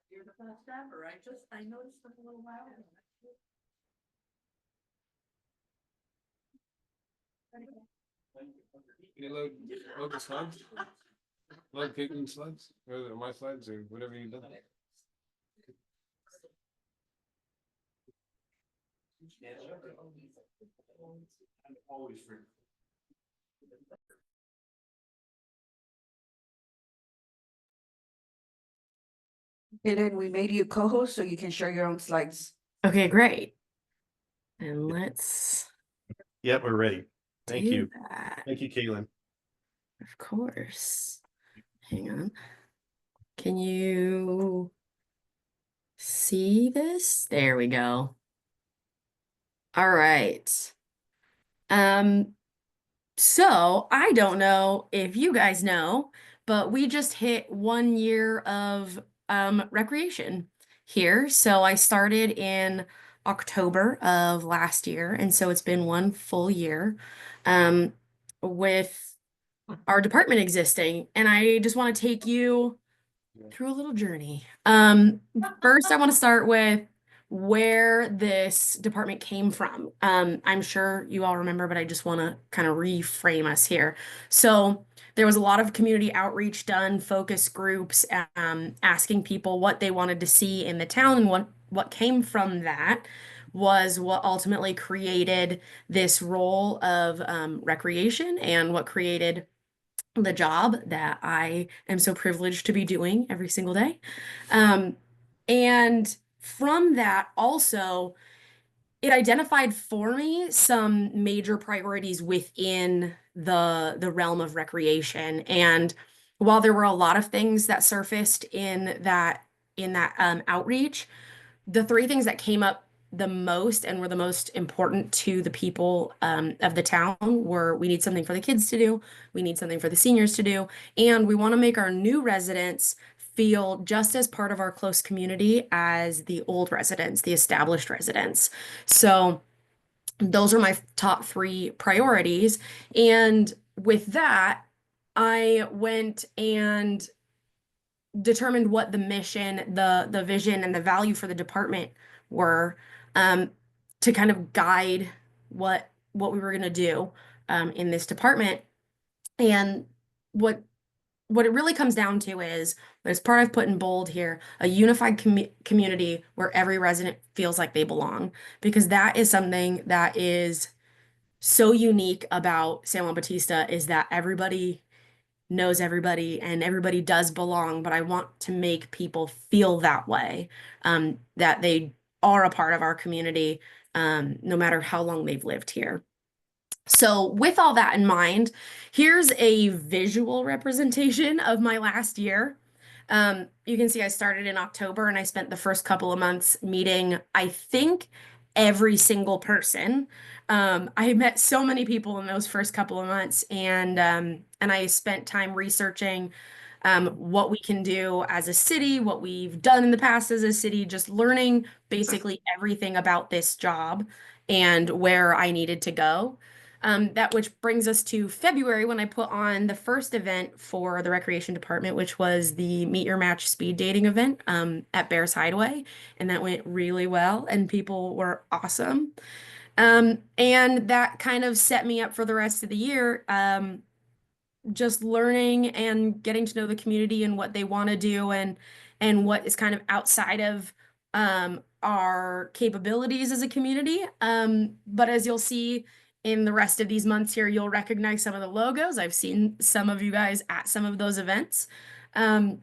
You're the best ever. I noticed them a little while ago. You load the slides? Load Caitlin's slides, or my slides, or whatever you've done. Caitlin, we made you co-host so you can share your own slides. Okay, great. And let's Yep, we're ready. Thank do you. that. Thank you, Caitlin. Of course. Hang on. Can you see this? There we go. All right. So I don't know if you guys know, but we just hit 1 year of recreation here. So I started in October of last year, and so it's been 1 full year um with our department existing. And I just want to take you through a little journey. First I want to start with where this department came from. I'm sure you all remember, but I just want to kind of reframe us here. So there was a lot of community outreach done, focus groups, asking people what they wanted to see in the town, and what came from that was what ultimately created this role of recreation, and what created the job that I am so privileged to be doing every single day. And from that also, it identified for me some major priorities within the realm of recreation. And while there were a lot of things that surfaced in that outreach, the three things that came up the most and were the most important to the people of the town were: we need something for the kids to do, we need something for the seniors to do, and we want to make our new residents feel just as part of our close community as the old residents, the established residents. So those are my top three priorities. And with that, I went and determined what the mission, the vision, and the value for the department were, to kind of guide what we were going to do in this department. And what it really comes down to is, this part I've put in bold here: a unified community where every resident feels like they belong, because that is something that is so unique about San Juan Bautista, is that everybody knows everybody and everybody does belong. But I want to make people feel that way, that they are a part of our community, no matter how long they've lived here. So with all that in mind, here's a visual representation of my last year. You can see I started in October, and I spent the first couple of months meeting, I think, every single person. I met so many people in those first couple of months, and I spent time researching what we can do as a city, what we've done in the past as a city, just learning basically everything about this job and where I needed to go. That which brings us to February, when I put on the first event for the recreation department, which was the Meet Your Match speed dating event at Bears Hideaway. And that went really well, and people were awesome. And that kind of set me up for the rest of the year, just learning and getting to know the community and what they want to do, and what is kind of outside of our capabilities as a community. But as you'll see in the rest of these months here, you'll recognize some of the logos. I've seen some of you guys at some of those events, and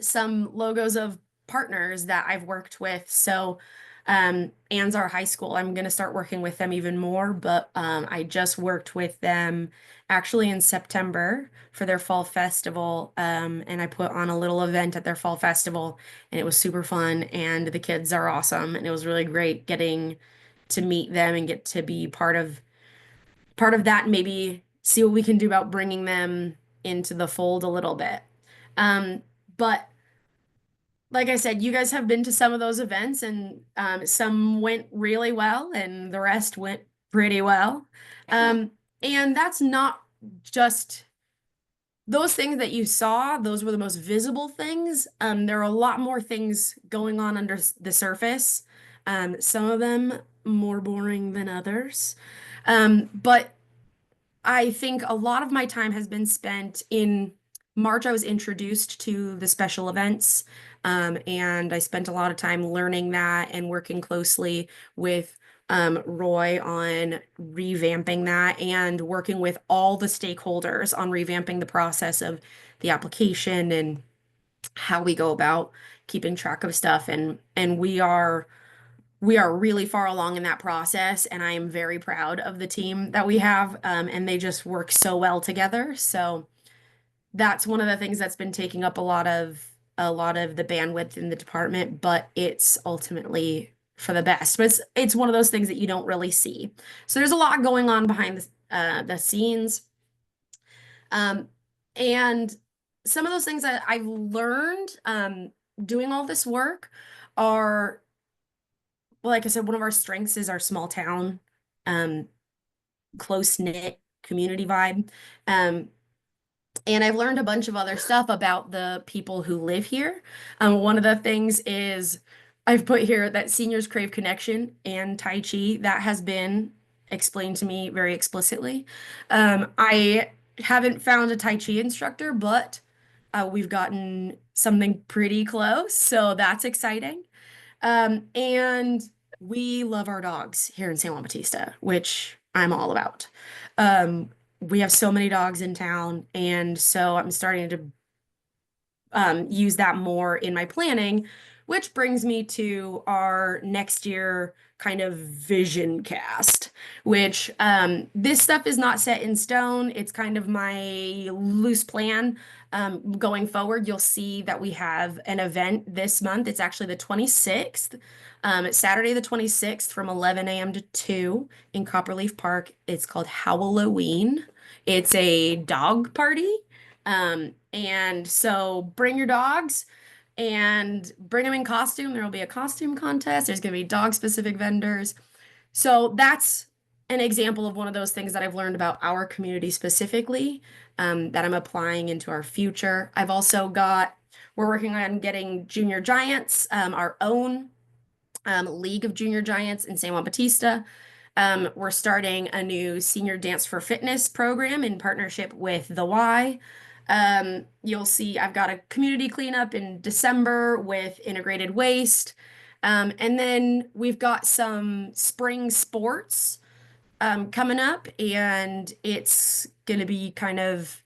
some logos of partners that I've worked with. So Anzar High School, I'm going to start working with them even more, but I just worked with them actually in September for their fall festival, and I put on a little event at their fall festival, and it was super fun, and the kids are awesome, and it was really great getting to meet them and get to be part of that, and maybe see what we can do about bringing them into the fold a little bit. But like I said, you guys have been to some of those events, and some went really well and the rest went pretty well. And that's not just those things that you saw, those were the most visible things. There are a lot more things going on under the surface. Some of them more boring than others. But I think a lot of my time has been spent in March. I was introduced to the special events, and I spent a lot of time learning that and working closely with Roy on revamping that and working with all the stakeholders on revamping the process of the application and how we go about keeping track of stuff. And we are really far along in that process, and I am very proud of the team that we have, and they just work so well together. So that's one of the things that's been taking up a lot of the bandwidth in the department, but it's ultimately for the best. But it's one of those things that you don't really see. So there's a lot going on behind the scenes, and some of those things that I've learned doing all this work are, well, like I said, one of our strengths is our small town, close knit community vibe. And I've learned a bunch of other stuff about the people who live here. One of the things is I've put here that seniors crave connection and Tai Chi. That has been explained to me very explicitly. I haven't found a Tai Chi instructor, but we've gotten something pretty close, so that's exciting. And we love our dogs here in San Juan Bautista, which I'm all about. We have so many dogs in town, and so I'm starting to use that more in my planning, which brings me to our next year kind of vision cast, which this stuff is not set in stone. It's kind of my loose plan. Going forward, you'll see that we have an event this month. It's actually the 26th. It's Saturday the 26th from 11 a.m. to 2 in Copperleaf Park. It's called Halloween. It's a dog party. And so bring your dogs and bring them in costume. There will be a costume contest. There's going to be dog specific vendors. So that's an example of one of those things that I've learned about our community specifically, that I'm applying into our future. We're working on getting Junior Giants, our own League of Junior Giants in San Juan Bautista. We're starting a new Senior Dance for Fitness program in partnership with the Y. You'll see I've got a community cleanup in December with integrated waste. And then we've got some spring sports coming up, and it's going to be kind of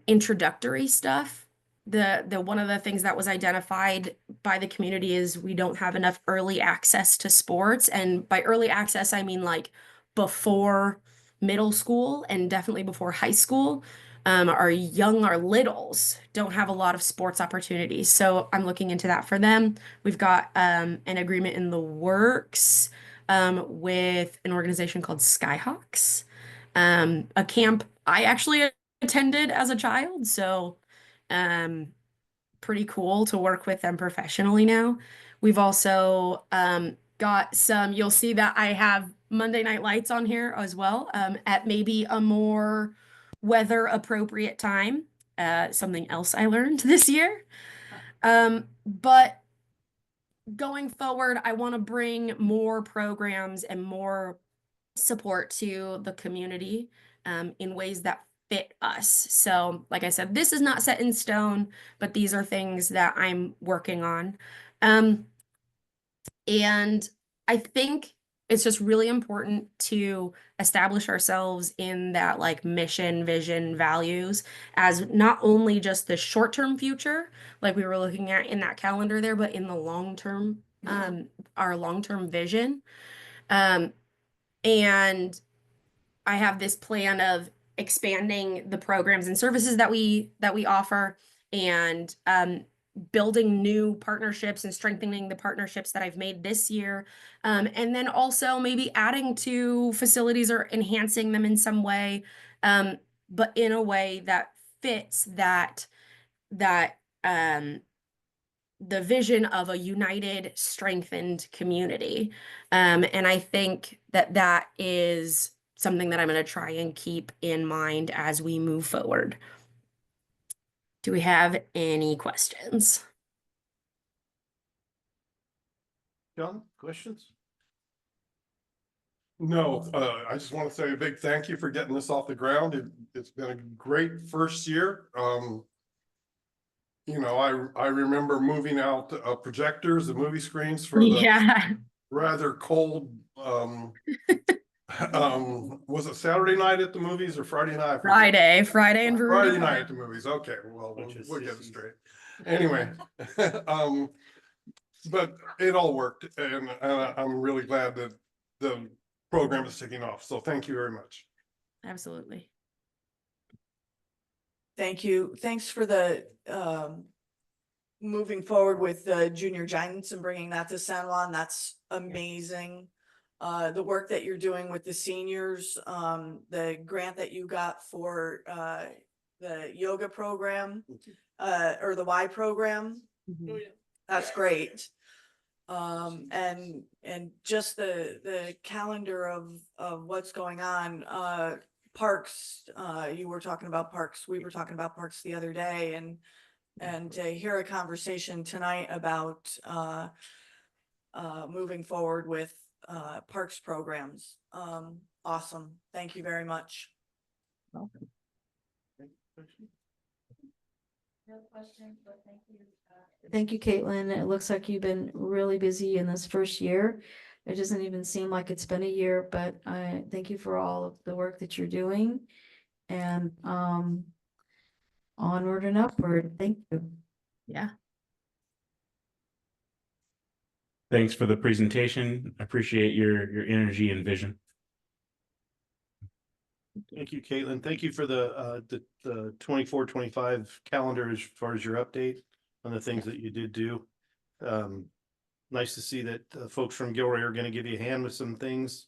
introductory stuff. The one of the things that was identified by the community is we don't have enough early access to sports. And by early access, I mean like before middle school and definitely before high school. Our littles don't have a lot of sports opportunities. So I'm looking into that for them. We've got an agreement in the works with an organization called Skyhawks, a camp I actually attended as a child. So pretty cool to work with them professionally now. We've also got you'll see that I have Monday Night Lights on here as well, at maybe a more weather appropriate time. Something else I learned this year. But going forward, I want to bring more programs and more support to the community in ways that fit us. So, like I said, this is not set in stone, but these are things that I'm working on. And I think it's just really important to establish ourselves in that like mission, vision, values as not only just the short-term future, like we were looking at in that calendar there, but in the long-term, our long-term vision. And I have this plan of expanding the programs and services that we offer, and building new partnerships and strengthening the partnerships that I've made this year. And then also maybe adding to facilities or enhancing them in some way, but in a way that fits that the vision of a united, strengthened community. And I think that that is something that I'm going to try and keep in mind as we move forward. Do we have any questions? John, questions? No, I just want to say a big thank you for getting this off the ground. It's been a great first year. You know, I remember moving out projectors and movie screens for the Yeah. rather cold, was it Saturday night at the movies or Friday night? Friday and Friday night at the movies. Okay, well, we'll get it straight. Anyway, but it all worked, and I'm really glad that the program is taking off. So thank you very much. Absolutely. Thank you. Thanks for the moving forward with the junior giants and bringing that to San Juan. That's amazing. The work that you're doing with the seniors, the grant that you got for the yoga program, or the Y program. That's great. And just the calendar of what's going on, parks, you were talking about parks, we were talking about parks the other day, and to hear a conversation tonight about moving forward with parks programs. Awesome. Thank you very much. No questions, but thank you. Thank you, Caitlin. It looks like you've been really busy in this first year. It doesn't even seem like it's been a year, but I thank you for all of the work that you're doing. And onward and upward. Thank you. Yeah. Thanks for the presentation. I appreciate your energy and vision. Thank you, Caitlin. Thank you for the 24-25 calendar as far as your update on the things that you did do. Nice to see that folks from Gilroy are going to give you a hand with some things.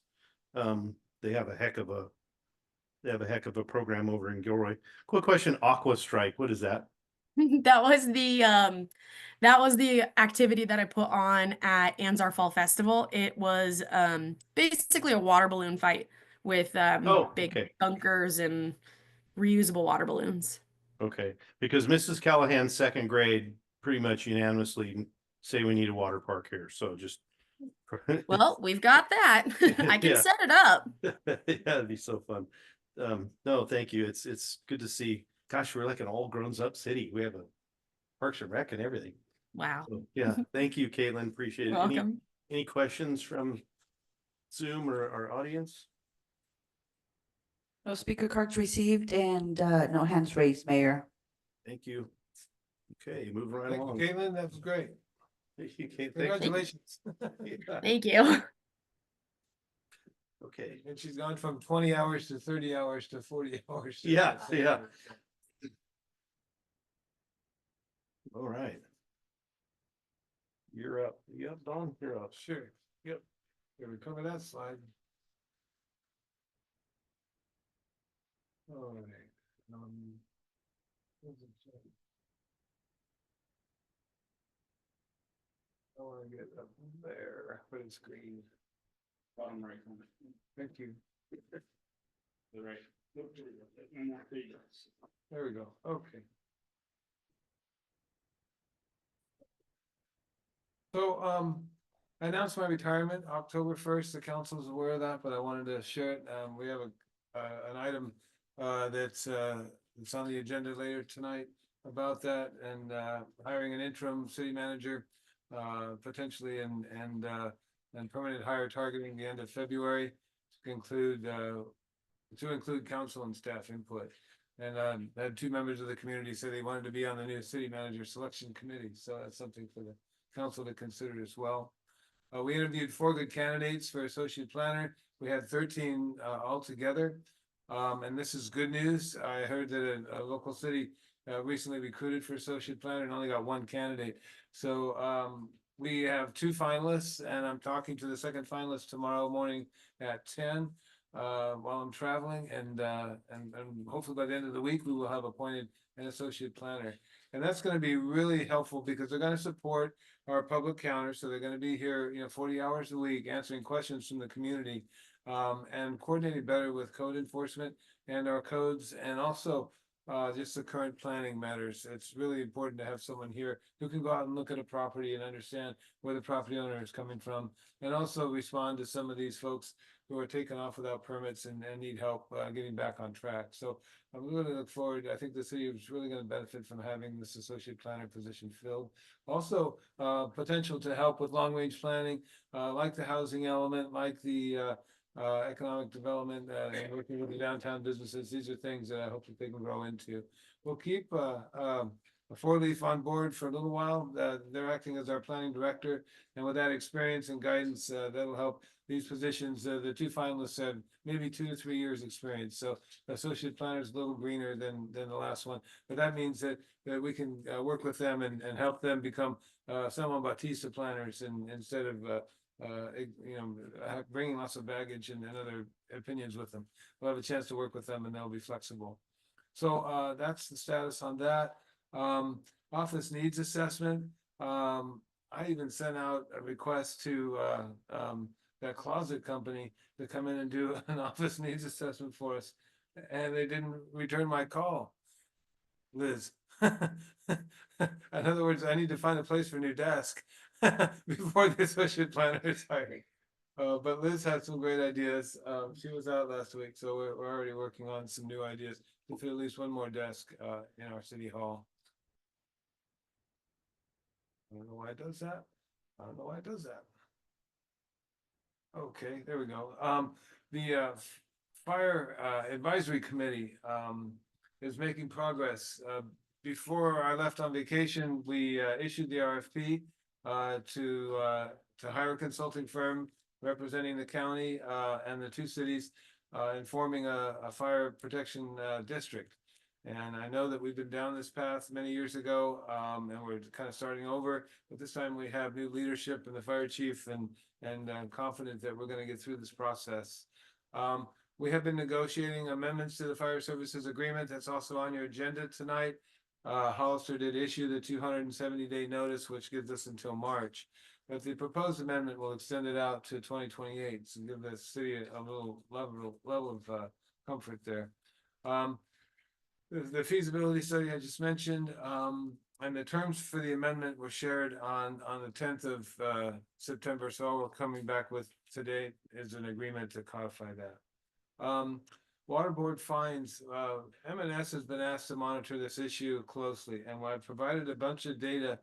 They have a heck of a program over in Gilroy. Quick question, Aqua Strike, what is that? That was the activity that I put on at Anzar Fall Festival. It was basically a water balloon fight with big bunkers and reusable water balloons. Okay, because Mrs. Callahan's second grade pretty much unanimously say we need a water park here, so just. Well, we've got that. I can set it up. Yeah, it'd be so fun. No, thank you. It's good to see. Gosh, we're like an all grown up city. We have a Parks and Rec and everything. Wow. So, yeah, thank you, Caitlin. Appreciate it. Welcome. Any questions from Zoom or our audience? No speaker cards received and no hands raised, Mayor. Thank you. Okay, moving right Thank along. you, Caitlin. That was great. Thank you, Caitlin. Congratulations. Thank you. Okay. And she's gone from 20 hours to 30 hours to 40 hours. Yeah, yeah. All right. You're up. Yep, Don, you're up. Sure. Yep. Here we cover that slide. All right. I want to get up there, but it's green. Bottom right corner. Thank you. The right. There we go. Okay. So, I announced my retirement October 1st. The council is aware of that, but I wanted to share it. We have an item that's on the agenda later tonight about that, and hiring an interim city manager, potentially, and permanent hire targeting the end of February to include council and staff input. And I had two members of the community say they wanted to be on the new city manager selection committee, so that's something for the council to consider as well. We interviewed 4 good candidates for associate planner. We had 13 altogether. And this is good news. I heard that a local city recently recruited for associate planner and only got 1 candidate. So we have 2 finalists, and I'm talking to the second finalist tomorrow morning at 10 while I'm traveling, and hopefully by the end of the week we will have appointed an associate planner. And that's gonna be really helpful because they're gonna support our public counter. So they're gonna be here, 40 hours a week answering questions from the community. And coordinating better with code enforcement and our codes, and also just the current planning matters. It's really important to have someone here who can go out and look at a property and understand where the property owner is coming from, and also respond to some of these folks who are taken off without permits and need help getting back on track. So I really look forward. I think the city is really going to benefit from having this associate planner position filled. Also, potential to help with long-range planning, like the housing element, like the economic development, and working with the downtown businesses. These are things that I hope that they can grow into. We'll keep a four-leaf on board for a little while. They're acting as our planning director, and with that experience and guidance, that'll help these positions. The two finalists had maybe 2 to 3 years experience, so associate planner is a little greener than the last one. But that means that we can work with them and help them become San Juan Bautista planners, and instead of bringing lots of baggage and other opinions with them. We'll have a chance to work with them, and they'll be flexible. So that's the status on that. Office needs assessment. I even sent out a request to that closet company to come in and do an office needs assessment for us, and they didn't return my call, Liz. In other words, I need to find a place for a new desk before the associate planner is hired. But Liz had some great ideas. She was out last week, so we're already working on some new ideas to fit at least one more desk in our city hall. I don't know why it does that. I don't know why it does that. Okay, there we go. The Fire Advisory Committee is making progress. Before I left on vacation, we issued the RFP to hire a consulting firm representing the county and the two cities in forming a fire protection district. And I know that we've been down this path many years ago, and we're kind of starting over. But this time we have new leadership and the fire chief, and I'm confident that we're going to get through this process. We have been negotiating amendments to the fire services agreement. That's also on your agenda tonight. Hollister did issue the 270-day notice, which gives us until March. But the proposed amendment will extend it out to 2028, so give the city a little level of comfort there. The feasibility study I just mentioned, and the terms for the amendment were shared on the 10th of September. So all we're coming back with today is an agreement to codify that. Water board fines, M&S has been asked to monitor this issue closely, and I've provided a bunch of data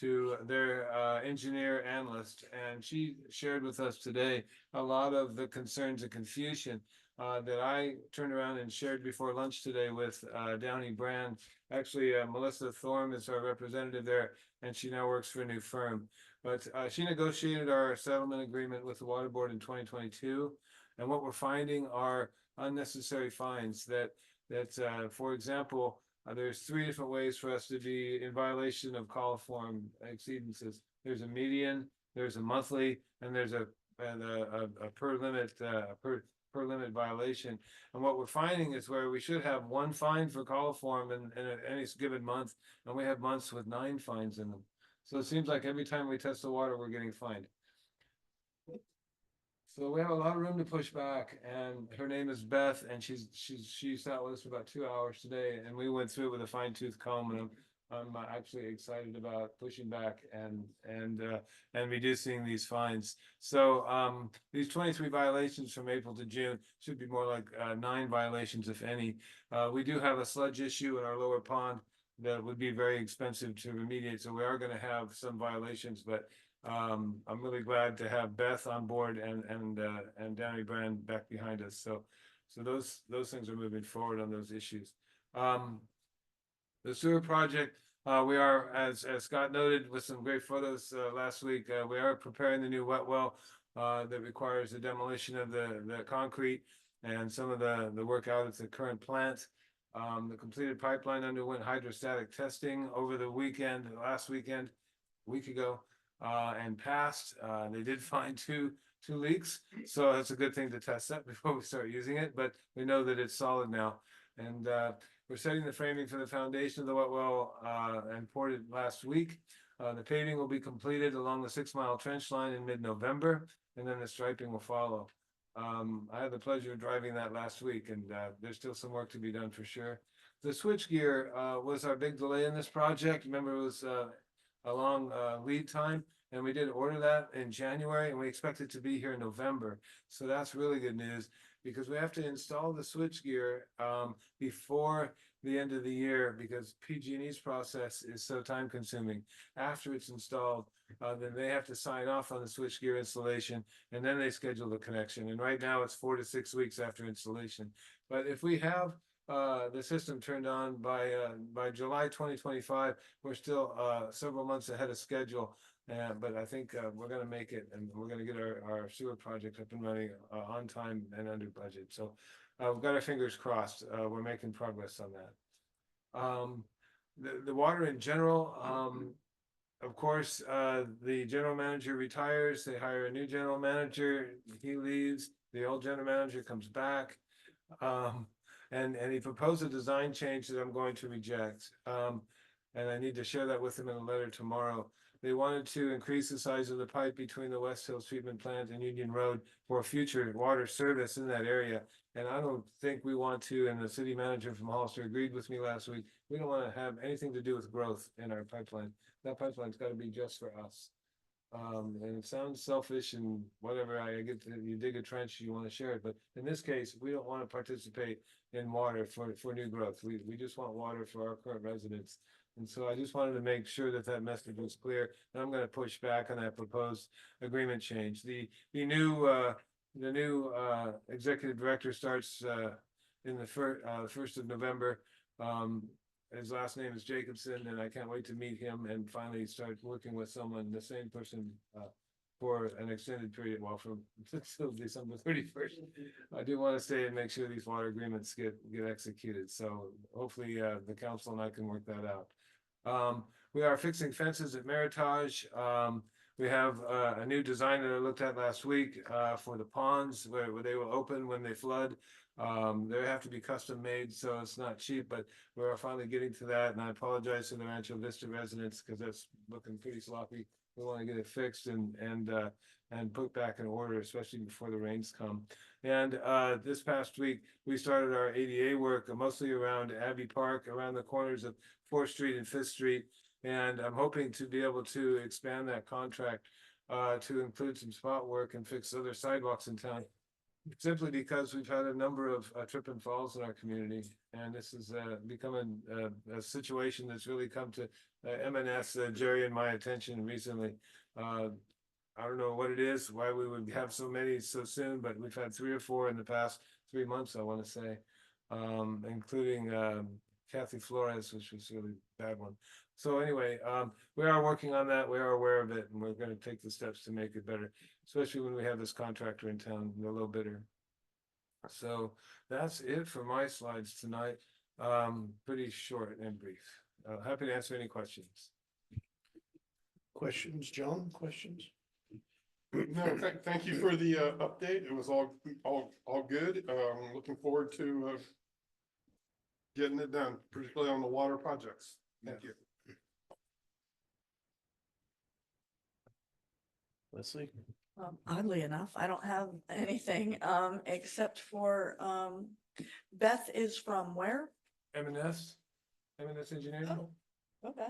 to their engineer analyst, and she shared with us today a lot of the concerns and confusion that I turned around and shared before lunch today with Downey Brand. Actually, Melissa Thorne is our representative there, and she now works for a new firm. But she negotiated our settlement agreement with the water board in 2022, and what we're finding are unnecessary fines that for example, there's 3 different ways for us to be in violation of coliform exceedances. There's a median, there's a monthly, and there's a per limit violation. And what we're finding is where we should have 1 fine for coliform in any given month, and we have months with 9 fines in them. So it seems like every time we test the water, we're getting fined. So we have a lot of room to push back, and her name is Beth, and she sat with us for about 2 hours today, and we went through it with a fine-tooth comb, and I'm actually excited about pushing back and reducing these fines. So these 23 violations from April to June should be more like 9 violations, if any. We do have a sludge issue in our lower pond that would be very expensive to remediate, so we are going to have some violations, but I'm really glad to have Beth on board and Downey Brand back behind us. So those things are moving forward on those issues. The sewer project, we are, as Scott noted with some great photos last week, we are preparing the new wet well that requires the demolition of the concrete and some of the work out at the current plant. The completed pipeline underwent hydrostatic testing over the weekend, last weekend, a week ago. And passed. They did find two leaks, so that's a good thing to test that before we start using it. But we know that it's solid now, and We're setting the framing for the foundation of the wet well, and poured it last week. The paving will be completed along the 6 mile trench line in mid-November, and then the striping will follow. I had the pleasure of driving that last week, and there's still some work to be done for sure. The switchgear was our big delay in this project. Remember, it was a long lead time, and we did order that in January, and we expect it to be here in November. So that's really good news, because we have to install the switchgear before the end of the year, because PG&E's process is so time consuming. After it's installed, then they have to sign off on the switchgear installation, and then they schedule the connection. And right now it's 4 to 6 weeks after installation. But if we have the system turned on by July 2025, we're still several months ahead of schedule. But I think we're going to make it, and we're going to get our sewer project up and running on time and under budget. So we've got our fingers crossed. We're making progress on that. The water in general, of course, the general manager retires. They hire a new general manager. He leaves. The old general manager comes back. And he proposed a design change that I'm going to reject. And I need to share that with him in a letter tomorrow. They wanted to increase the size of the pipe between the West Hills Treatment Plant and Union Road for future water service in that area. And I don't think we want to, and the city manager from Hollister agreed with me last week, we don't want to have anything to do with growth in our pipeline. That pipeline's got to be just for us. And it sounds selfish and whatever, I get that you dig a trench, you want to share it, but in this case, we don't want to participate in water for new growth. We just want water for our current residents. And so I just wanted to make sure that that message was clear, and I'm going to push back on that proposed agreement change. The new executive director starts in the 1st of November. His last name is Jacobson, and I can't wait to meet him and finally start working with someone, the same person, for an extended period, well, from until December 31st. I do want to stay and make sure these water agreements get executed. So hopefully the council and I can work that out. We are fixing fences at Meritage. We have a new design that I looked at last week for the ponds where they will open when they flood. They have to be custom made, so it's not cheap, but we're finally getting to that. And I apologize to the Rancho Vista residents because that's looking pretty sloppy. We want to get it fixed and put back in order, especially before the rains come. And this past week, we started our ADA work mostly around Abbey Park, around the corners of 4th Street and 5th Street. And I'm hoping to be able to expand that contract to include some spot work and fix other sidewalks in town. Simply because we've had a number of trip and falls in our community, and this is becoming a situation that's really come to M&S, Jerry, and my attention recently. I don't know what it is, why we would have so many so soon, but we've had 3 or 4 in the past 3 months, I want to say, including Kathy Flores, which was a really bad one. So anyway, we are working on that. We are aware of it, and we're going to take the steps to make it better, especially when we have this contractor in town, a little bitter. So that's it for my slides tonight. Pretty short and brief. Happy to answer any questions. Questions, John? Questions? No, thank you for the update. It was all good. Looking forward to getting it done, particularly on the water projects. Thank you. Leslie? Oddly enough, I don't have anything, except for, Beth is from where? M&S Engineering. Oh, okay.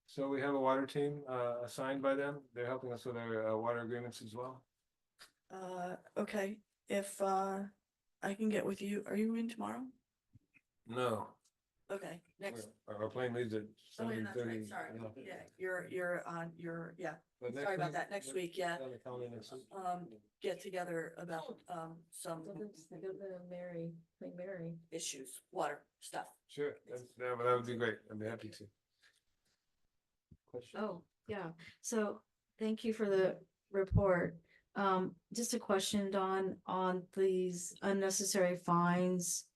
So we have a water team assigned by them. They're helping us with our water agreements as well. Okay, if, I can get with you, are you in tomorrow? No, Okay, next. our plane leaves at Oh, yeah, that's 7:30. right, sorry, yeah, you're on, yeah, But next sorry about week- that, next week, yeah. on the calendar next week. Get together about, some Mary. issues, water stuff. Sure, that would be great. I'd be happy to. Question? Oh, yeah. So thank you for the report. Just a question, Don, on these unnecessary fines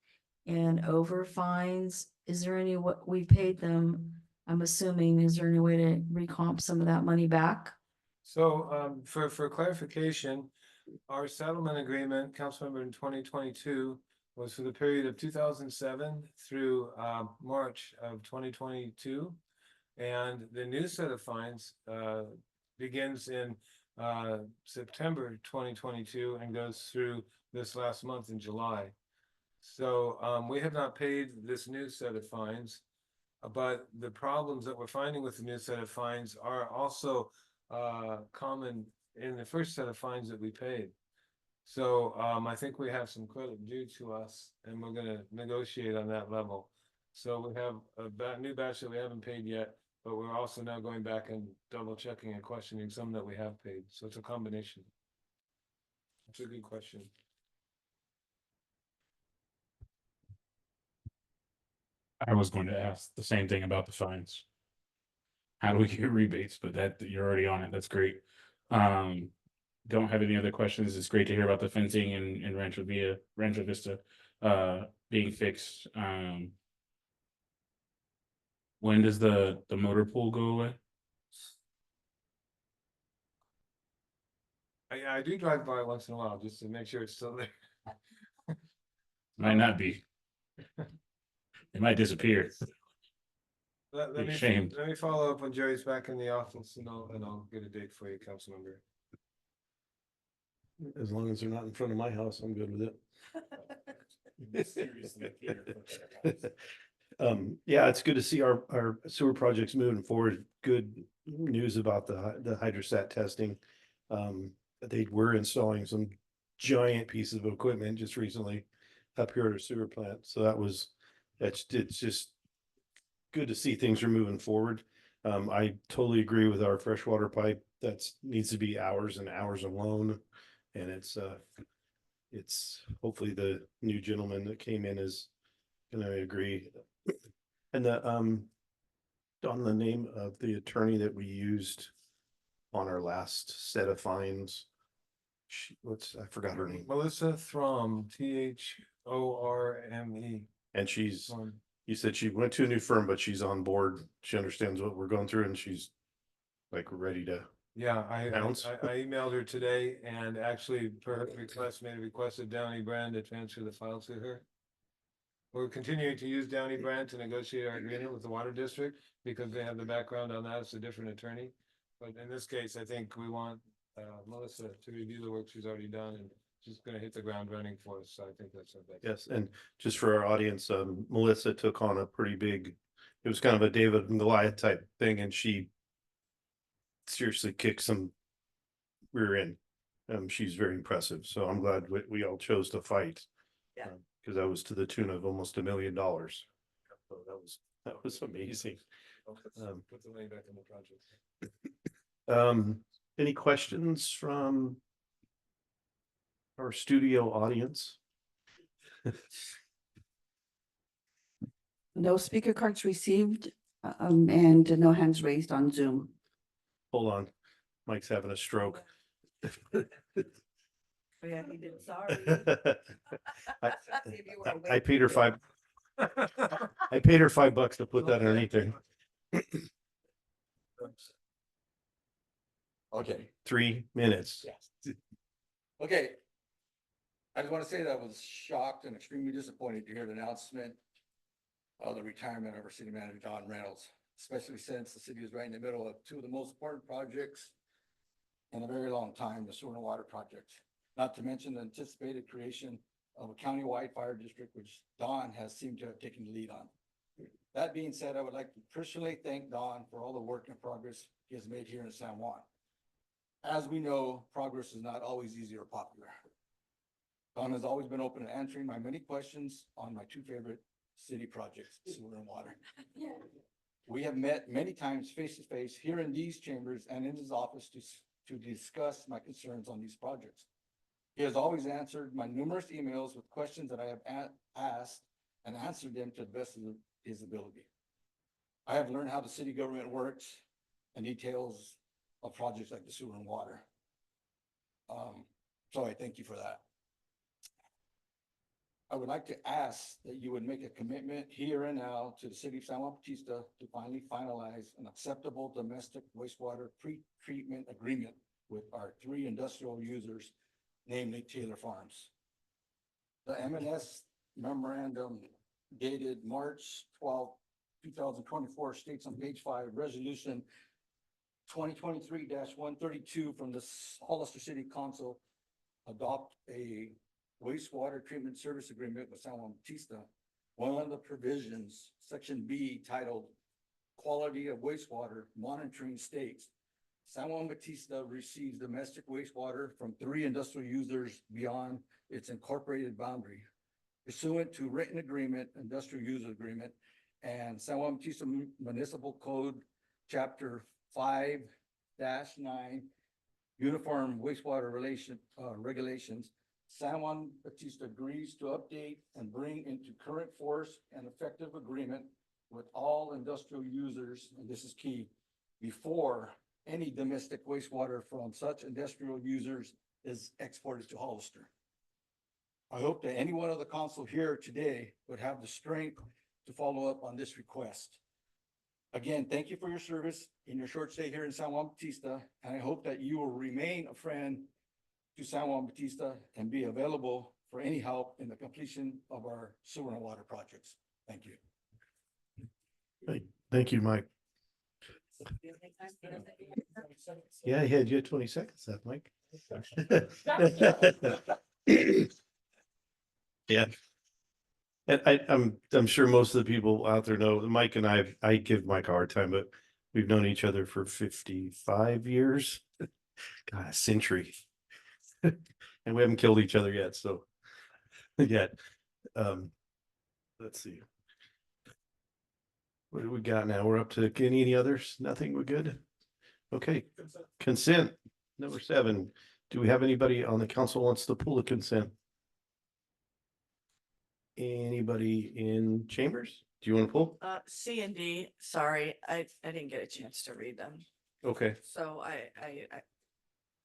and over fines. Is there any, what we paid them? I'm assuming, is there any way to recomp some of that money back? So for clarification, our settlement agreement, Councilmember in 2022, was for the period of 2007 through March of 2022. And the new set of fines begins in September 2022 and goes through this last month in July. So we have not paid this new set of fines, but the problems that we're finding with the new set of fines are also common in the first set of fines that we paid. So I think we have some credit due to us, and we're gonna negotiate on that level. So we have a new batch that we haven't paid yet, but we're also now going back and double checking and questioning some that we have paid. So it's a combination. It's a good question. I was going to ask the same thing about the fines. How do we get rebates? But that you're already on it. That's great. Don't have any other questions. It's great to hear about the fencing in Rancho Vista being fixed. When does the motor pool go away? I do drive by once in a while just to make sure it's still there. Might not be. It might disappear. Let Be me ashamed. let me follow up when Jerry's back in the office, and I'll get a date for you, council member. As long as they're not in front of my house, I'm good with it. Seriously, Yeah, it's good to see our sewer projects moving forward. Good news about the hydrostat testing. They were installing some giant pieces of equipment just recently up here at our sewer plant. So it's just good to see things are moving forward. I totally agree with our freshwater pipe. Needs to be hours and hours alone. And it's hopefully the new gentleman that came in is gonna agree. And on the name of the attorney that we used on our last set of fines, I forgot her name. Melissa Throm, Thorme. And you said she went to a new firm, but she's on board. She understands what we're going through and she's like ready to. Yeah, I Pounds? emailed her today and actually per her request made a request of Downey Brand to transfer the file to her. We're continuing to use Downey Brand to negotiate our agreement with the water district because they have the background on that. It's a different attorney. But in this case, I think we want Melissa to review the work she's already done and she's gonna hit the ground running for us. So I think that's our best. Yes, and just for our audience, Melissa took on a pretty big, it was kind of a David and Goliath type thing, and she seriously kicked some rear end. She's very impressive, so I'm glad we all chose to fight. Yeah. Because that was to the tune of almost $1 million. So that was amazing. Put the money back in the project. Any questions from our studio audience? No speaker cards received, and no hands raised on Zoom. Hold on, Mike's having a stroke. Oh, yeah, he did, sorry. I paid her $5 to put that underneath there. Okay. 3 minutes. Yes. Okay. I just want to say that I was shocked and extremely disappointed to hear the announcement of the retirement of our city manager, John Reynolds, especially since the city is right in the middle of two of the most important projects in a very long time, the sewer and water project. Not to mention the anticipated creation of a countywide fire district, which Don has seemed to have taken the lead on. That being said, I would like to personally thank Don for all the work and progress he has made here in San Juan. As we know, progress is not always easy or popular. Don has always been open to answering my many questions on my two favorite city projects, sewer and water. We have met many times face to face here in these chambers and in his office to discuss my concerns on these projects. He has always answered my numerous emails with questions that I have asked and answered them to the best of his ability. I have learned how the city government works and details of projects like the sewer and water. So I thank you for that. I would like to ask that you would make a commitment here and now to the city of San Juan Bautista to finally finalize an acceptable domestic wastewater pre-treatment agreement with our 3 industrial users, namely Taylor Farms. The M&S memorandum dated March 12th, 2024 states on page 5, resolution 2023-132 from the Hollister City Council adopt a wastewater treatment service agreement with San Juan Bautista. One of the provisions, section B, titled Quality of Wastewater Monitoring, states San Juan Bautista receives domestic wastewater from 3 industrial users beyond its incorporated boundary. Pursuant to written agreement, industrial user agreement, and San Juan Bautista Municipal Code, Chapter 5-9, Uniform Wastewater Regulations, San Juan Bautista agrees to update and bring into current force and effective agreement with all industrial users, and this is key, before any domestic wastewater from such industrial users is exported to Hollister. I hope that anyone of the council here today would have the strength to follow up on this request. Again, thank you for your service in your short stay here in San Juan Bautista, and I hope that you will remain a friend to San Juan Bautista and be available for any help in the completion of our sewer and water projects. Thank you. Thank you, Mike. Yeah, you had 20 seconds left, Mike. Yeah. And I'm sure most of the people out there know that Mike and I give Mike a hard time, but we've known each other for 55 years. God, a century. And we haven't killed each other yet, so yet. Let's see. What do we got now? We're up to any others? Nothing? We're good? Okay. Consent, number 7. Do we have anybody on the council wants to pull the consent? Anybody in chambers? Do you want to pull? C and D, sorry, I didn't get a chance to read them. Okay. So I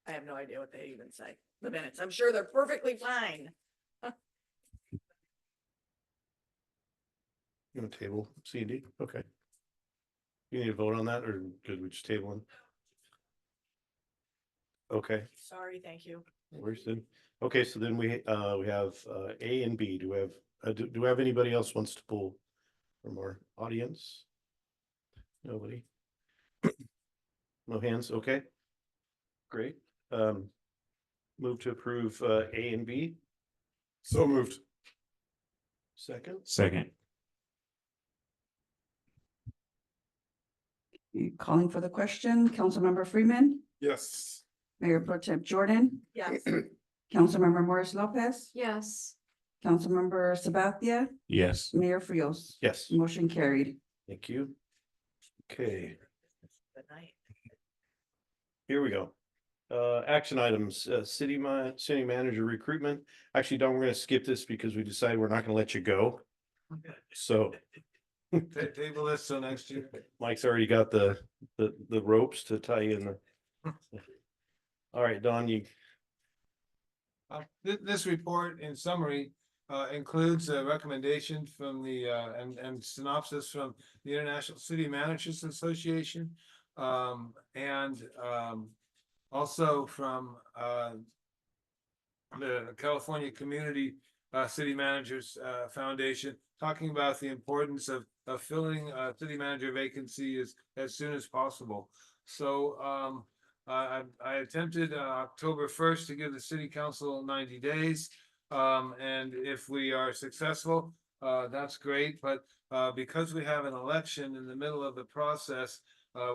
have no idea what they even say. The minutes, I'm sure they're perfectly fine. You want to table C and D? Okay. You need to vote on that, or could we just table them? Okay. Sorry, thank you. Where's then? Okay, so then we have A and B. Do we have do we have anybody else wants to pull from our audience? Nobody. No hands. Okay. Great. Move to approve A and B. So moved. Second. Second. Calling for the question, Councilmember Freeman, Yes. Mayor Pro Tem Jordan, Yes. Councilmember Morris Lopez, Yes. Councilmember Sabathia, Yes. Mayor Frios. Yes. Motion carried. Thank you. Okay, Good night. here we go. Action items, city manager recruitment. Actually, Don, we're gonna skip this because we decided we're not gonna let you go. So Table this till next year. Mike's already got the ropes to tie you in the. All right, Don, you. This report in summary includes a recommendation from the and synopsis from the International City Managers Association and also from the California Community City Managers Foundation, talking about the importance of filling a city manager vacancy as soon as possible. So I attempted October 1st to give the city council 90 days. And if we are successful, that's great. But because we have an election in the middle of the process,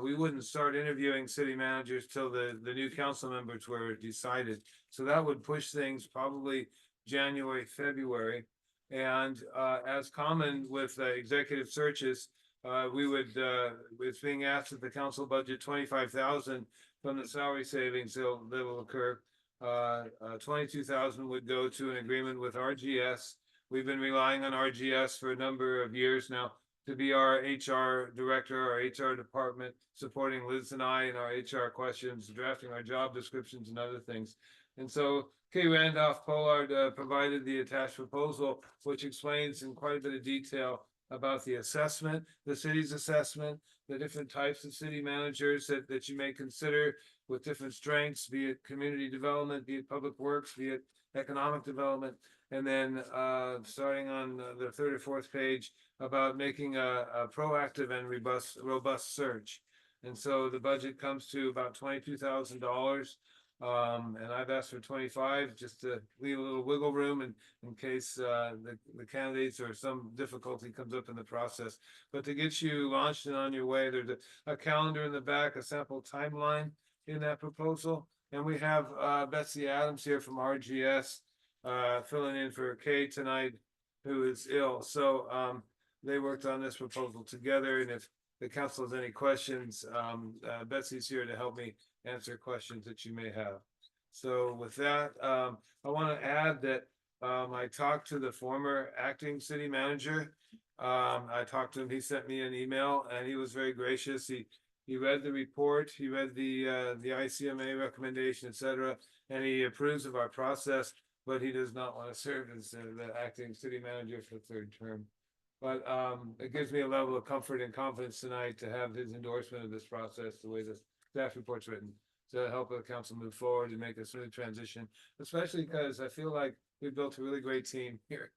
we wouldn't start interviewing city managers till the new council members were decided. So that would push things probably January, February. And as common with executive searches, we would, it's being asked that the council budget 25,000 from the salary savings that will occur. 22,000 would go to an agreement with RGS. We've been relying on RGS for a number of years now to be our HR director, our HR department, supporting Liz and I in our HR questions, drafting our job descriptions and other things. And so Kay Randolph Pollard provided the attached proposal, which explains in quite a bit of detail about the assessment, the city's assessment, the different types of city managers that you may consider with different strengths, be it community development, be it public works, be it economic development. And then starting on the third or fourth page about making a proactive and robust search. And so the budget comes to about $22,000. And I've asked for 25 just to leave a little wiggle room in case the candidates or some difficulty comes up in the process. But to get you launched and on your way, there's a calendar in the back, a sample timeline in that proposal. And we have Betsy Adams here from RGS filling in for Kay tonight, who is ill. So they worked on this proposal together. And if the council has any questions, Betsy's here to help me answer questions that you may have. So with that, I want to add that I talked to the former acting city manager. I talked to him, he sent me an email and he was very gracious. He read the report, he read the ICMA recommendation, etc., and he approves of our process, but he does not want to serve as the acting city manager for the third term. But it gives me a level of comfort and confidence tonight to have his endorsement of this process, the way the staff report's written, to help the council move forward and make a smooth transition, especially because I feel like we've built a really great team here.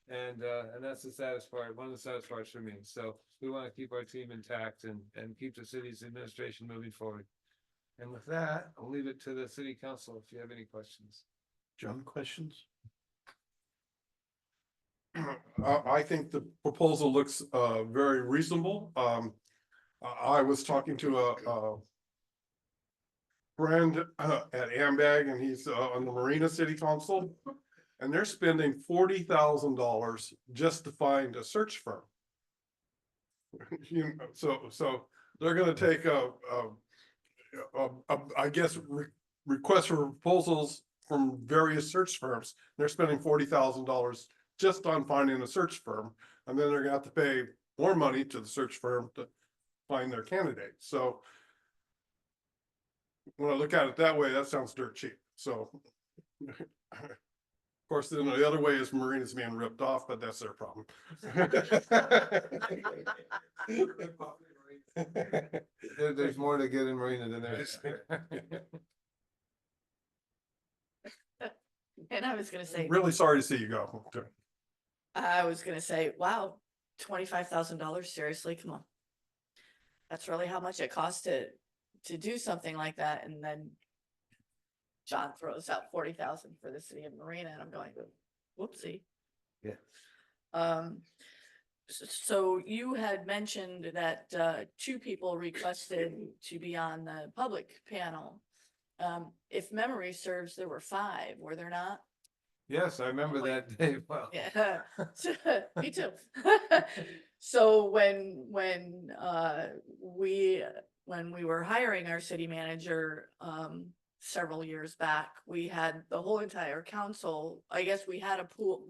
And that's the saddest part, one of the saddest parts for me. So we want to keep our team intact and keep the city's administration moving forward. And with that, I'll leave it to the city council if you have any questions. John, questions? I think the proposal looks very reasonable. I was talking to a friend at Ambag, and he's on the Marina City Council, and they're spending $40,000 just to find a search firm. So they're going to take I guess requests for proposals from various search firms. They're spending $40,000 just on finding a search firm, and then they're gonna have to pay more money to the search firm to find their candidate. So when I look at it that way, that sounds dirt cheap. So of course, then the other way is Marina's being ripped off, but that's their problem. There's more to get in Marina than there is. And I was gonna say, Really sorry to see you go. I was gonna say, wow, $25,000, seriously, come on. That's really how much it costs to do something like that, and then John throws out 40,000 for the city of Marina, and I'm going, whoopsie. Yeah. So you had mentioned that 2 people requested to be on the public panel. If memory serves, there were 5, were there not? Yes, I remember that day well. Yeah, me too. So when we were hiring our city manager several years back, we had the whole entire council. I guess we had a pool.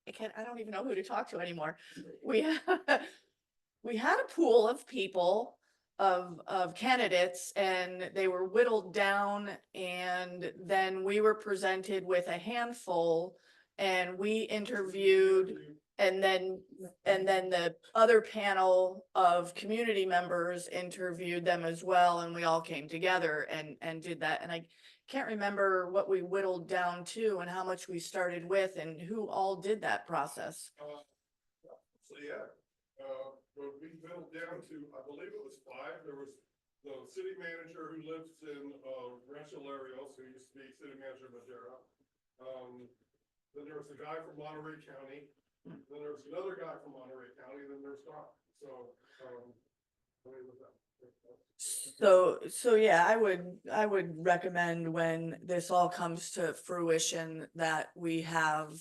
I don't even know who to talk to anymore. We had a pool of people, of candidates, and they were whittled down, and then we were presented with a handful, and we interviewed, and then the other panel of community members interviewed them as well, and we all came together and did that. And I can't remember what we whittled down to and how much we started with and who all did that process. So yeah, we whittled down to, I believe it was 5. There was the city manager who lives in Rancho Larios, who used to be city manager of Madera. Then there was a guy from Monterey County. Then there was another guy from Monterey County. Then there's Don. So So yeah, I would recommend when this all comes to fruition that we have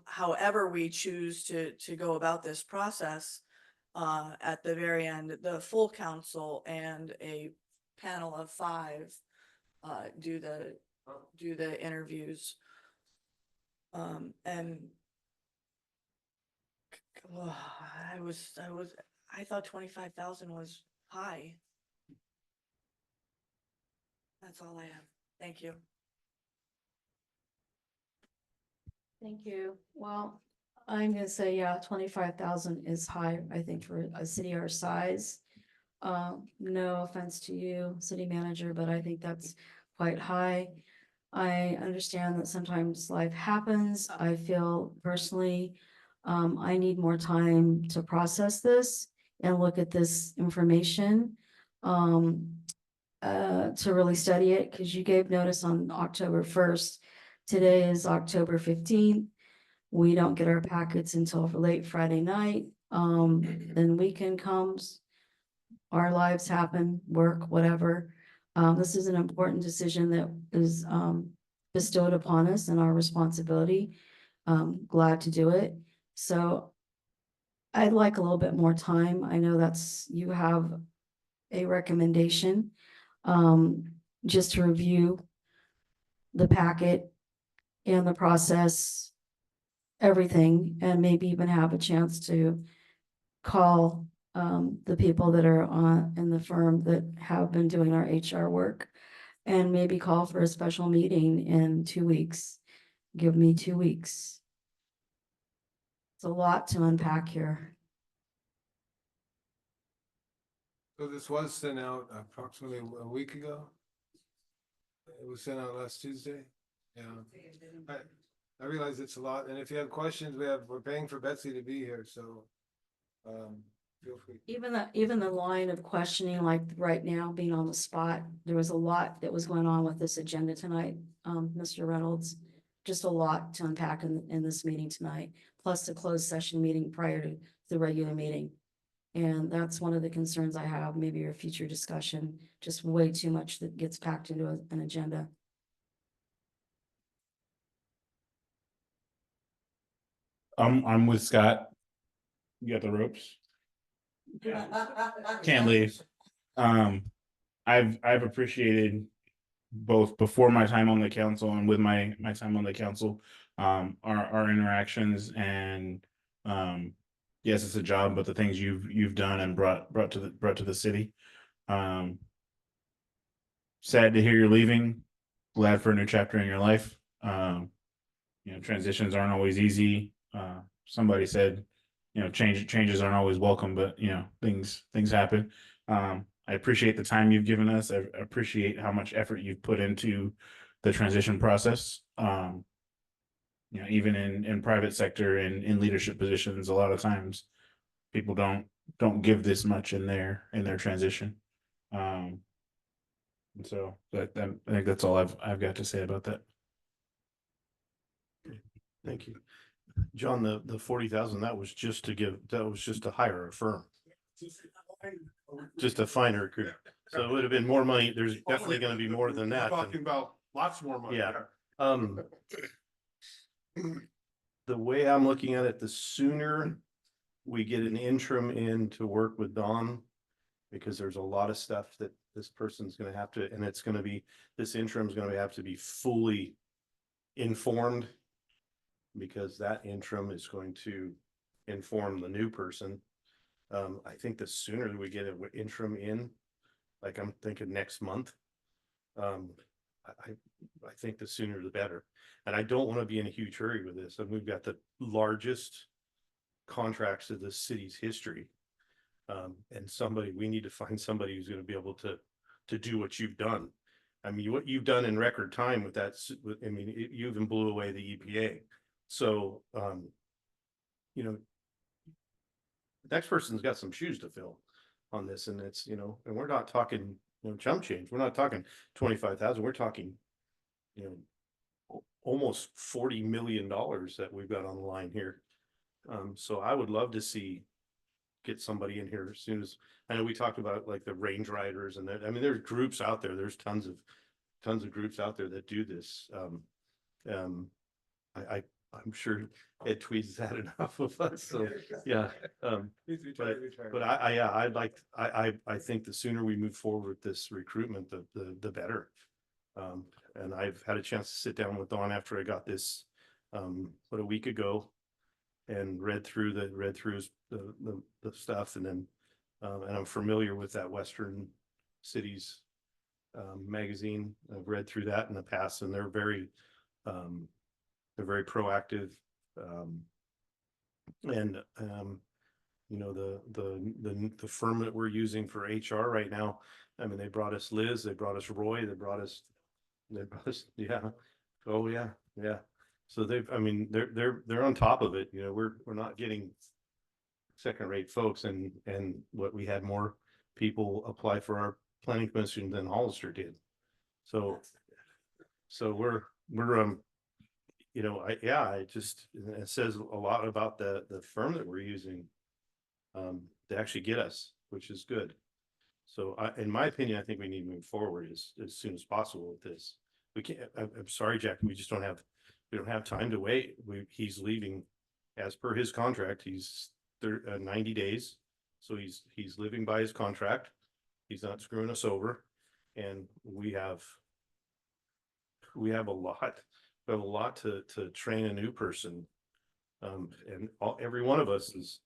however we choose to go about this process, at the very end, the full council and a panel of 5 do the interviews. And I thought 25,000 was high. That's all I have. Thank you. Thank you. Well, I'm gonna say, yeah, 25,000 is high, I think, for a city our size. No offense to you, city manager, but I think that's quite high. I understand that sometimes life happens. I feel personally, I need more time to process this and look at this information. To really study it, because you gave notice on October 1st. Today is October 15th. We don't get our packets until late Friday night. Then weekend comes, our lives happen, work, whatever. This is an important decision that is bestowed upon us and our responsibility. Glad to do it. So I'd like a little bit more time. I know you have a recommendation, just to review the packet and the process, everything, and maybe even have a chance to call the people that are in the firm that have been doing our HR work, and maybe call for a special meeting in 2 weeks. Give me 2 weeks. It's a lot to unpack here. So this was sent out approximately a week ago? It was sent out last Tuesday? Yeah. I realize it's a lot, and if you have questions, we're paying for Betsy to be here, so feel free. Even the line of questioning, like right now, being on the spot, there was a lot that was going on with this agenda tonight, Mr. Reynolds. Just a lot to unpack in this meeting tonight, plus the closed session meeting prior to the regular meeting. And that's one of the concerns I have, maybe your future discussion, just way too much that gets packed into an agenda. I'm with Scott. You got the ropes. Can't leave. I've appreciated both before my time on the council and with my time on the council, our interactions, and yes, it's a job, but the things you've done and brought to the city. Sad to hear you're leaving. Glad for a new chapter in your life. Transitions aren't always easy. Somebody said, changes aren't always welcome, but things happen. I appreciate the time you've given us. I appreciate how much effort you've put into the transition process. Even in private sector and in leadership positions, a lot of times people don't give this much in their transition. And so I think that's all I've got to say about that. Thank you. John, the 40,000, that was just to hire a firm. Just a finer recruit. So it would have been more money. There's definitely going to be more than that. Talking about lots more money. Yeah. The way I'm looking at it, the sooner we get an interim in to work with Dawn, because there's a lot of stuff that this person's going to have to, and this interim is going to have to be fully informed, because that interim is going to inform the new person. I think the sooner we get an interim in, like I'm thinking next month, I think the sooner the better. And I don't want to be in a huge hurry with this. And we've got the largest contracts of the city's history. And we need to find somebody who's going to be able to do what you've done. I mean, what you've done in record time with that, you even blew away the EPA. So, the next person's got some shoes to fill on this, and it's, and we're not talking, chump change. We're not talking 25,000. We're talking, almost $40 million that we've got on the line here. So I would love to get somebody in here as soon as, I know we talked about like the range riders and that. I mean, there's groups out there. There's tons of groups out there that do this. I'm sure Ed Tweed's had enough of us. So yeah. But I think the sooner we move forward with this recruitment, the better. And I've had a chance to sit down with Dawn after I got this, a week ago, and read through the stuff, and then and I'm familiar with that Western Cities magazine. I've read through that in the past, and they're very proactive. And, you know, the firm that we're using for HR right now, I mean, they brought us Liz, they brought us Roy, they brought us, yeah. Oh, yeah, yeah. So they've, I mean, they're on top of it, you know, we're not getting second-rate folks, and what we had more people apply for our planning commission than Hollister did. So we're you know, I just, it says a lot about the firm that we're using to actually get us, which is good. So in my opinion, I think we need to move forward as soon as possible with this. We can't, I'm sorry, Jack, we don't have time to wait. He's leaving as per his contract. He's 90 days. So he's living by his contract. He's not screwing us over. And we have a lot, to train a new person. And every one of us is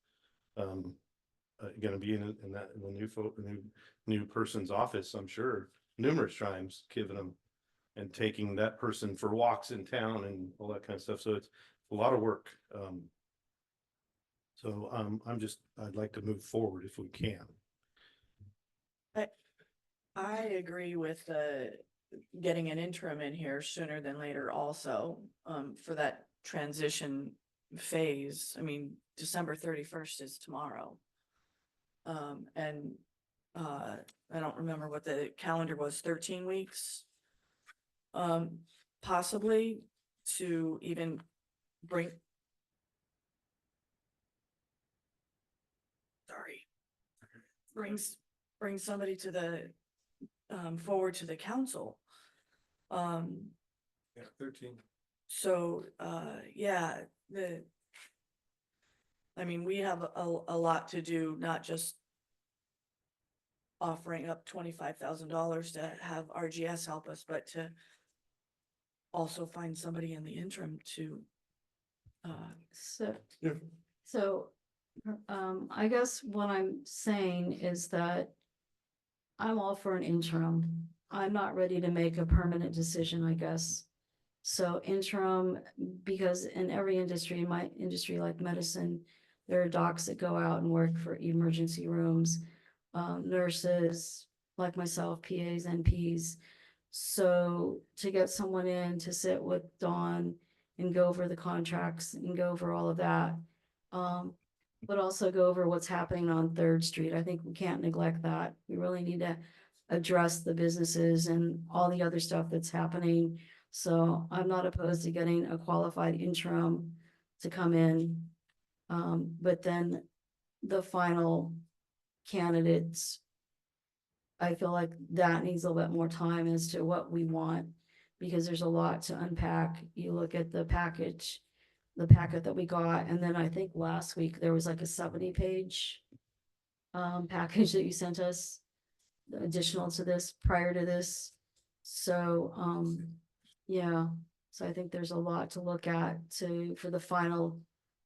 going to be in the new person's office, I'm sure, numerous times, giving them and taking that person for walks in town and all that kind of stuff. So it's a lot of work. I'd like to move forward if we can. I agree with getting an interim in here sooner than later also, for that transition phase. I mean, December 31st is tomorrow. I don't remember what the calendar was, 13 weeks. Possibly to even bring somebody to the forward to the council. Yeah, 13. So yeah, I mean, we have a lot to do, not just offering up $25,000 to have RGS help us, but to also find somebody in the interim to So, I guess what I'm saying is that I'm all for an interim. I'm not ready to make a permanent decision, I guess. So interim, because in every industry, in my industry like medicine, there are docs that go out and work for emergency rooms, nurses like myself, PAs, NPs. So to get someone in to sit with Dawn and go over the contracts and go over all of that, but also go over what's happening on Third Street. I think we can't neglect that. We really need to address the businesses and all the other stuff that's happening. So I'm not opposed to getting a qualified interim to come in. But then the final candidates, I feel like that needs a little bit more time as to what we want, because there's a lot to unpack. You look at the packet that we got, and then I think last week there was like a 70-page package that you sent us additional to this, prior to this. So yeah, so I think there's a lot to look at for the final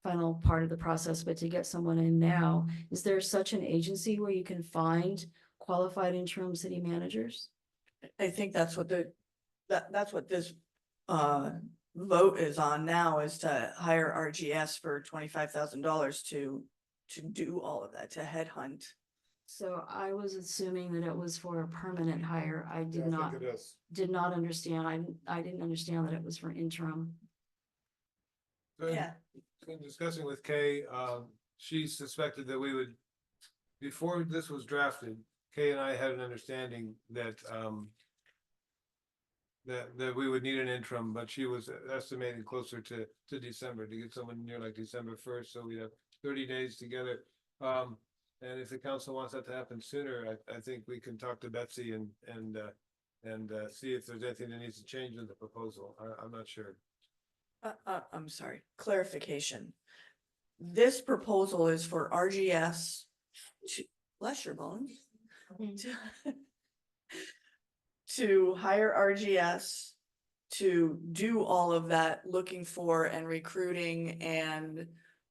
part of the process. But to get someone in now, is there such an agency where you can find qualified interim city managers? I think that's what that's what this vote is on now, is to hire RGS for $25,000 to do all of that, to headhunt. So I was assuming that it was for a permanent hire. I Yeah, did I not think it is. understand. I didn't understand that it was for interim. So in discussing with Kay, she suspected that we would, before this was drafted, Kay and I had an understanding that that we would need an interim, but she was estimating closer to December, to get someone near like December 1st, so we have 30 days together. And if the council wants that to happen sooner, I think we can talk to Betsy and see if there's anything that needs to change in the proposal. I'm not sure. I'm sorry, clarification. This proposal is for RGS to, bless your bones, to hire RGS to do all of that, looking for and recruiting and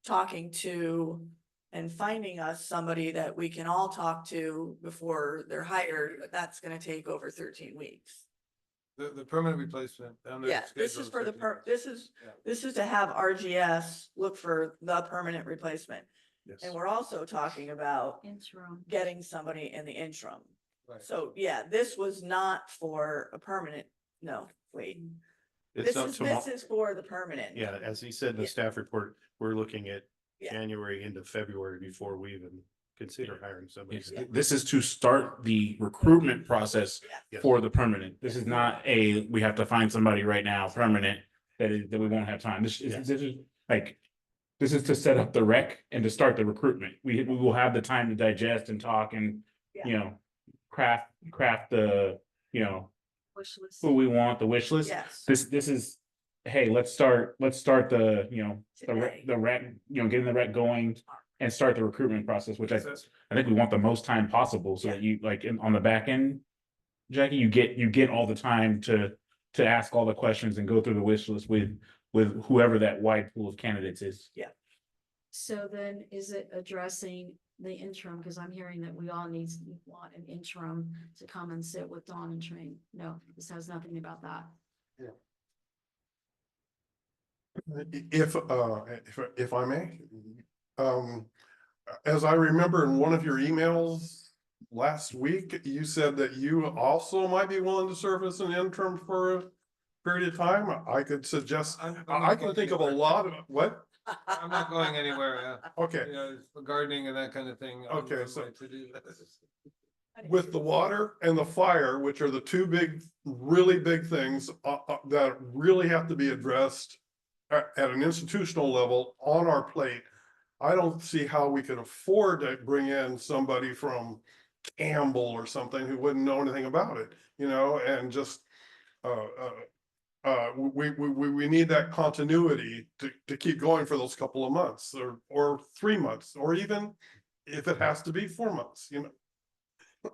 talking to and finding us somebody that we can all talk to before they're hired. But that's going to take over 13 weeks. The permanent replacement. and the Yeah, this schedule is for the second- this is to have RGS look for the permanent replacement. Yes. And we're also talking about Interim. getting somebody in the interim. Right. So, yeah, this was not for a permanent, no, wait. It's This not is, tomorrow. this is for the permanent. Yeah, as he said in the Yeah. staff report, we're looking at Yeah. January into February before we even consider hiring somebody. Yes, this is to start the recruitment process Yes. for the permanent. This is not we have to find somebody right now, permanent, that we won't have time. This is like, this is to set up the rec and to start the recruitment. We will have the time to digest and talk and, you know, craft the, you know, Wish list. who we want, the wish list. Yes. This is, hey, let's start the, you know, Today. the rec, you know, getting the rec going and start the recruitment process, which I think we want the most time possible so that you on the back end, Jackie, you get all the time to ask all the questions and go through the wish list with whoever that wide pool of candidates is. Yeah. So then is it addressing the interim? Because I'm hearing that we all want an interim to come and sit with Dawn and train. No, this has nothing about that. If I may, as I remember in one of your emails last week, you said that you also might be willing to serve as an interim for a period of time. I could suggest, I can think of a lot of, what? I'm not going anywhere. Okay. Gardening and that kind of thing. Okay, so to do this. With the water and the fire, which are the two really big things that really have to be addressed at an institutional level on our plate, I don't see how we could afford to bring in somebody from Campbell or something who wouldn't know anything about it, you know, and just we need that continuity to keep going for those couple of months or 3 months, or even if it has to be 4 months, you know.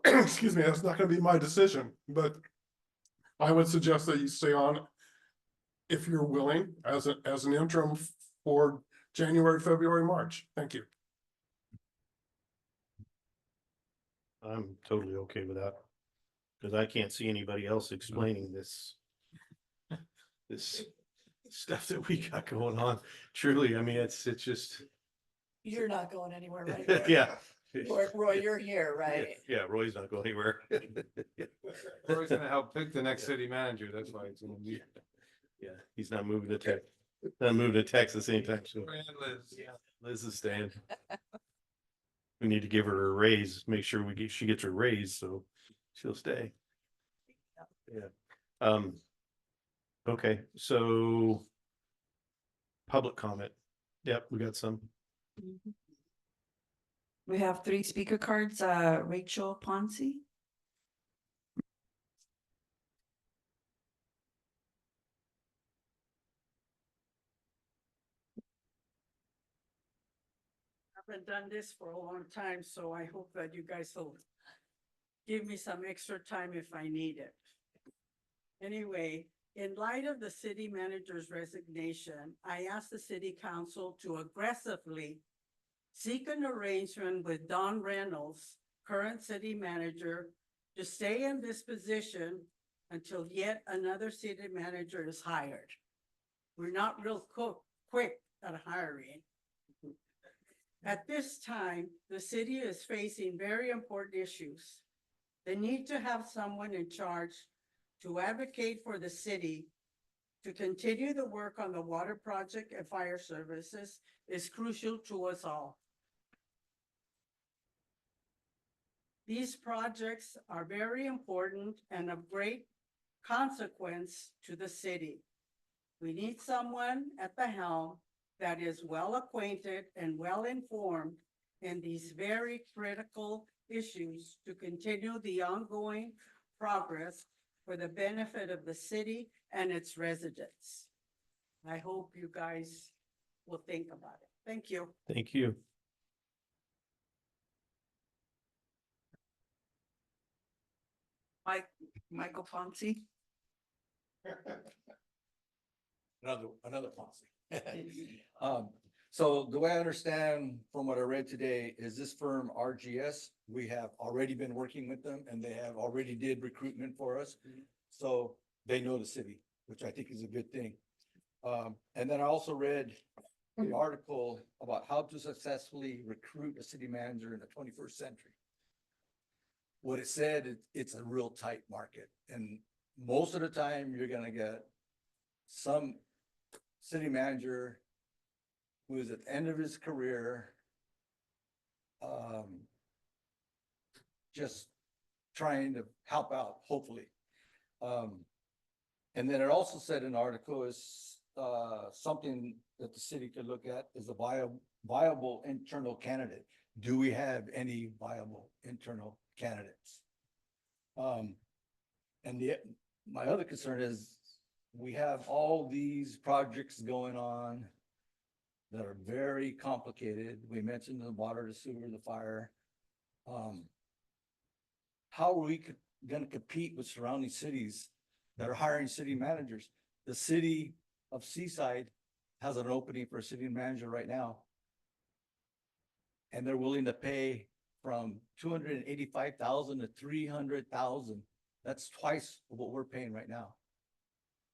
Excuse me, that's not gonna be my decision, but I would suggest that you stay on if you're willing as an interim for January, February, March. Thank you. I'm totally okay with that. Cause I can't see anybody else explaining this stuff that we got going on. Truly, I mean, it's just. You're not going anywhere, right? Roy? Yeah. Roy, you're here, right? Yeah, Roy's not going anywhere. Roy's gonna help pick the next city manager, that's why it's gonna be. Yeah, he's not moving to Texas anytime soon. Liz is staying. We need to give her a raise, make sure she gets her raise, so she'll stay. Yeah. Okay, so. Public comment. Yep, we got some. We have 3 speaker cards, Rachel Ponce. Haven't done this for a long time, so I hope that you guys will give me some extra time if I need it. Anyway, in light of the city manager's resignation, I asked the city council to aggressively seek an arrangement with Don Reynolds, current city manager, to stay in this position until yet another city manager is hired. We're not real quick at hiring. At this time, the city is facing very important issues. The need to have someone in charge to advocate for the city to continue the work on the water project and fire services is crucial to us all. These projects are very important and of great consequence to the city. We need someone at the helm that is well acquainted and well informed in these very critical issues to continue the ongoing progress for the benefit of the city and its residents. I hope you guys will think about it. Thank you. Thank you. Michael Ponce. Another policy. So the way I understand from what I read today is this firm RGS, we have already been working with them and they have already did recruitment for us. So they know the city, which I think is a good thing. And then I also read the article about how to successfully recruit a city manager in the 21st century. What it said, it's a real tight market, and most of the time you're gonna get some city manager who is at the end of his career, just trying to help out, hopefully. And then it also said in the article is something that the city could look at is a viable internal candidate. Do we have any viable internal candidates? And my other concern is we have all these projects going on that are very complicated. We mentioned the water, the sewer, the fire. How are we gonna compete with surrounding cities that are hiring city managers? The city of Seaside has an opening for a city manager right now. And they're willing to pay from $285,000 to $300,000. That's twice what we're paying right now.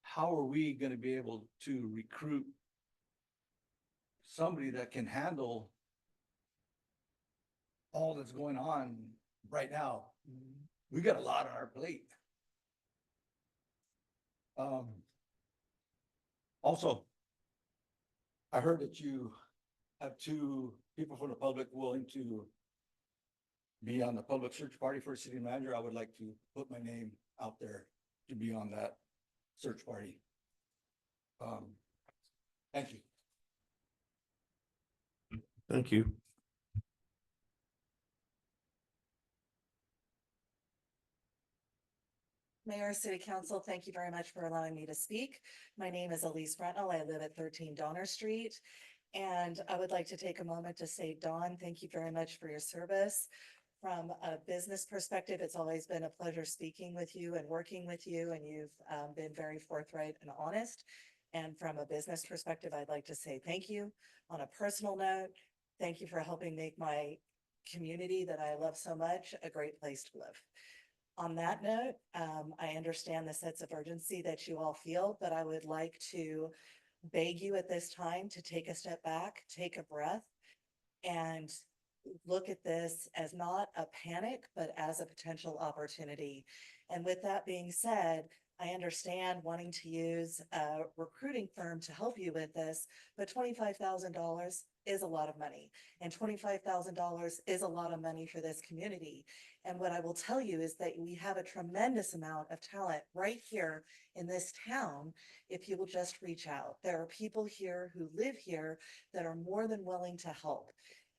How are we gonna be able to recruit somebody that can handle all that's going on right now? We got a lot on our plate. Also, I heard that you have 2 people from the public willing to be on the public search party for a city manager. I would like to put my name out there to be on that search party. Thank you. Thank you. Mayor, City Council, thank you very much for allowing me to speak. My name is Elise Brentnell. I live at 13 Donner Street. And I would like to take a moment to say, Dawn, thank you very much for your service. From a business perspective, it's always been a pleasure speaking with you and working with you, and you've been very forthright and honest. And from a business perspective, I'd like to say thank you. On a personal note, thank you for helping make my community that I love so much a great place to live. On that note, I understand the sense of urgency that you all feel, but I would like to beg you at this time to take a step back, take a breath, and look at this as not a panic, but as a potential opportunity. And with that being said, I understand wanting to use a recruiting firm to help you with this, but $25,000 is a lot of money, and $25,000 is a lot of money for this community. And what I will tell you is that we have a tremendous amount of talent right here in this town. If you will just reach out, there are people here who live here that are more than willing to help.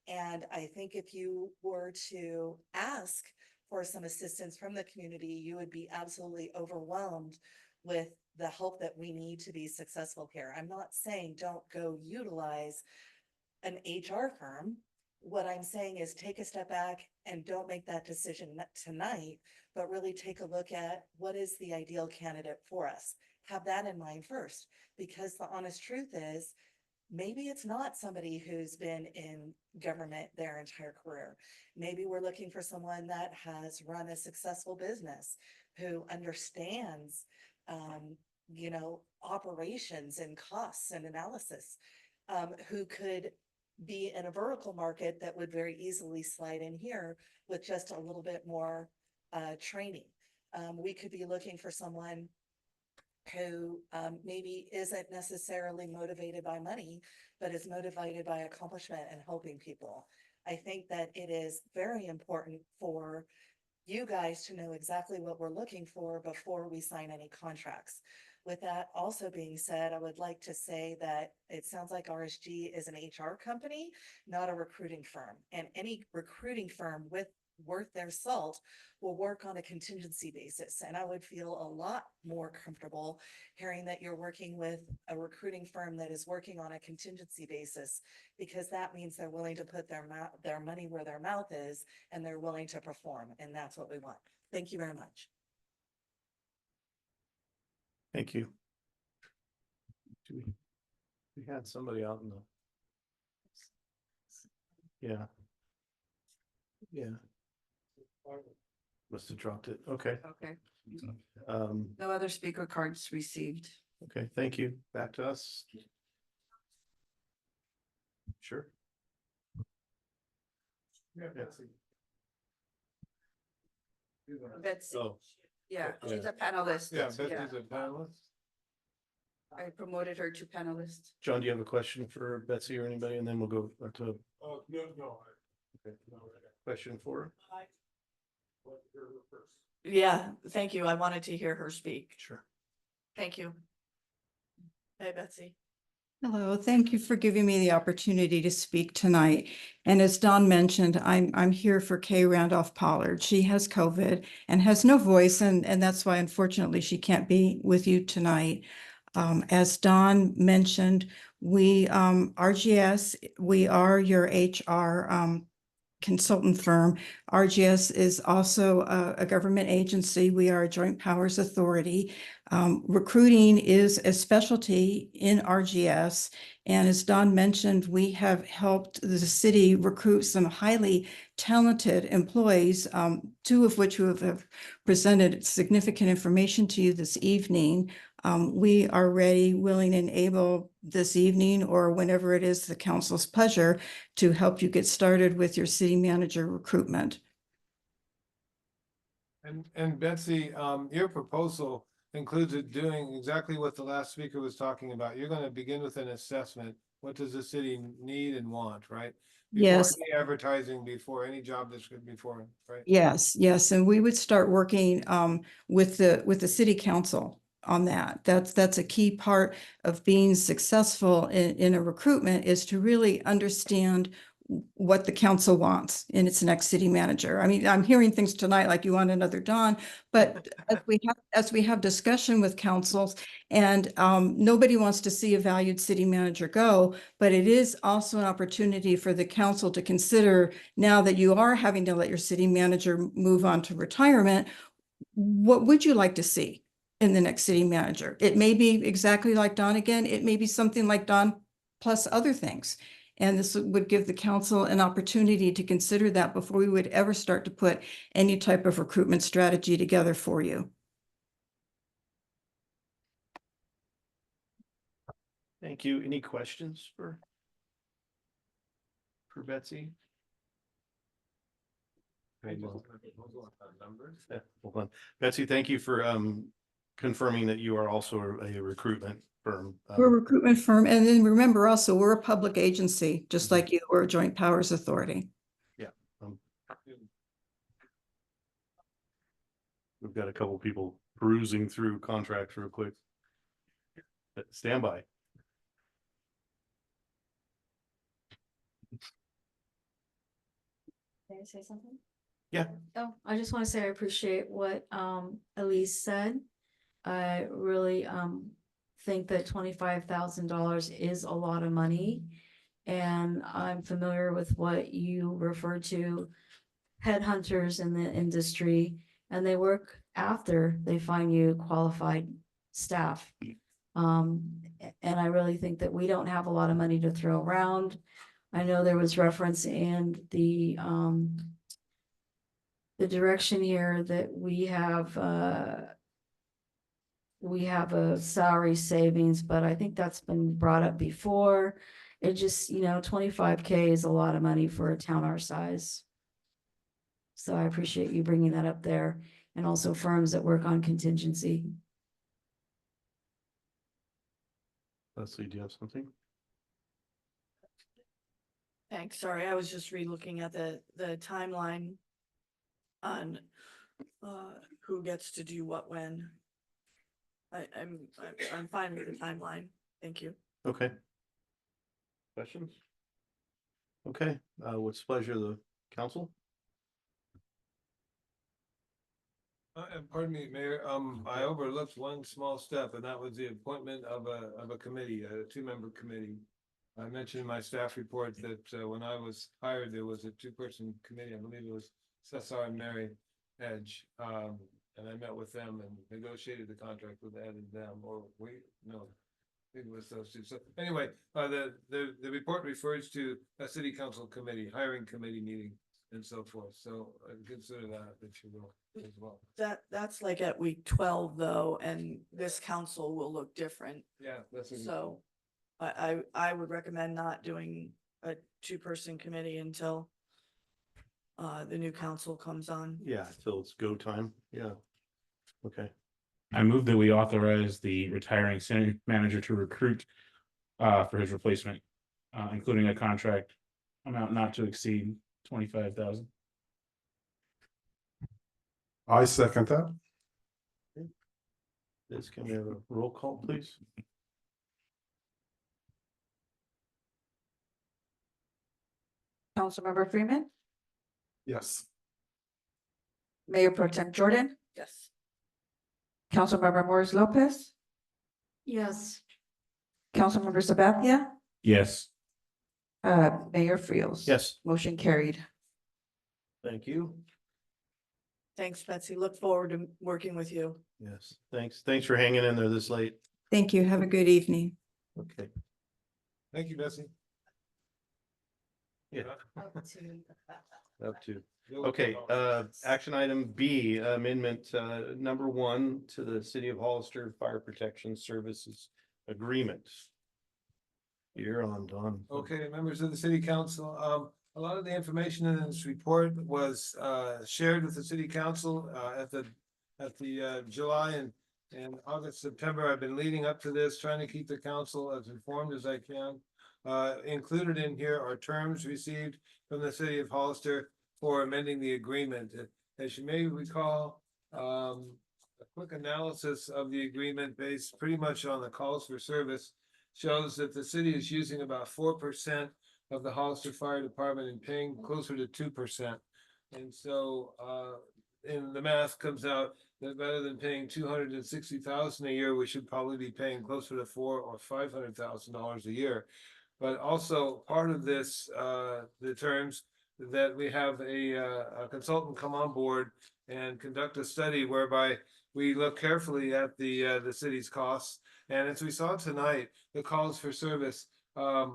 And I think if you were to ask for some assistance from the community, you would be absolutely overwhelmed with the help that we need to be successful here. I'm not saying don't go utilize an HR firm. What I'm saying is take a step back and don't make that decision tonight, but really take a look at what is the ideal candidate for us. Have that in mind first, because the honest truth is, maybe it's not somebody who's been in government their entire career. Maybe we're looking for someone that has run a successful business, who understands, operations and costs and analysis, who could be in a vertical market that would very easily slide in here with just a little bit more training. We could be looking for someone who maybe isn't necessarily motivated by money, but is motivated by accomplishment and helping people. I think that it is very important for you guys to know exactly what we're looking for before we sign any contracts. With that also being said, I would like to say that it sounds like RSG is an HR company, not a recruiting firm. And any recruiting firm worth their salt will work on a contingency basis. And I would feel a lot more comfortable hearing that you're working with a recruiting firm that is working on a contingency basis, because that means they're willing to put their money where their mouth is, and they're willing to perform. And that's what we want. Thank you very much. Thank you. We had somebody out in the. Yeah. Yeah. Must have dropped it. Okay. Okay. No other speaker cards received. Okay, thank you. Back to us. Sure. Betsy. Oh, Yeah, she's a panelist. Yeah, Betsy's a panelist. I promoted her to panelist. John, do you have a question for Betsy or anybody? And then we'll go to Oh, no. okay. Question for her. Yeah, thank you. I wanted to hear her speak. Sure. Thank you. Hey, Betsy. Hello, thank you for giving me the opportunity to speak tonight. And as Don mentioned, I'm here for Kay Randolph Pollard. She has COVID and has no voice, and that's why unfortunately she can't be with you tonight. As Don mentioned, we RGS, we are your HR consultant firm. RGS is also a government agency. We are a joint powers authority. Recruiting is a specialty in RGS. And as Don mentioned, we have helped the city recruit some highly talented employees, two of which who have presented significant information to you this evening. We are ready, willing, and able this evening or whenever it is the council's pleasure to help you get started with your city manager recruitment. And Betsy, your proposal includes it doing exactly what the last speaker was talking about. You're going to begin with an assessment. What does the city need and want, right? Before Yes. any advertising, before any job description, before, right? Yes, yes, and we would start working with the city council on that. That's a key part of being successful in a recruitment, is to really understand what the council wants in its next city manager. I mean, I'm hearing things tonight like you want another Don, but as we have discussion with councils, and nobody wants to see a valued city manager go, but it is also an opportunity for the council to consider, now that you are having to let your city manager move on to retirement, what would you like to see in the next city manager? It may be exactly like Don again. It may be something like Don plus other things. And this would give the council an opportunity to consider that before we would ever start to put any type of recruitment strategy together for you. Thank you. Any questions for Betsy? Yeah, hold on. Betsy, thank you for confirming that you are also a recruitment firm. We're a recruitment firm. And then remember also, we're a public agency, just like you, we're a joint powers authority. Yeah. We've got a couple people perusing through contracts real quick. Stand by. Can I say something? Yeah. Oh, I just want to say I appreciate what Elise said. I really think that $25,000 is a lot of money. And I'm familiar with what you refer to, headhunters in the industry, and they work after they find you qualified staff. And I really think that we don't have a lot of money to throw around. I know there was reference in the direction here that we have a salary savings, but I think that's been brought up before. It just, 25K is a lot of money for a town our size. So I appreciate you bringing that up there, and also firms that work on contingency. Leslie, do you have something? Thanks. Sorry, I was just re-looking at the timeline on who gets to do what when. I'm fine with the timeline. Thank you. Okay. Questions? Okay, what's the pleasure of the council? And pardon me, Mayor, I overlooked one small step, and that was the appointment of a committee, a 2-member committee. I mentioned in my staff report that when I was hired, there was a 2-person committee. I believe it was Cesar and Mary Edge. And I met with them and negotiated the contract with Ed and them, or I think it was those two. So anyway, the report refers to a city council committee, hiring committee meeting. and so forth. So consider that if you will as well. That's like at week 12 though, and this council will look different. Yeah, that's a good So I would recommend not doing a two-person committee until the new council comes on. Yeah, till it's go time. Yeah. Okay. I move that we authorize the retiring city manager to recruit for his replacement, including a contract amount not to exceed 25,000. I second that. This, can we have a roll call, please? Councilmember Freeman, Yes. Mayor Pro Tem Jordan, Yes. Councilmember Morris Lopez, Yes. Councilmember Sabathia, Yes. Mayor Frios. Yes. Motion carried. Thank you. Thanks, Betsy. Look forward to working with you. Yes, thanks. Thanks for hanging in there this late. Thank you. Have a good evening. Okay. Thank you, Bessie. Yeah. Up to. Okay, action item B, amendment, number 1 to the City of Hollister Fire Protection Services Agreement. You're on, Don. Okay, members of the city council, a lot of the information in this report was shared with the city council at the July and August, September. I've been leading up to this, trying to keep the council as informed as I can. Included in here are terms received from the city of Hollister for amending the agreement. As you may recall, a quick analysis of the agreement based pretty much on the calls for service shows that the city is using about 4% of the Hollister Fire Department and paying closer to 2%. And so and the math comes out that rather than paying $260,000 a year, we should probably be paying closer to $400,000 or $500,000 a year. But also part of this, the terms that we have a consultant come on board and conduct a study whereby we look carefully at the city's costs. And as we saw tonight, the calls for service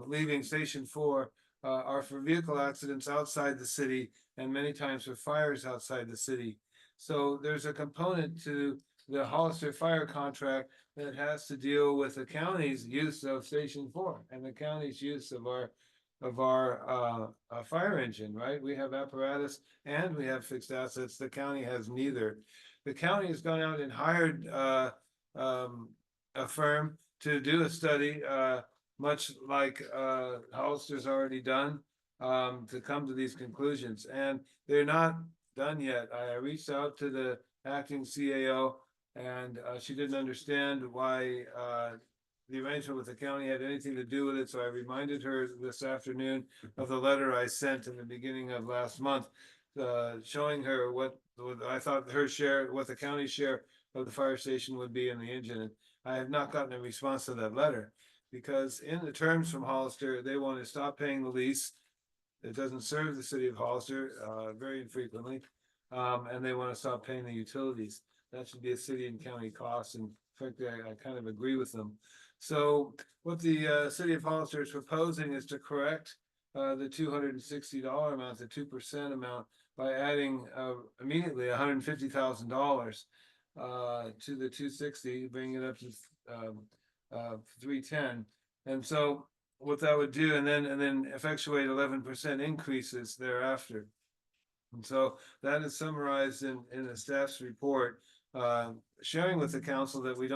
leaving Station 4 are for vehicle accidents outside the city and many times for fires outside the city. So there's a component to the Hollister fire contract that has to deal with the county's use of Station 4 and the county's use of our fire engine, right? We have apparatus and we have fixed assets. The county has neither. The county has gone out and hired a firm to do a study, much like Hollister's already done, to come to these conclusions. And they're not done yet. I reached out to the acting CAO and she didn't understand why the arrangement with the county had anything to do with it. So I reminded her this afternoon of the letter I sent in the beginning of last month, showing her what I thought her share, what the county share of the fire station would be in the engine. And I have not gotten a response to that letter because in the terms from Hollister, they want to stop paying the lease. It doesn't serve the city of Hollister very infrequently. And they want to stop paying the utilities. That should be a city and county cost. And frankly, I kind of agree with them. So what the city of Hollister is proposing is to correct the $260 amount, the 2% amount, by adding immediately $150,000 to the 260, bringing it up to 310. And so what that would do, and then effectuate 11% increases thereafter. And so that is summarized in the staff's report, sharing with the council that we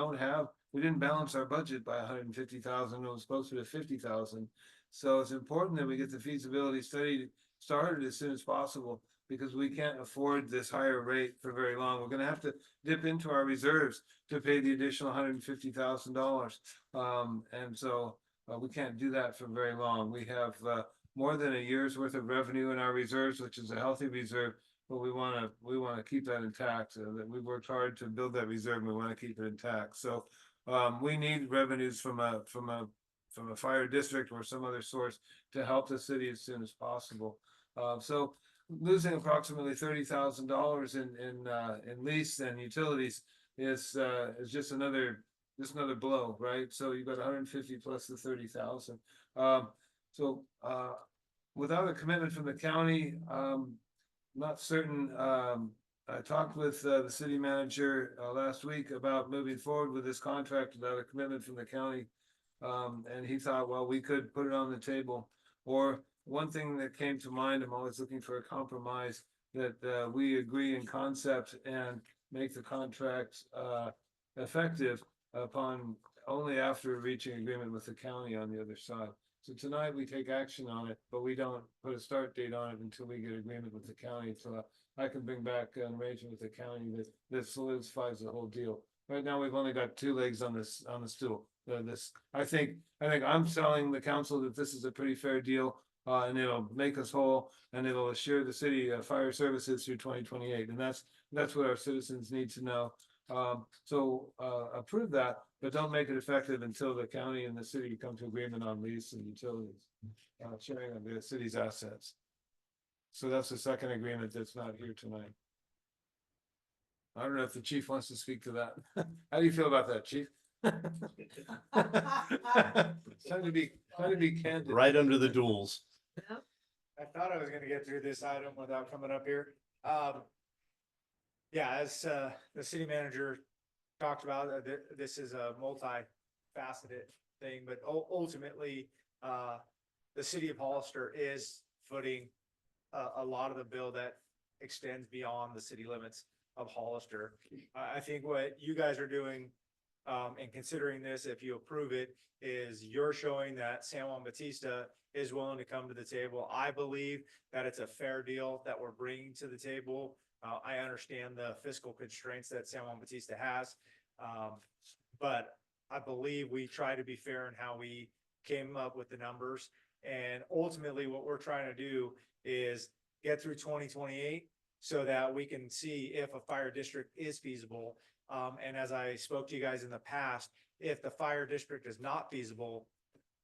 didn't balance our budget by 150,000. It was closer to 50,000. So it's important that we get the feasibility study started as soon as possible because we can't afford this higher rate for very long. We're going to have to dip into our reserves to pay the additional $150,000. And so we can't do that for very long. We have more than a year's worth of revenue in our reserves, which is a healthy reserve, but we want to keep that intact. That we worked hard to build that reserve, and we want to keep it intact. So we need revenues from a fire district or some other source to help the city as soon as possible. So losing approximately $30,000 in lease and utilities is just another blow, right? So you've got 150 plus the 30,000. So without a commitment from the county, not certain. I talked with the city manager last week about moving forward with this contract without a commitment from the county. And he thought, well, we could put it on the table. Or one thing that came to mind, I'm always looking for a compromise, that we agree in concept and make the contract effective upon only after reaching agreement with the county on the other side. So tonight we take action on it, but we don't put a start date on it until we get agreement with the county. So I can bring back an arrangement with the county that solidifies the whole deal. Right now, we've only got two legs on the stool. I think I'm telling the council that this is a pretty fair deal, and it'll make us whole, and it'll assure the city fire services through 2028, and that's what our citizens need to know. So approve that, but don't make it effective until the county and the city come to agreement on lease and utilities, sharing of the city's assets. So that's the second agreement that's not here tonight. I don't know if the chief wants to speak to that. How do you feel about that, chief? Trying to be candid. Right under the duels. I thought I was gonna get through this item without coming up here. Yeah, as the city manager talked about, this is a multifaceted thing, but ultimately, the city of Hollister is footing a lot of the bill that extends beyond the city limits of Hollister. I think what you guys are doing, and considering this, if you approve it, is you're showing that San Juan Bautista is willing to come to the table. I believe that it's a fair deal that we're bringing to the table. I understand the fiscal constraints that San Juan Bautista has. But I believe we try to be fair in how we came up with the numbers. And ultimately what we're trying to do is get through 2028 so that we can see if a fire district is feasible. And as I spoke to you guys in the past, if the fire district is not feasible,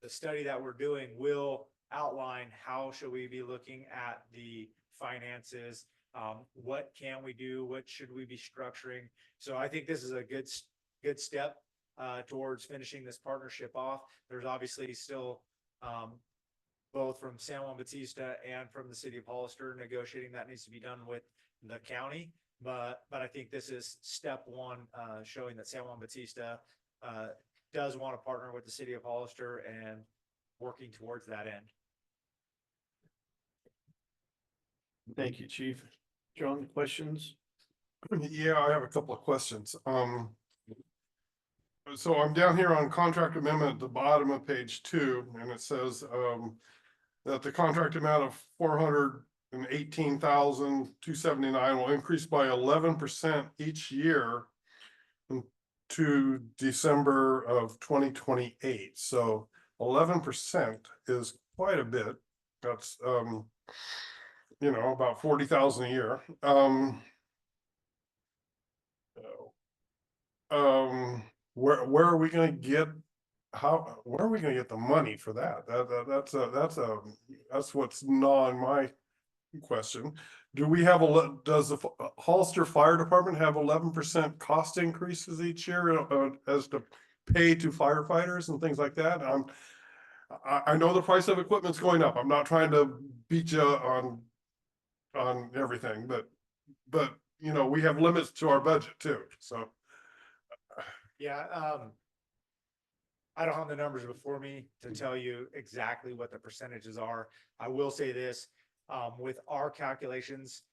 the study that we're doing will outline how should we be looking at the finances, what can we do, what should we be structuring. So I think this is a good step towards finishing this partnership off. There's obviously still both from San Juan Bautista and from the city of Hollister negotiating that needs to be done with the county. But I think this is step one, showing that San Juan Bautista does want to partner with the city of Hollister and working towards that end. Thank you, chief. John, questions? Yeah, I have a couple of questions. So I'm down here on contract amendment at the bottom of page 2, and it says that the contract amount of $418,279 will increase by 11% each year to December of 2028. So 11% is quite a bit. That's about 40,000 a year. Where are we going to get? Where are we going to get the money for that? That's what's gnawing my question. Do we have does the Hollister Fire Department have 11% cost increases each year as to pay to firefighters and things like that? I know the price of equipment's going up. I'm not trying to beat you on everything, but we have limits to our budget too. So yeah, I don't have the numbers before me to tell you exactly what the percentages are. I will say this, with our calculations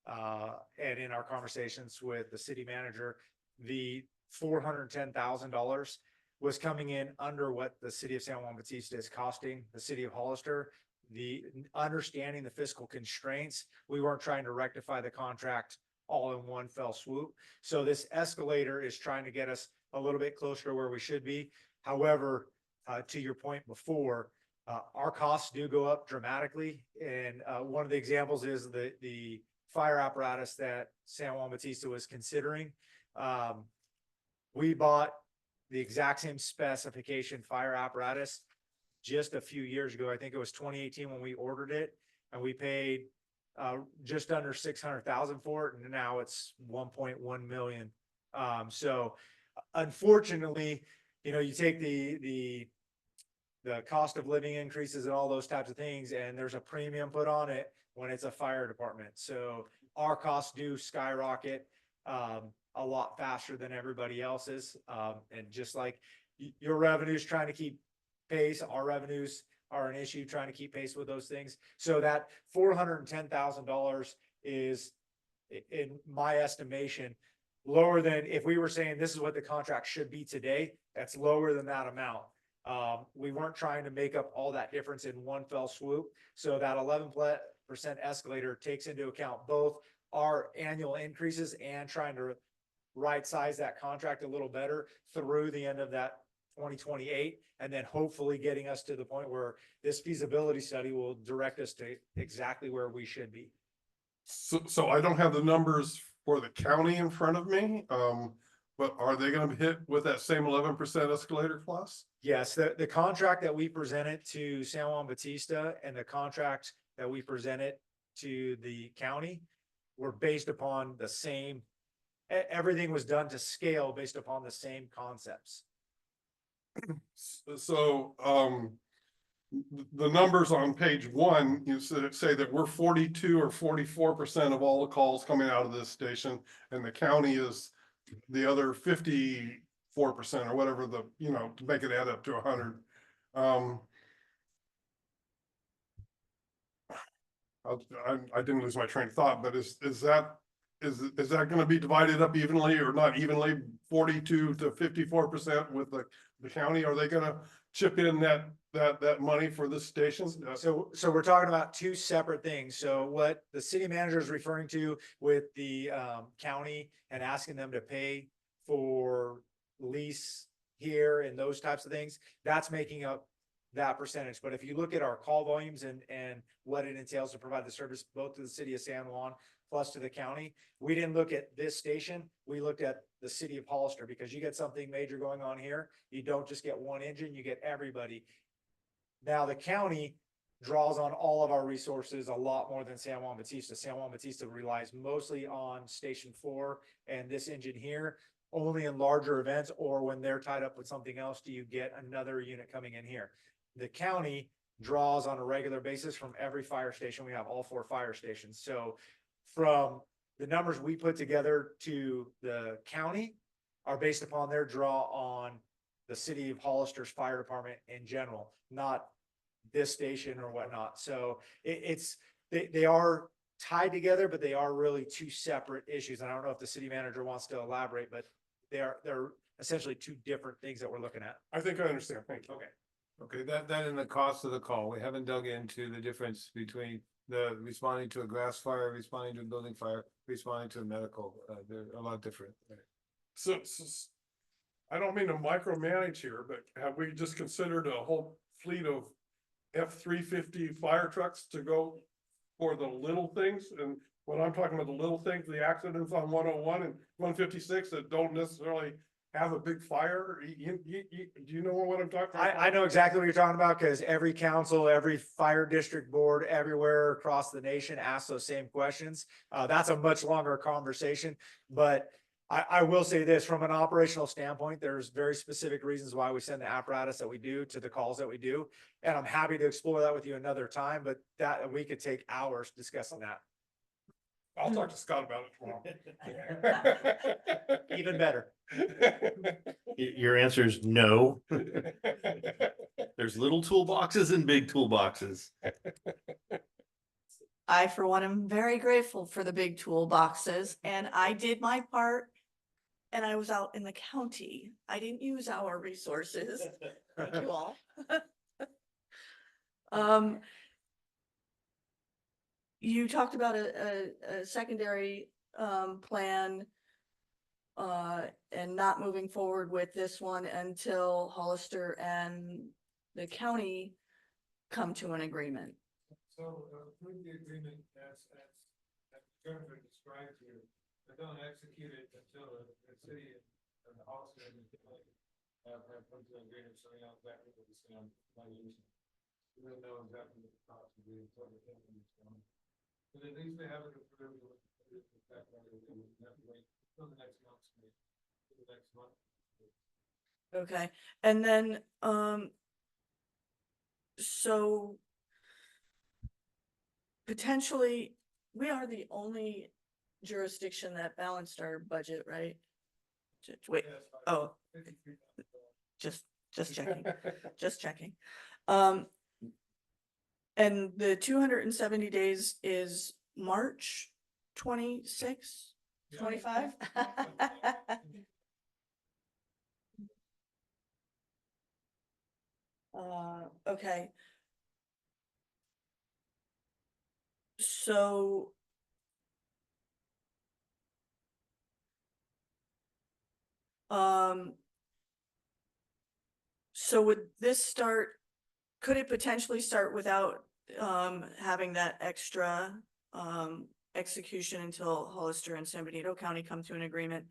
and in our conversations with the city manager, the $410,000 was coming in under what the city of San Juan Bautista is costing the city of Hollister. The understanding the fiscal constraints, we weren't trying to rectify the contract all in one fell swoop. So this escalator is trying to get us a little bit closer to where we should be. However, to your point before, our costs do go up dramatically. And one of the examples is the fire apparatus that San Juan Bautista was considering. We bought the exact same specification fire apparatus just a few years ago. I think it was 2018 when we ordered it, and we paid just under 600,000 for it, and now it's 1.1 million. So unfortunately, you take the cost of living increases and all those types of things, and there's a premium put on it. when it's a fire department. So our costs do skyrocket a lot faster than everybody else's. And just like your revenues trying to keep pace, our revenues are an issue trying to keep pace with those things. So that $410,000 is, in my estimation, lower than if we were saying this is what the contract should be today. That's lower than that amount. We weren't trying to make up all that difference in one fell swoop. So that 11% escalator takes into account both our annual increases and trying to right size that contract a little better through the end of that 2028, and then hopefully getting us to the point where this feasibility study will direct us to exactly where we should be. So I don't have the numbers for the county in front of me, but are they gonna be hit with that same 11% escalator clause? Yes, the contract that we presented to San Juan Bautista and the contract that we presented to the county were based upon the same, everything was done to scale based upon the same concepts. So, the numbers on page one, you say that we're 42 or 44% of all the calls coming out of this station, and the county is the other 54% or whatever the, to make it add up to 100. I didn't lose my train of thought, but is that going to be divided up evenly or not evenly, 42 to 54% with the county? Are they going to chip in that money for the stations? So we're talking about two separate things. So what the city manager is referring to with the county and asking them to pay for lease here and those types of things, that's making up that percentage. But if you look at our call volumes and what it entails to provide the service both to the city of San Juan plus to the county, we didn't look at this station. We looked at the city of Hollister, because you get something major going on here. You don't just get one engine, you get everybody. Now the county draws on all of our resources a lot more than San Juan Bautista. San Juan Bautista relies mostly on Station 4 and this engine here. Only in larger events or when they're tied up with something else do you get another unit coming in here. The county draws on a regular basis from every fire station. We have all 4 fire stations. So from the numbers we put together to the county are based upon their draw on the city of Hollister's fire department in general, not this station or whatnot. So they are tied together, but they are really two separate issues. And I don't know if the city manager wants to elaborate, but they're essentially two different things that we're looking at. I think I understand. Thank you. Okay. Okay, that and the cost of the call, we haven't dug into the difference between the responding to a grass fire, responding to a building fire, responding to a medical, they're a lot different. So I don't mean to micromanage here, but have we just considered a whole fleet of F-350 fire trucks to go for the little things? And when I'm talking about the little things, the accidents on 101 and 156 that don't necessarily have a big fire. Do you know what I'm talking about? I know exactly what you're talking about, because every council, every fire district board everywhere across the nation asks those same questions. That's a much longer conversation, but I will say this, from an operational standpoint, there's very specific reasons why we send the apparatus that we do to the calls that we do. And I'm happy to explore that with you another time, but that we could take hours discussing that. I'll talk to Scott about it tomorrow. Even better. Your answer is no. There's little toolboxes and big toolboxes. I, for one, am very grateful for the big toolboxes, and I did my part. And I was out in the county. I didn't use our resources. Thank you all. You talked about a secondary plan and not moving forward with this one until Hollister and the county come to an agreement. So, with the agreement as Jennifer described here, but don't execute it until the city and the Hollister and the county have come to an agreement, so they know exactly what it's going to use. We don't know exactly what the cost will be until the company is going. But at least they have it approved with the fact that they have to wait until the next month. The next month. Okay, and then so potentially, we are the only jurisdiction that balanced our budget, right? Wait, oh, just checking, just checking. And the 270 days is March 26, 25? Okay. So so would this start, could it potentially start without having that extra execution until Hollister and San Benito County come to an agreement?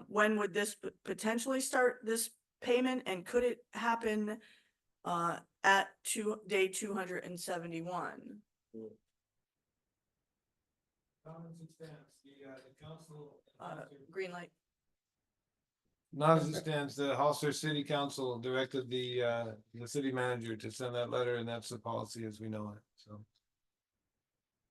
When would this potentially start, this payment, and could it happen at day 271? The council. Green light. Not as it stands, the Hollister City Council directed the city manager to send that letter, and that's the policy as we know it, so.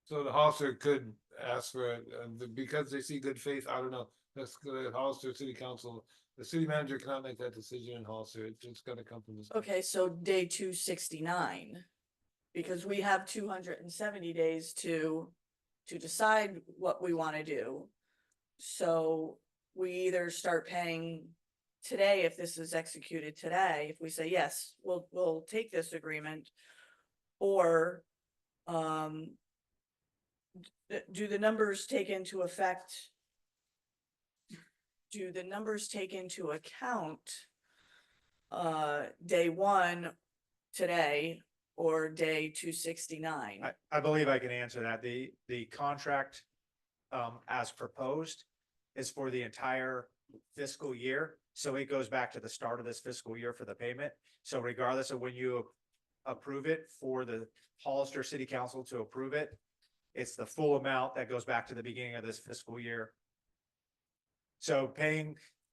So the Hollister could ask for it, because they see good faith, I don't know, that's the Hollister City Council. The city manager cannot make that decision in Hollister, it's gonna come from this. Okay, so day 269, because we have 270 days to decide what we want to do. So we either start paying today, if this is executed today, if we say, yes, we'll take this agreement, or do the numbers take into effect? Do the numbers take into account day one today or day 269? I believe I can answer that. The contract as proposed is for the entire fiscal year. So it goes back to the start of this fiscal year for the payment. So regardless of when you approve it, for the Hollister City Council to approve it, it's the full amount that goes back to the beginning of this fiscal year. So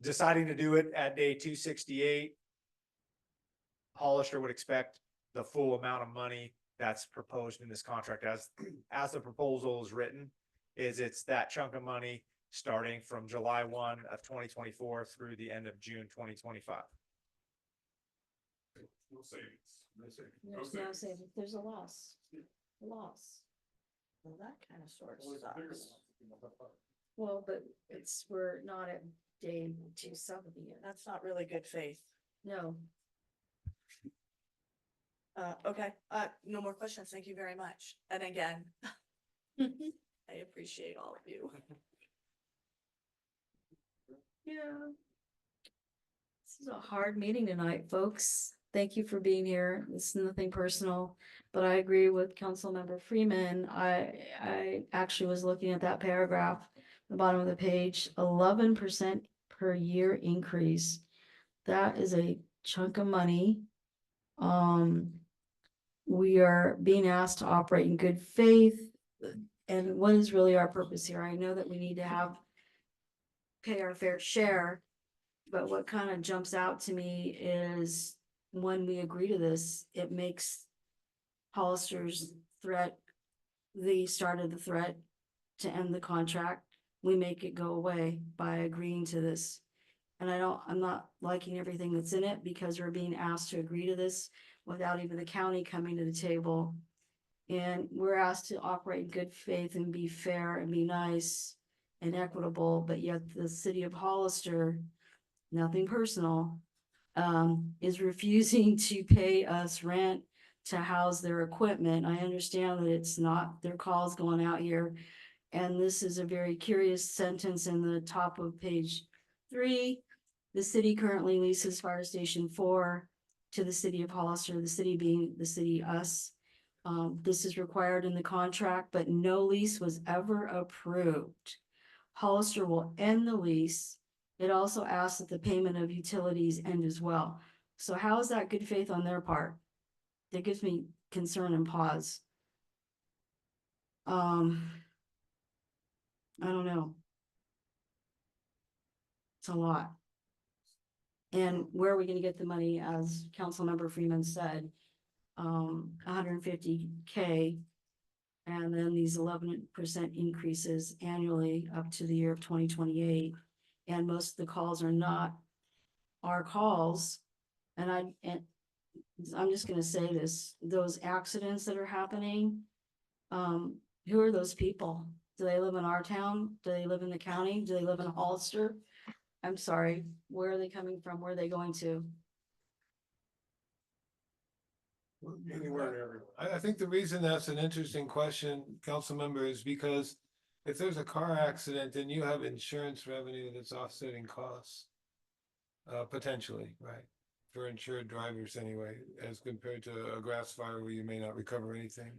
deciding to do it at day 268, Hollister would expect the full amount of money that's proposed in this contract as the proposal is written, it's that chunk of money starting from July 1 of 2024 through the end of June 2025. No savings. There's no savings, there's a loss, Well, that kind of sort of sucks. Well, but we're not at day 270 yet. That's not really good faith. No, Okay, no more questions. Thank you very much. And again, I appreciate all of you. yeah. This is a hard meeting tonight, folks. Thank you for being here. It's nothing personal, but I agree with Councilmember Freeman. I actually was looking at that paragraph, the bottom of the page, 11% per year increase. That is a chunk of money. We are being asked to operate in good faith. And what is really our purpose here? I know that we need to pay our fair share, but what kind of jumps out to me is when we agree to this, it makes Hollister's threat, the start of the threat to end the contract. We make it go away by agreeing to this. And I'm not liking everything that's in it, because we're being asked to agree to this without even the county coming to the table. And we're asked to operate in good faith and be fair and be nice and equitable, but yet the city of Hollister, nothing personal, is refusing to pay us rent to house their equipment. I understand that it's not their calls going out here. And this is a very curious sentence in the top of page 3. The city currently leases Fire Station 4 to the city of Hollister, the city being the city us. This is required in the contract, but no lease was ever approved. Hollister will end the lease. It also asks that the payment of utilities end as well. So how is that good faith on their part? That gives me concern and pause. I don't know. It's a lot. And where are we going to get the money, as Councilmember Freeman said, 150K And then these 11% increases annually up to the year of 2028. And most of the calls are not our calls. And I'm just gonna say this, those accidents that are happening, who are those people? Do they live in our town? Do they live in the county? Do they live in Hollister? I'm sorry, where are they coming from? Where are they going to? Anywhere and everywhere. I think the reason that's an interesting question, council member, is because if there's a car accident, then you have insurance revenue that's offsetting costs. Potentially, right? For insured drivers anyway, as compared to a grass fire where you may not recover anything.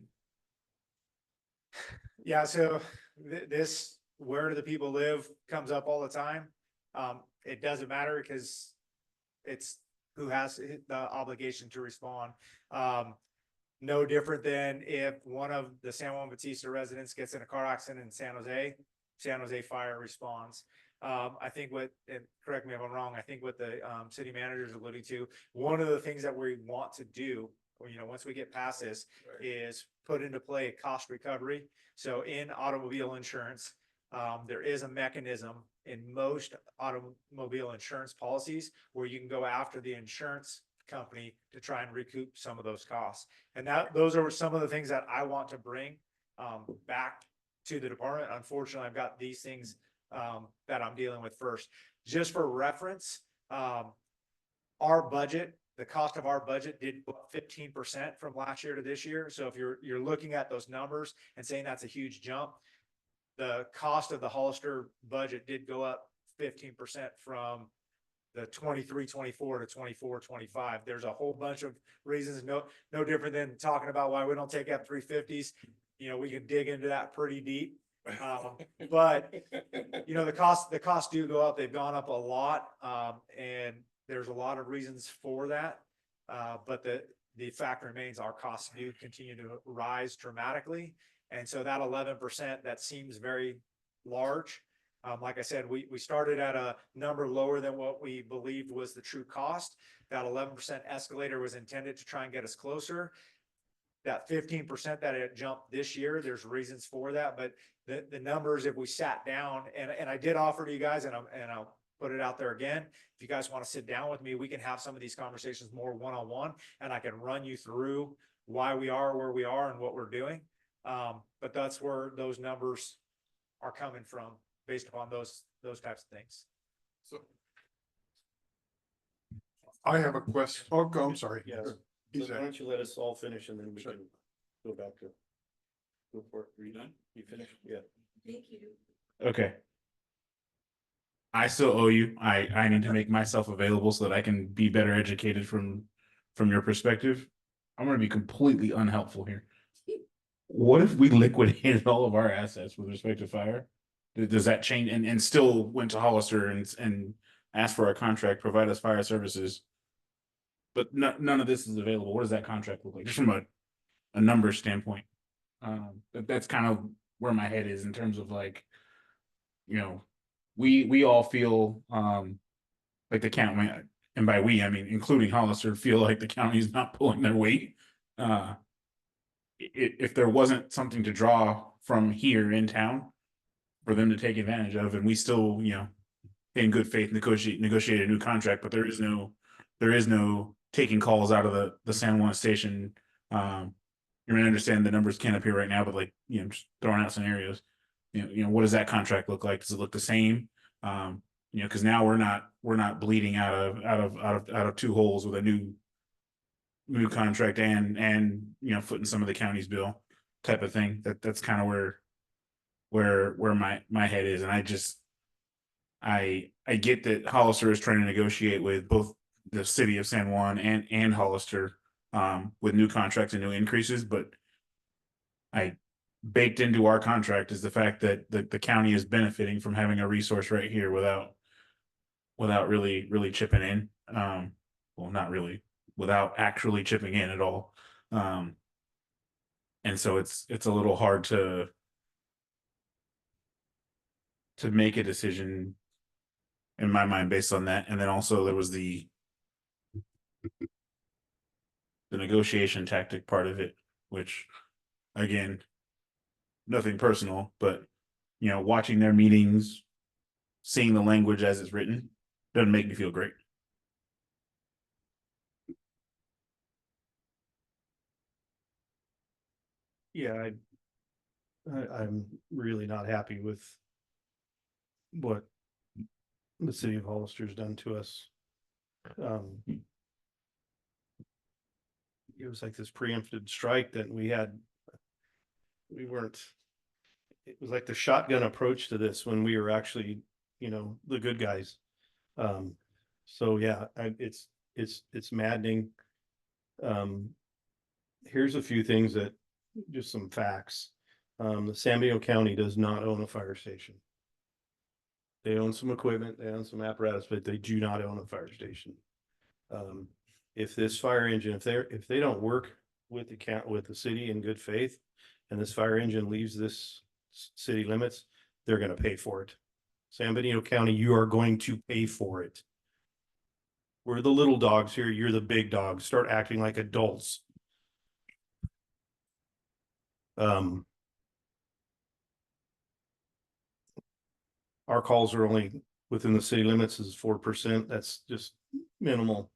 Yeah, so this, where do the people live, comes up all the time. It doesn't matter because it's who has the obligation to respond. No different than if one of the San Juan Bautista residents gets in a car accident in San Jose Fire responds. I think what, and correct me if I'm wrong, I think what the city manager is alluding to, one of the things that we want to do, you know, once we get past this, is put into play cost recovery. So in automobile insurance, there is a mechanism in most automobile insurance policies where you can go after the insurance company to try and recoup some of those costs. And those are some of the things that I want to bring back to the department. Unfortunately, I've got these things that I'm dealing with first. Just for reference, our budget, the cost of our budget did go up 15% from last year to this year. So if you're looking at those numbers and saying that's a huge jump, the cost of the Hollister budget did go up 15% from the 23-24 to 24-25. There's a whole bunch of reasons, no different than talking about why we don't take F-350s. You know, we can dig into that pretty deep. But you know, the costs do go up. They've gone up a lot. And there's a lot of reasons for that. But the fact remains our costs do continue to rise dramatically. And so that 11%, that seems very large. Like I said, we started at a number lower than what we believed was the true cost. That 11% escalator was intended to try and get us closer. That 15% that it jumped this year, there's reasons for that, but the numbers, if we sat down, and I did offer to you guys, and I'll put it out there again, if you guys want to sit down with me, we can have some of these conversations more one-on-one, and I can run you through why we are where we are and what we're doing. But that's where those numbers are coming from based upon those types of things. So I have a question. Oh, I'm sorry. Yes. So why don't you let us all finish and then we can go back to. Go for it. Are you done? You finished? Yeah. Thank you. Okay. I still owe you. I need to make myself available so that I can be better educated from your perspective. I'm going to be completely unhelpful here. What if we liquidated all of our assets with respect to fire? Does that change and still went to Hollister and asked for our contract, provide us fire services? But none of this is available. What does that contract look like? Just from a numbers standpoint. That's kind of where my head is in terms of like, you know, we all feel like the county, and by we I mean including Hollister, feel like the county is not pulling their weight. If there wasn't something to draw from here in town for them to take advantage of, and we still, you know, in good faith negotiate a new contract, but there is no taking calls out of the San Juan station. You may understand the numbers can't appear right now, but like, you know, just throwing out scenarios, you know, what does that contract look like? Does it look the same? You know, because now we're not bleeding out of two holes with a new contract and you know, footing some of the county's bill type of thing. That's kind of where my head is. And I get that Hollister is trying to negotiate with both the city of San Juan and Hollister with new contracts and new increases, but baked into our contract is the fact that the county is benefiting from having a resource right here without really chipping in. Well, not really, without actually chipping in at all. And so it's a little hard to make a decision in my mind based on that. And then also there was the negotiation tactic part of it, which again, nothing personal, but you know, watching their meetings, seeing the language as it's written, doesn't make me feel great. Yeah, I'm really not happy with what the city of Hollister's done to us. It was like this preempted strike that we weren't, it was like the shotgun approach to this when we were actually, you know, the good guys. So yeah, it's maddening. Here's a few things that, just some facts. The San Benito County does not own a fire station. They own some equipment, they own some apparatus, but they do not own a fire station. If this fire engine, if they don't work with the city in good faith, and this fire engine leaves this city limits, they're gonna pay for it. San Benito County, you are going to pay for it. We're the little dogs here, you're the big dogs. Start acting like adults. Our calls are only within the city limits is 4%. That's just minimal.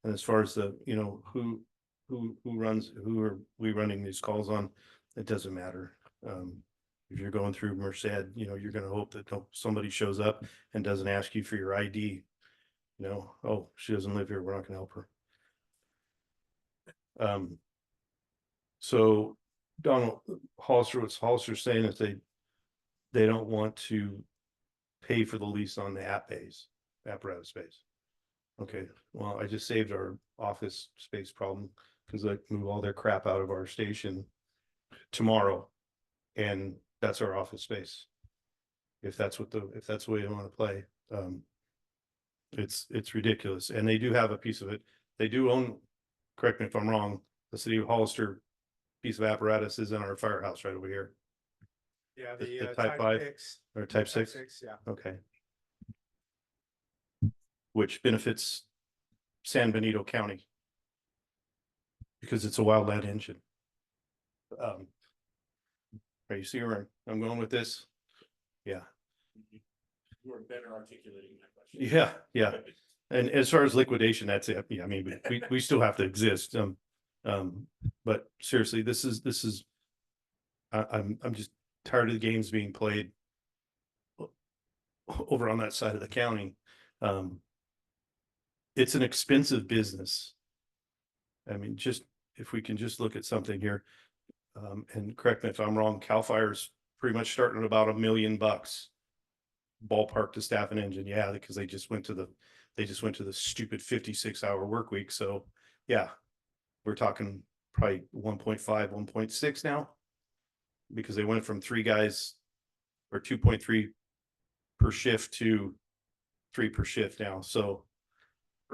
And as far as the, you know, who are we running these calls on, it doesn't matter. If you're going through Merced, you know, you're going to hope that somebody shows up and doesn't ask you for your ID. You know, oh, she doesn't live here, we're not going to help her. So Donald Hollister, what's Hollister saying is they don't want to pay for the lease on the apparatus space. Okay, well, I just saved our office space problem because I move all their crap out of our station tomorrow, and that's our office space. If that's the way you want to play, it's ridiculous. And they do have a piece of it. They do own, correct me if I'm wrong, the city of Hollister piece of apparatus is in our firehouse right over here. Yeah, The the type 5 6. or type 6? Yeah. Okay. Which benefits San Benito County because it's a wildland engine. You see where I'm going with this? Yeah. You are better articulating that question. Yeah, yeah. And as far as liquidation, that's it. Yeah, I mean, we still have to exist. But seriously, this is I'm just tired of the games being played over on that side of the county. It's an expensive business. I mean, just if we can just look at something here, and correct me if I'm wrong, CAL FIRE's pretty much starting at about $1 million ballpark to staff an engine. Yeah, because they just went to the stupid 56-hour work week. So yeah, we're talking probably 1.5, 1.6 now, because they went from 3 guys or 2.3 per shift to 3 per shift now. So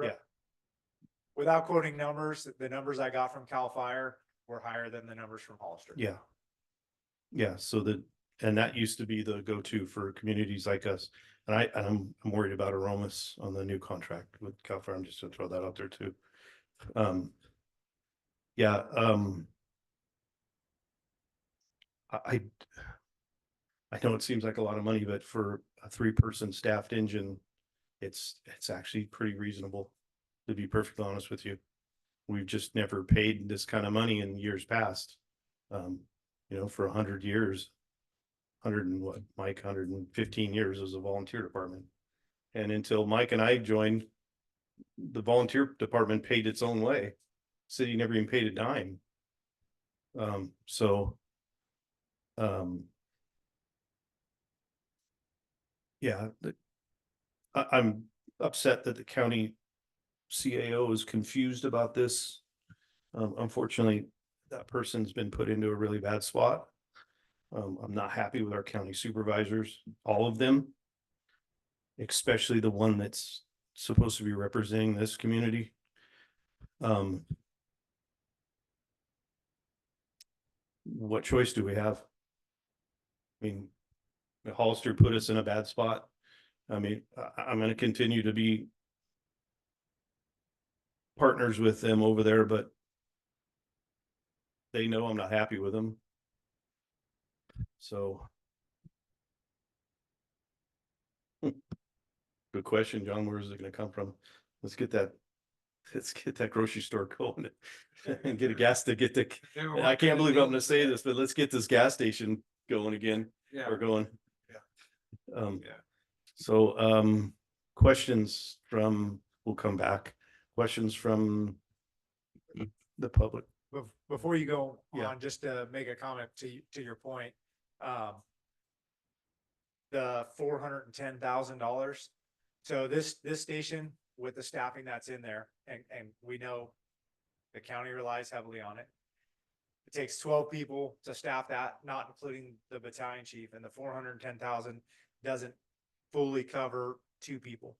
yeah. Without quoting numbers, the numbers I got from CAL FIRE were higher than the numbers from Hollister. Yeah. Yeah. And that used to be the go-to for communities like us. And I'm worried about Aromas on the new contract with CAL FIRE. I'm just gonna throw that out there too. Yeah. I know it seems like a lot of money, but for a 3-person staffed engine, it's actually pretty reasonable, to be perfectly honest with you. We've just never paid this kind of money in years past. You know, for 100 years, 100 and what, Mike, 115 years as a volunteer department. And until Mike and I joined, the volunteer department paid its own way. City never even paid a dime. Yeah, I'm upset that the county CAO is confused about this. Unfortunately, that person's been put into a really bad spot. I'm not happy with our county supervisors, all of them, especially the one that's supposed to be representing this community. What choice do we have? I mean, Hollister put us in a bad spot. I mean, I'm going to continue to be partners with them over there, but they know I'm not happy with them. So. Good question, John. Where is it gonna come from? Let's get that grocery store going and get a gas to get the, I can't believe I'm gonna say this, but let's get this gas station going again. Yeah. Or going. Yeah. Yeah. So, questions from, we'll come back. Questions from the public. Before you go Yeah. on, just to make a comment to your point, the $410,000. So this station with the staffing that's in there, and we know the county relies heavily on it. It takes 12 people to staff that, not including the battalion chief, and the 410,000 doesn't fully cover 2 people.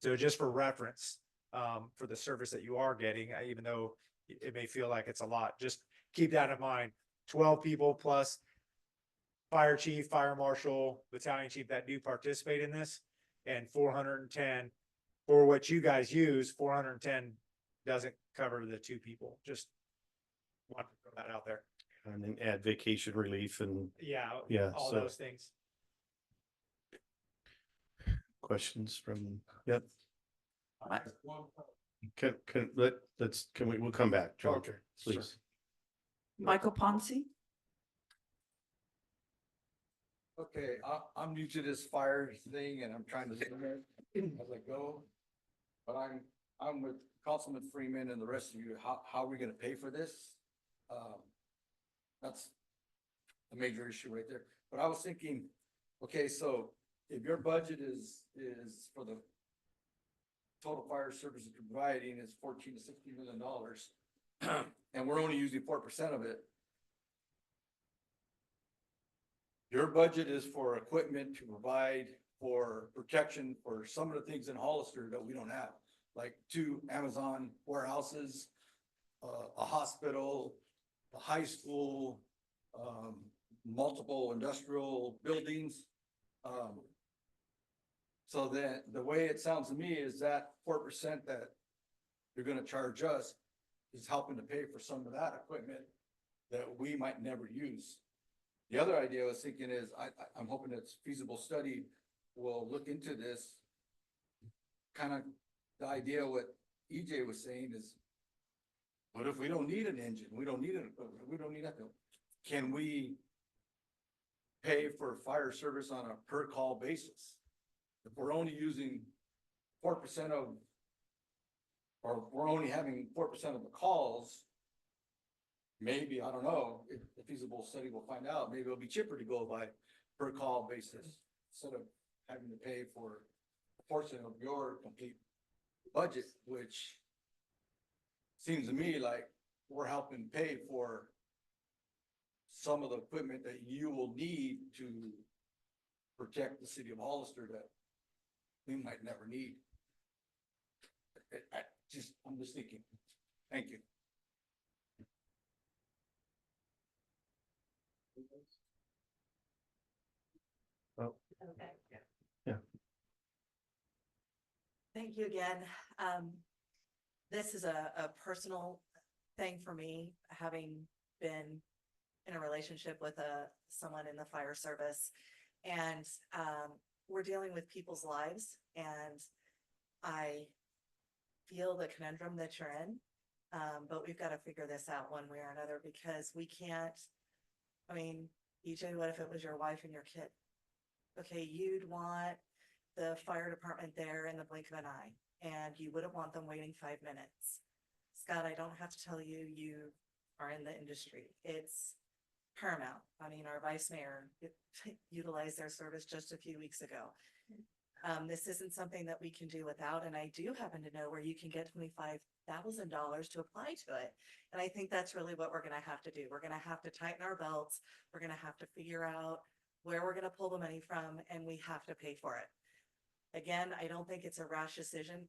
So just for reference, for the service that you are getting, even though it may feel like it's a lot, just keep that in mind. 12 people plus fire chief, fire marshal, battalion chief that do participate in this, and 410 for what you guys use. 410 doesn't cover the 2 people. Just want to throw that out there. And then add vacation relief and Yeah, all so those things. questions from, yep. We'll come back, John, Okay, please. Michael Ponce? Okay, I'm new to this fire thing and I'm trying to learn as I go. But I'm with Councilman Freeman and the rest of you. How are we gonna pay for this? That's a major issue right there. But I was thinking, okay, so if your budget is for the total fire services providing is $14 to $16 million, and we're only using 4% of it. Your budget is for equipment to provide for protection for some of the things in Hollister that we don't have, like 2 Amazon warehouses, a hospital, a high school, multiple industrial buildings. So then the way it sounds to me is that 4% that you're gonna charge us is helping to pay for some of that equipment that we might never use. The other idea I was thinking is, I'm hoping that feasible study will look into this. Kind of the idea what EJ was saying is, what if we don't need an engine? We don't need that. Can we pay for fire service on a per call basis? If we're only using 4% of, or we're only having 4% of the calls, maybe, I don't know, if the feasible study will find out, maybe it'll be cheaper to go by per call basis instead of having to pay for a portion of your complete budget, which seems to me like we're helping pay for some of the equipment that you will need to protect the city of Hollister that we might never need. I'm just thinking. Thank you. Oh, Okay. yeah. Thank you again. This is a personal thing for me, having been in a relationship with someone in the fire service. And we're dealing with people's lives, and I feel the conundrum that you're in. But we've got to figure this out one way or another, because we can't, I mean, EJ, what if it was your wife and your kid? Okay, you'd want the fire department there in the blink of an eye, and you wouldn't want them waiting 5 minutes. Scott, I don't have to tell you, you are in the industry. It's paramount. I mean, our vice mayor utilized their service just a few weeks ago. This isn't something that we can do without, and I do happen to know where you can get $25,000 to apply to it. And I think that's really what we're gonna have to do. We're gonna have to tighten our belts. We're gonna have to figure out where we're gonna pull the money from, and we have to pay for it. Again, I don't think it's a rash decision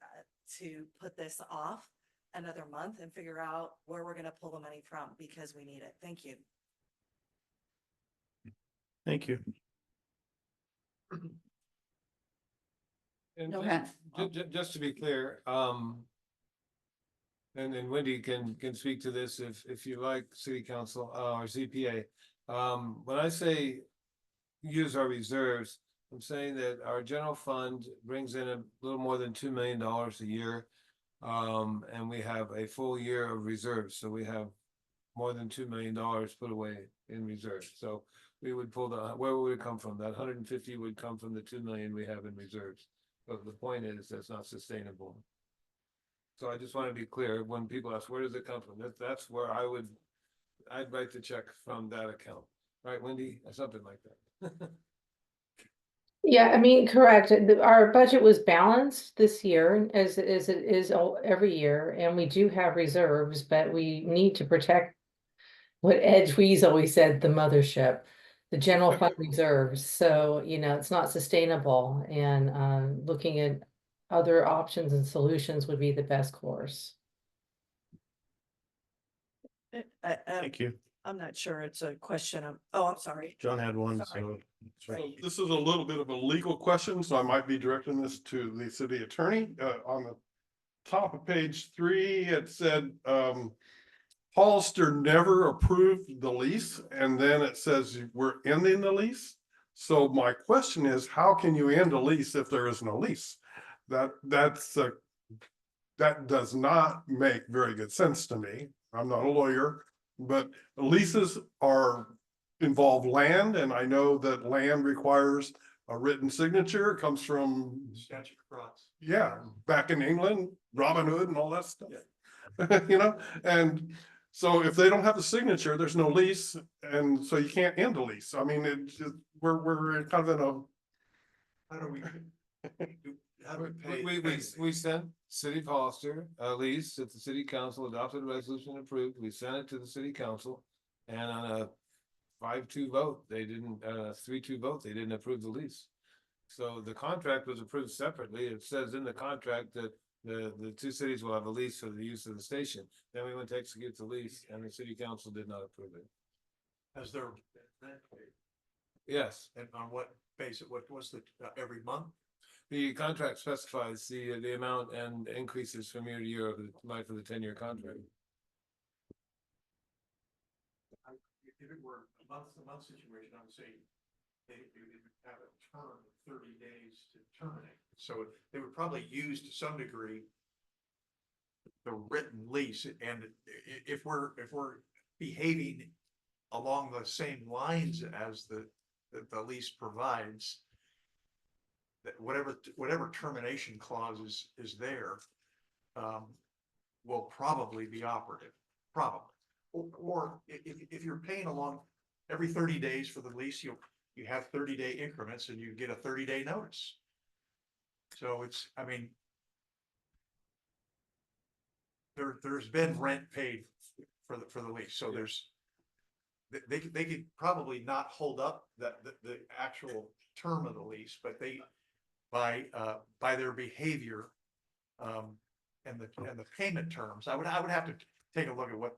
to put this off another month and figure out where we're gonna pull the money from, because we need it. Thank you. Thank you. And Go ahead. just to be clear, and then Wendy can speak to this if you like, city council, or CPA. When I say use our reserves, I'm saying that our general fund brings in a little more than $2 million a year. And we have a full year of reserves, so we have more than $2 million put away in reserves. So we would pull where would it come from? That 150 would come from the 2 million we have in reserves. But the point is, that's not sustainable. So I just want to be clear, when people ask, where does it come from? That's where I'd write the check from that account. Right, Wendy? Something like that. Yeah, I mean, correct. Our budget was balanced this year as it is every year, and we do have reserves, but we need to protect what Ed Wees always said, the mothership, the general fund reserves. So, it's not sustainable, and looking at other options and solutions would be the best course. Thank you. I'm not sure it's a question of, oh, I'm sorry. John had one, Sorry. so. So this is a little bit of a legal question, so I might be directing this to the city attorney. On the top of page 3, it said, Hollister never approved the lease, and then it says we're ending the lease. So my question is, how can you end a lease if there is no lease? That does not make very good sense to me. I'm not a lawyer, but leases involve land, and I know that land requires a written signature. It comes from Statute of frauds. yeah, back in England, Robin Hood and all that stuff. And so if they don't have the signature, there's no lease, and so you can't end a lease. I mean, we're kind of in a. How do we? How do we pay? We sent City of Hollister a lease that the city council adopted a resolution and approved. We sent it to the city council, and on a 5-2 vote, they didn't, 3-2 vote, they didn't approve the lease. So the contract was approved separately. It says in the contract that the two cities will have a lease for the use of the station. Then we went to execute the lease, and the city council did not approve it. Has there? Yes. And on what basis? What's the every month? The contract specifies the amount and increases from year to year of the life of the 10-year contract. If it were a month situation, I would say they would have a term of 30 days to terminate. So they would probably use to some degree the written lease. And if we're behaving along the same lines as the lease provides, that whatever termination clause is there, will probably be operative, probably. Or if you're paying along every 30 days for the lease, you have 30-day increments and you get a 30-day notice. So I mean, there's been rent paid for the lease. So they could probably not hold up the actual term of the lease, but by their behavior, and the payment terms, I would have to take a look at what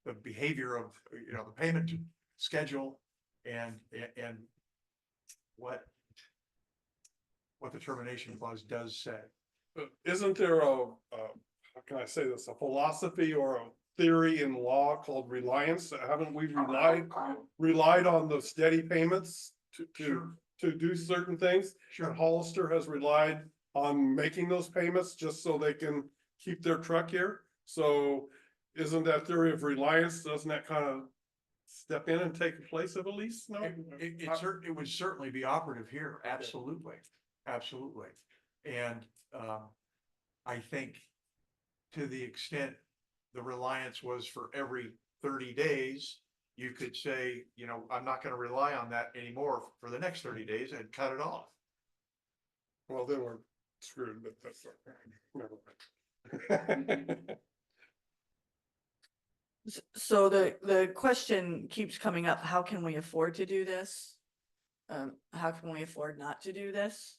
the behavior of, the payment schedule and what the termination clause does say. But isn't there how can I say this, a philosophy or a theory in law called reliance? Haven't we relied on the steady payments to do certain things? Sure. And Hollister has relied on making those payments just so they can keep their truck here. So isn't that theory of reliance, doesn't that kind of step in and take the place of a lease? No, It would certainly be operative here. Absolutely. Absolutely. And I think to the extent the reliance was for every 30 days, you could say, I'm not going to rely on that anymore for the next 30 days and cut it off. Well, then we're screwed, but that's never mind. So the question keeps coming up, how can we afford to do this? How can we afford not to do this?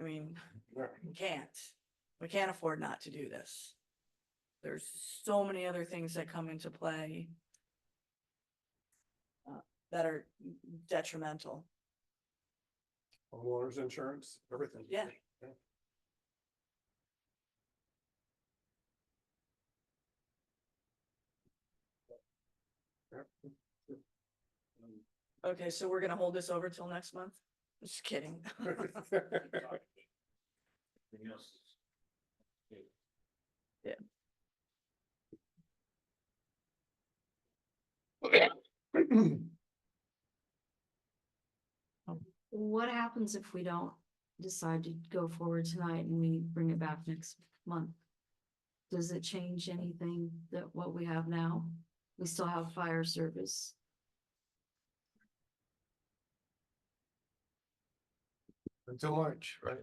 I mean, we can't afford not to do this. There's so many other things that come into play that are detrimental. Homeowners insurance, everything. Yeah. Okay, so we're gonna hold this over till next month? Just kidding. Yeah. What happens if we don't decide to go forward tonight and we bring it back next month? Does it change anything that what we have now? We still have fire service. Until March, right?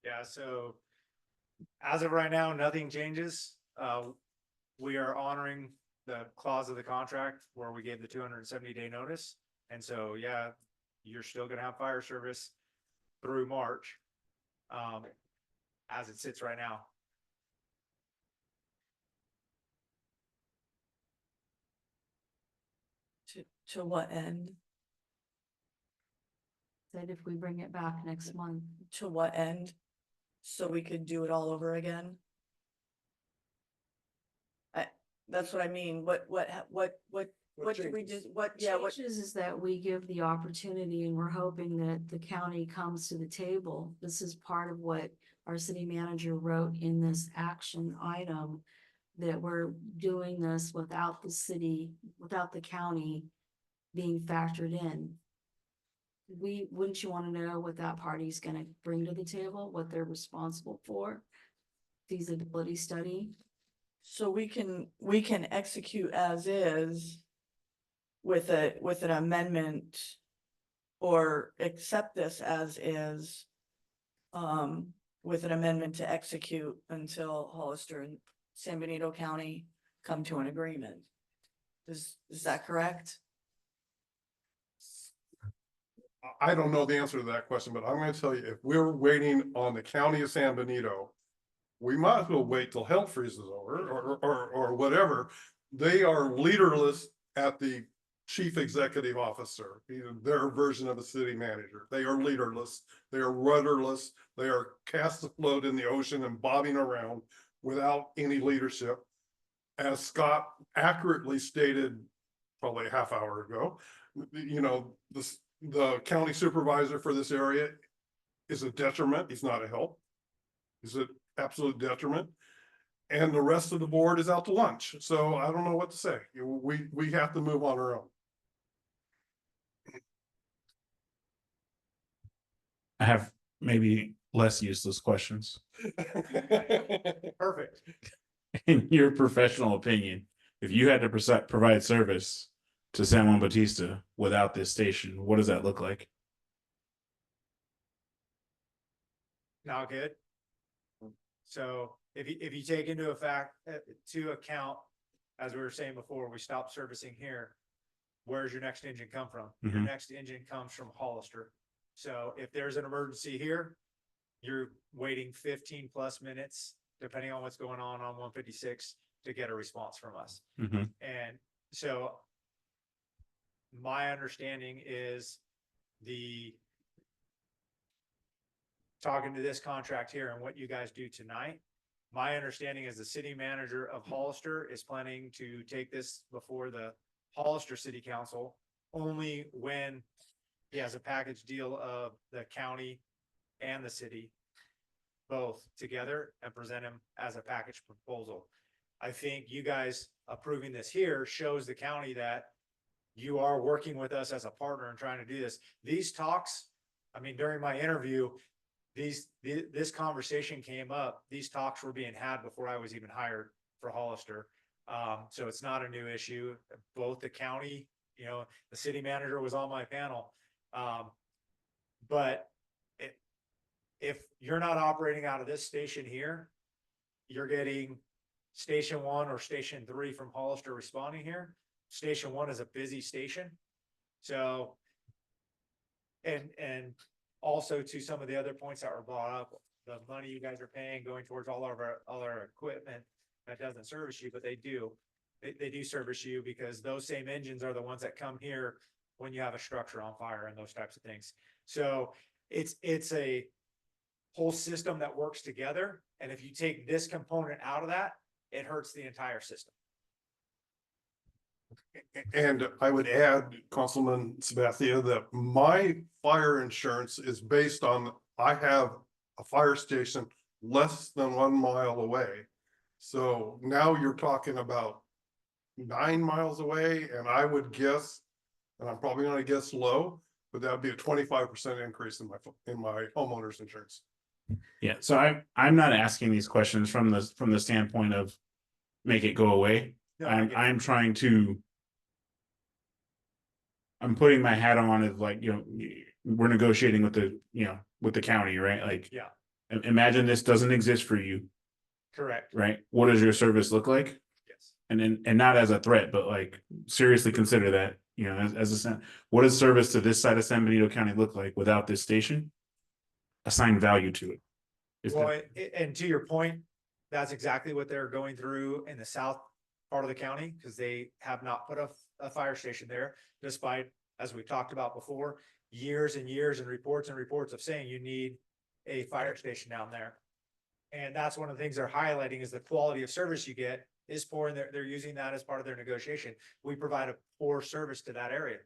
Yeah, so as of right now, nothing changes. We are honoring the clause of the contract where we gave the 270-day notice. And so, yeah, you're still gonna have fire service through March, as it sits right now. To what end? Said if we bring it back next month. To what end? So we could do it all over again? That's what I mean. What did we just, what Changes is that we give the opportunity and we're hoping that the county comes to the table. This is part of what our city manager wrote in this action item. That we're doing this without the city, without the county being factored in. Wouldn't you want to know what that party's gonna bring to the table, what they're responsible for? Feasibility study. So we can execute as is with an amendment or accept this as is with an amendment to execute until Hollister and San Benito County come to an agreement. Is that correct? I don't know the answer to that question, but I'm gonna tell you, if we're waiting on the county of San Benito, we might as well wait till hell freezes over or whatever. They are leaderless at the chief executive officer, their version of a city manager. They are leaderless. They are rudderless. They are cast afloat in the ocean and bobbing around without any leadership. As Scott accurately stated probably a half hour ago, the county supervisor for this area is a detriment. He's not a help. He's an absolute detriment. And the rest of the board is out to lunch. So I don't know what to say. We have to move on our own. I have maybe less useless questions. Perfect. In your professional opinion, if you had to provide service to San Juan Bautista without this station, what does that look like? Not good. So if you take into account, as we were saying before, we stopped servicing here. Where's your next engine come from? Your next engine comes from Hollister. So if there's an emergency here, you're waiting 15 plus minutes, depending on what's going on 156, to get a response from us. And so my understanding is talking to this contract here and what you guys do tonight, my understanding is the city manager of Hollister is planning to take this before the Hollister City Council only when he has a package deal of the county and the city both together and present him as a package proposal. I think you guys approving this here shows the county that you are working with us as a partner and trying to do this. These talks, I mean, during my interview, this conversation came up. These talks were being had before I was even hired for Hollister. So it's not a new issue. Both the county, the city manager was on my panel. But if you're not operating out of this station here, you're getting station 1 or station 3 from Hollister responding here. Station 1 is a busy station. So, and also to some of the other points that were brought up, the money you guys are paying going towards all our equipment that doesn't service you, but they do. They do service you because those same engines are the ones that come here when you have a structure on fire and those types of things. So it's a whole system that works together. And if you take this component out of that, it hurts the entire system. And I would add, Councilman Sabathia, that my fire insurance is based on, I have a fire station less than 1 mile away. So now you're talking about 9 miles away, and I would guess, and I'm probably gonna guess low, but that would be a 25% increase in my homeowner's insurance. Yeah, so I'm not asking these questions from the standpoint of make it go away. No, I get it. I'm putting my hat on as like, we're negotiating with with the county, right? Like, Yeah, imagine this doesn't exist for you, correct. right? What does your service look like? Yes. And not as a threat, but like seriously consider that, what does service to this side of San Benito County look like without this station? Assign value to it. Well, and to your point, that's exactly what they're going through in the south part of the county, because they have not put a fire station there, despite, as we talked about before, years and years and reports of saying you need a fire station down there. And that's one of the things they're highlighting is the quality of service you get is poor, and they're using that as part of their negotiation. We provide a poor service to that area,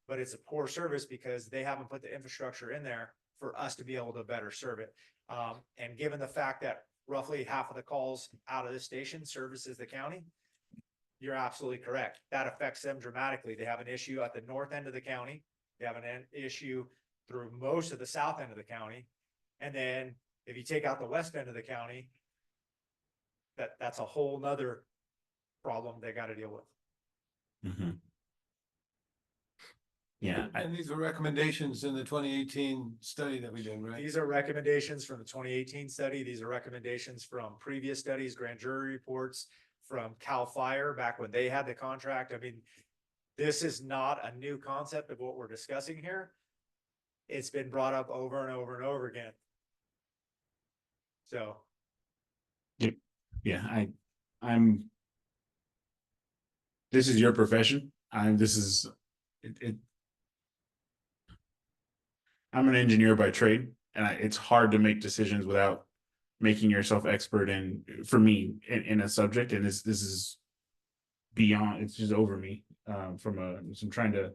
but it's a poor service because they haven't put the infrastructure in there for us to be able to better serve it. And given the fact that roughly half of the calls out of this station services the county, you're absolutely correct. That affects them dramatically. They have an issue at the north end of the county. They have an issue through most of the south end of the county. And then if you take out the west end of the county, that's a whole nother problem they got to deal with. Mhm. Yeah, And these are recommendations in the 2018 study that we did, right? These are recommendations from the 2018 study. These are recommendations from previous studies, grand jury reports from CAL FIRE back when they had the contract. I mean, this is not a new concept of what we're discussing here. It's been brought up over and over and over again. So. yeah, I'm this is your profession. I'm an engineer by trade, and it's hard to make decisions without making yourself expert for me in a subject. And this is beyond, it's just over me. I'm trying to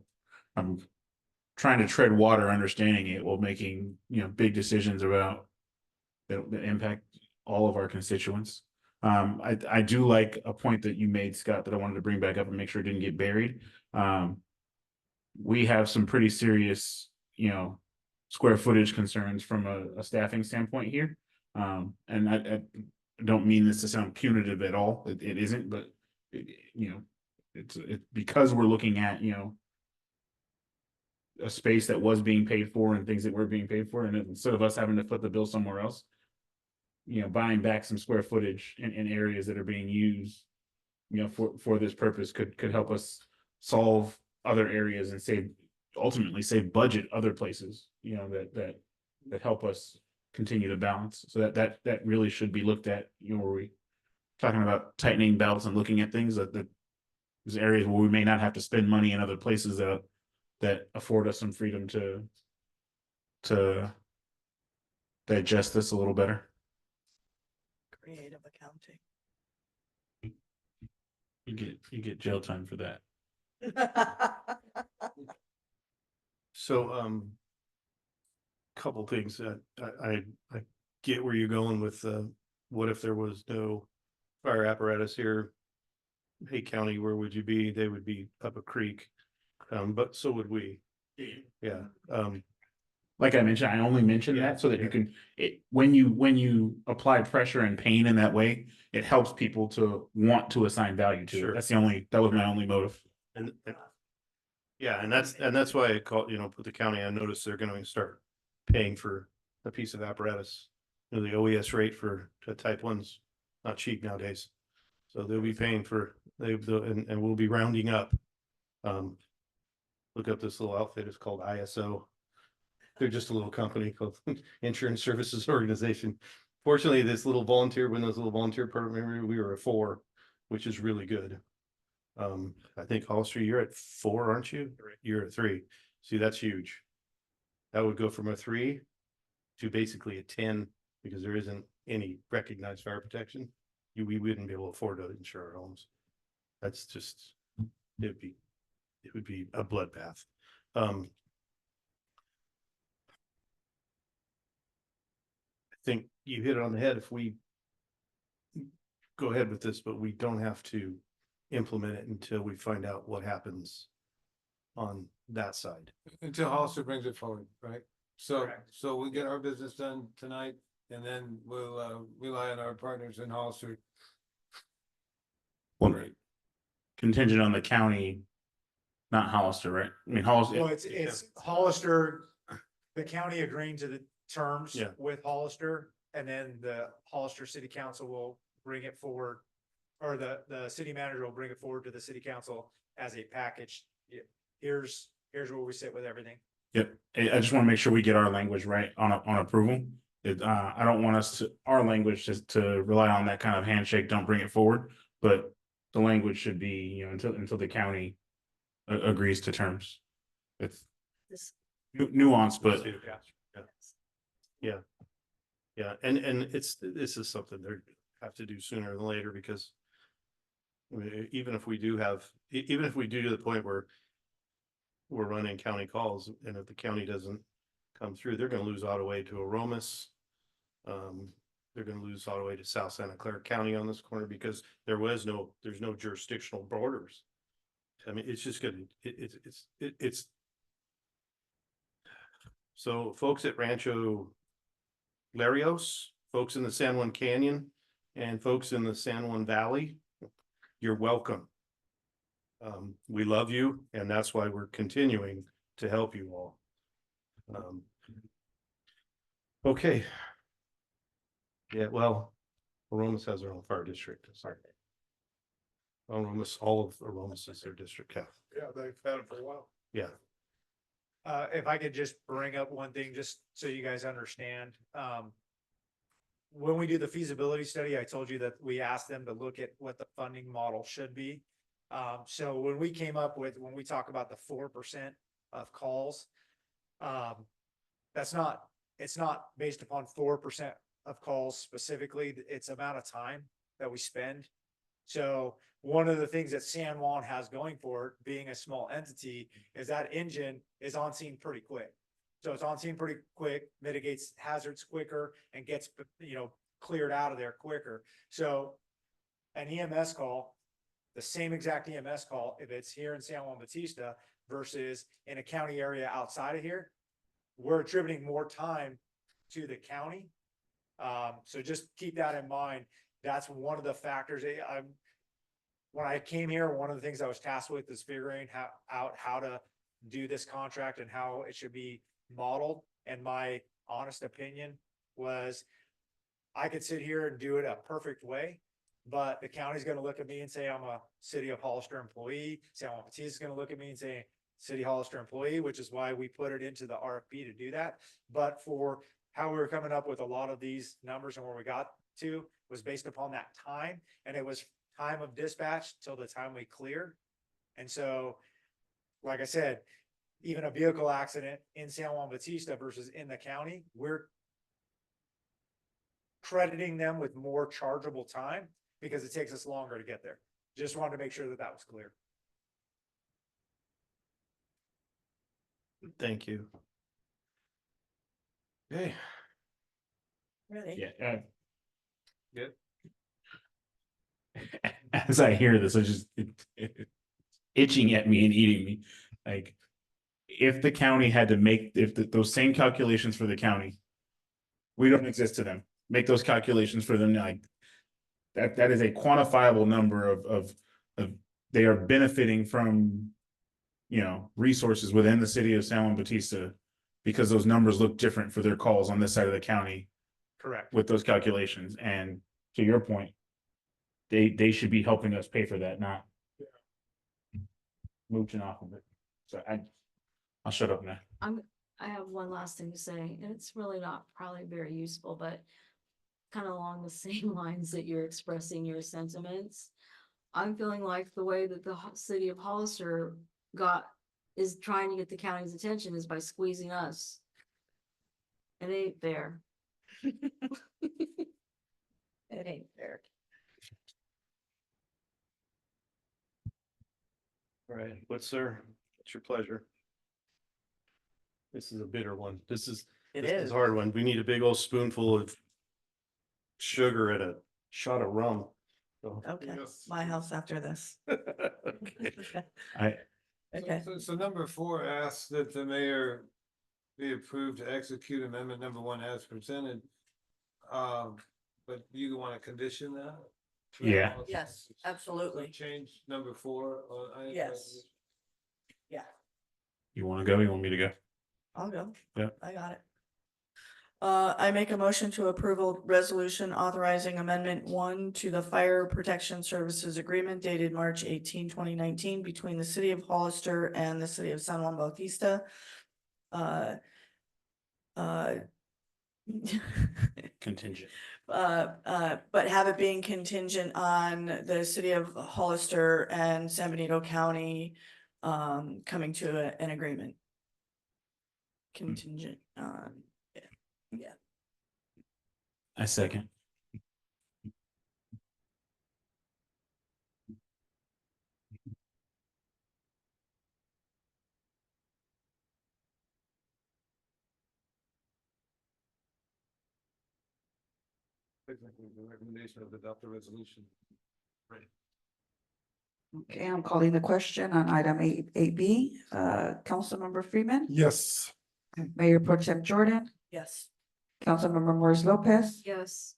tread water, understanding it while making, big decisions about that impact all of our constituents. I do like a point that you made, Scott, that I wanted to bring back up and make sure it didn't get buried. We have some pretty serious, square footage concerns from a staffing standpoint here. And I don't mean this to sound punitive at all. It isn't, but it's because we're looking at, a space that was being paid for and things that were being paid for, and instead of us having to put the bill somewhere else, buying back some square footage in areas that are being used, for this purpose could help us solve other areas and ultimately save budget other places, that help us continue to balance. So that really should be looked at, where we talking about tightening belts and looking at things that there's areas where we may not have to spend money in other places that afford us some freedom to digest this a little better. Creative accounting. You get jail time for that. So, couple things that I get where you're going with, what if there was no fire apparatus here? Hey, county, where would you be? They would be up a creek. But so would we. Yeah. Like I mentioned, I only mentioned that so that you can, when you apply pressure and pain in that way, it helps people to want to assign value to it. That was my only motive. And yeah, and that's why I called, put the county. I noticed they're going to start paying for a piece of apparatus. The OES rate for type 1's not cheap nowadays, so they'll be paying for and we'll be rounding up. Look up this little outfit. It's called ISO. They're just a little company called Insurance Services Organization. Fortunately, those little volunteer program, we were a 4, which is really good. I think Hollister, you're at 4, aren't you? You're at 3. See, that's huge. That would go from a 3 to basically a 10 because there isn't any recognized fire protection. We wouldn't be able to afford to insure our homes. That's just it would be a bloodbath. I think you hit it on the head. If we go ahead with this, but we don't have to implement it until we find out what happens on that side. Until Hollister brings it forward, right? So, Correct. so we get our business done tonight, and then we'll rely on our partners in Hollister. Well, contingent on the county, not Hollister, right? I mean, Hollister. Well, it's Hollister, the county agreeing to the terms Yeah. with Hollister, and then the Hollister City Council will bring it forward. Or the city manager will bring it forward to the city council as a package. Here's where we sit with everything. Yep, I just want to make sure we get our language right on approval. I don't want us to, our language just to rely on that kind of handshake, don't bring it forward, but the language should be, you know, until the county agrees to terms. It's This, nuanced, but Yeah, and this is something they have to do sooner than later, because I mean, even if we do to the point where we're running county calls, and if the county doesn't come through, they're gonna lose Ottaway to Aromas. They're gonna lose Ottaway to South Santa Clara County on this corner, because there's no jurisdictional borders. I mean, it's just gonna, it's. So folks at Rancho Larios, folks in the San Juan Canyon, and folks in the San Juan Valley, you're welcome. We love you, and that's why we're continuing to help you all. Okay. Yeah, well, Aromas has their own fire district. Sorry. Aromas, all of Aromas is their district. Yeah. Yeah, they've had it for a while. Yeah. If I could just bring up one thing, just so you guys understand, when we do the feasibility study, I told you that we asked them to look at what the funding model should be. So when we talk about the 4% of calls, it's not based upon 4% of calls specifically, it's amount of time that we spend. So one of the things that San Juan has going for it, being a small entity, is that engine is on scene pretty quick. So it's on scene pretty quick, mitigates hazards quicker, and gets, cleared out of there quicker. So an EMS call, the same exact EMS call, if it's here in San Juan Bautista versus in a county area outside of here, we're attributing more time to the county. So just keep that in mind. That's one of the factors. When I came here, one of the things I was tasked with is figuring out how to do this contract and how it should be modeled. And my honest opinion was, I could sit here and do it a perfect way, but the county's gonna look at me and say I'm a City of Hollister employee. San Juan Bautista is gonna look at me and say City Hollister employee, which is why we put it into the RFP to do that. But for how we were coming up with a lot of these numbers and where we got to was based upon that time, and it was time of dispatch till the time we cleared. And so, like I said, even a vehicle accident in San Juan Bautista versus in the county, we're crediting them with more chargeable time because it takes us longer to get there. Just wanted to make sure that that was clear. Thank you. Okay. Really? yeah. Good. As I hear this, I just itching at me and eating me. Like, if the county had to make those same calculations for the county, we don't exist to them. Make those calculations for them, like that is a quantifiable number of they are benefiting from, resources within the city of San Juan Bautista, because those numbers look different for their calls on this side of the county. Correct. With those calculations, and to your point, they should be helping us pay for that, not mooching off of it. So I'll shut up now. I have one last thing to say, and it's really not probably very useful, but kind of along the same lines that you're expressing your sentiments. I'm feeling like the way that the city of Hollister is trying to get the county's attention is by squeezing us. It ain't fair. It ain't fair. All right, what's your pleasure? This is a bitter one. This is a hard one. We need a big old spoonful of sugar and a shot of rum. So- Okay, my house after this. Okay. Okay. So number 4 asks that the mayor be approved to execute amendment number 1 as presented. But you want to condition that? Yeah. Yes, absolutely. Change number 4. Yes. Yeah, You want to go? You want me to go? I'll go. Yeah. I got it. I make a motion to approval resolution authorizing amendment 1 to the Fire Protection Services Agreement dated March 18, 2019, between the city of Hollister and the city of San Juan Bautista. Contingent. But have it being contingent on the city of Hollister and San Benito County coming to an agreement. Contingent on, yeah. I second. Technically, the recommendation of adopt the resolution. Right. Okay, I'm calling the question on item 8B. Councilmember Freeman, Yes. Mayor Pro Tem Jordan, Yes. Councilmember Morris Lopez, Yes.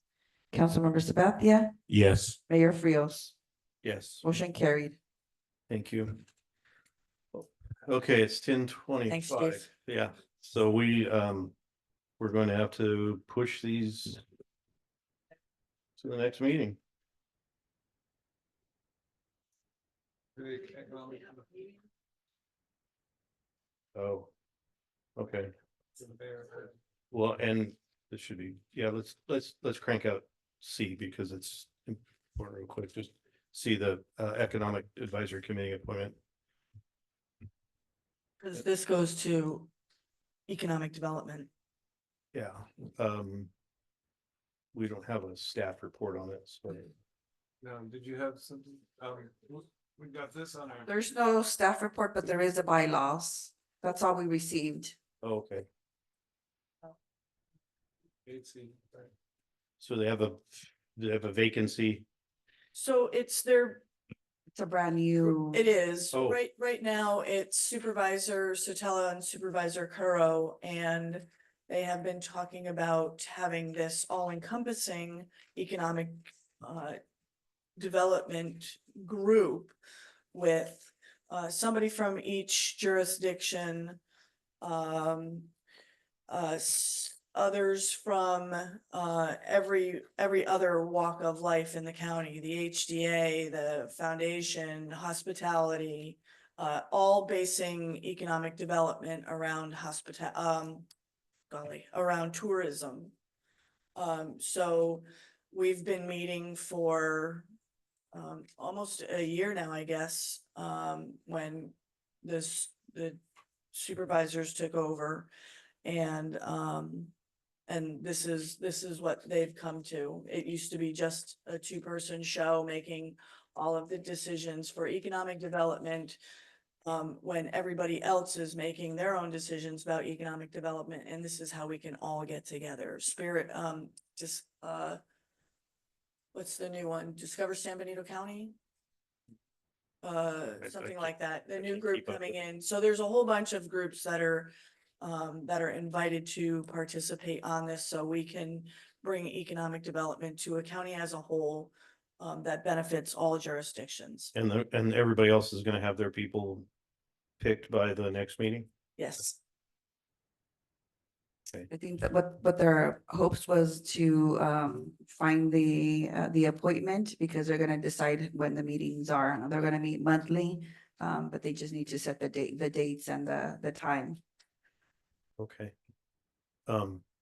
Councilmember Sabathia, Yes. Mayor Frios. Yes, Motion carried. thank you. Okay, it's 10:25. Thanks, Steve. Yeah, so we're going to have to push these to the next meeting. Oh, okay. Well, and this should be, yeah, let's crank out C because it's important real quick. Just see the Economic Advisory Committee appointment. Because this goes to economic development. Yeah, we don't have a staff report on it, so. Now, did you have something? We got this on our. There's no staff report, but there is a bylaws. That's all we received. Oh, okay. 8C, right. So they have a vacancy. So it's It's a brand new. it is, Oh. right now, it's Supervisor Sotelo and Supervisor Curro, and they have been talking about having this all-encompassing economic development group with somebody from each jurisdiction, others from every other walk of life in the county, the HDA, the foundation, hospitality, all basing economic development around around tourism. So we've been meeting for almost a year now, I guess, when the supervisors took over. And this is what they've come to. It used to be just a 2-person show making all of the decisions for economic development, when everybody else is making their own decisions about economic development, and this is how we can all get together. What's the new one? Discover San Benito County? Something like that, the new group coming in. So there's a whole bunch of groups that are invited to participate on this, so we can bring economic development to a county as a whole, that benefits all jurisdictions. And everybody else is gonna have their people picked by the next meeting? Yes. I think that what their hopes was to find the appointment, because they're gonna decide when the meetings are. They're gonna meet monthly, but they just need to set the dates and the time. Okay.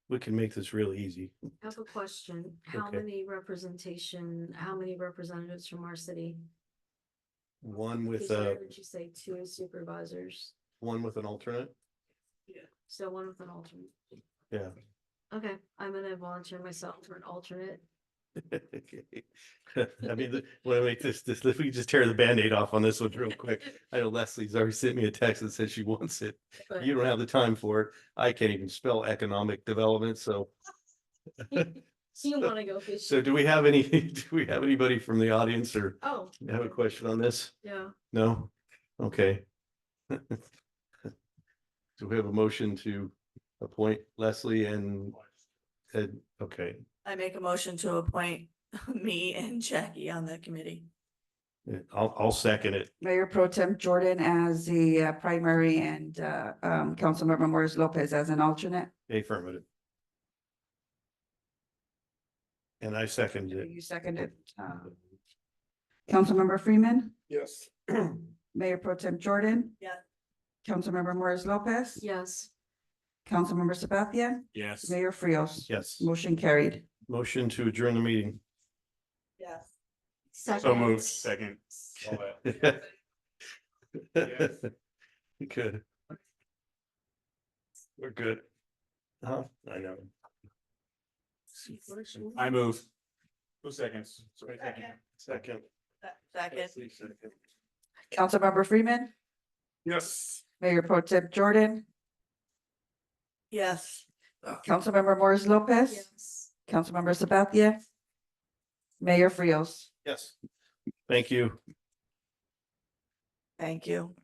We can make this real easy. I have a question. How Okay. many representatives from our city? One with Because I heard you say 2 supervisors, one with an alternate? so 1 with an alternate. Yeah, Okay, I'm gonna volunteer myself for an alternate. Okay. I mean, want to make this, if we could just tear the Band-Aid off on this one real quick. I know Leslie's already sent me a text that says she wants it. But- You don't have the time for it. I can't even spell economic development, so. You wanna go fishing? So do we have any, do we have anybody from the audience or Oh, have a question on this? yeah. No? Okay. Do we have a motion to appoint Leslie and Ed? Okay, I make a motion to appoint me and Jackie on the committee. I'll second it. Mayor Pro Tem Jordan as the primary and Councilmember Morris Lopez as an alternate. Affirmative. And I seconded it. You seconded. Councilmember Freeman, Yes. Mayor Pro Tem Jordan, Yeah. Councilmember Morris Lopez, Yes. Councilmember Sabathia, Yes. Mayor Frios. Yes. Motion carried. Motion to adjourn the meeting. Yes. So moved. Second. All that. Good. We're good. Huh? I know. I move. 2 seconds. Second. Second. Councilmember Freeman, Yes. Mayor Pro Tem Jordan, Yes. Councilmember Morris Lopez, Yes. Councilmember Sabathia, Mayor Frios. Yes. Thank you. Thank you.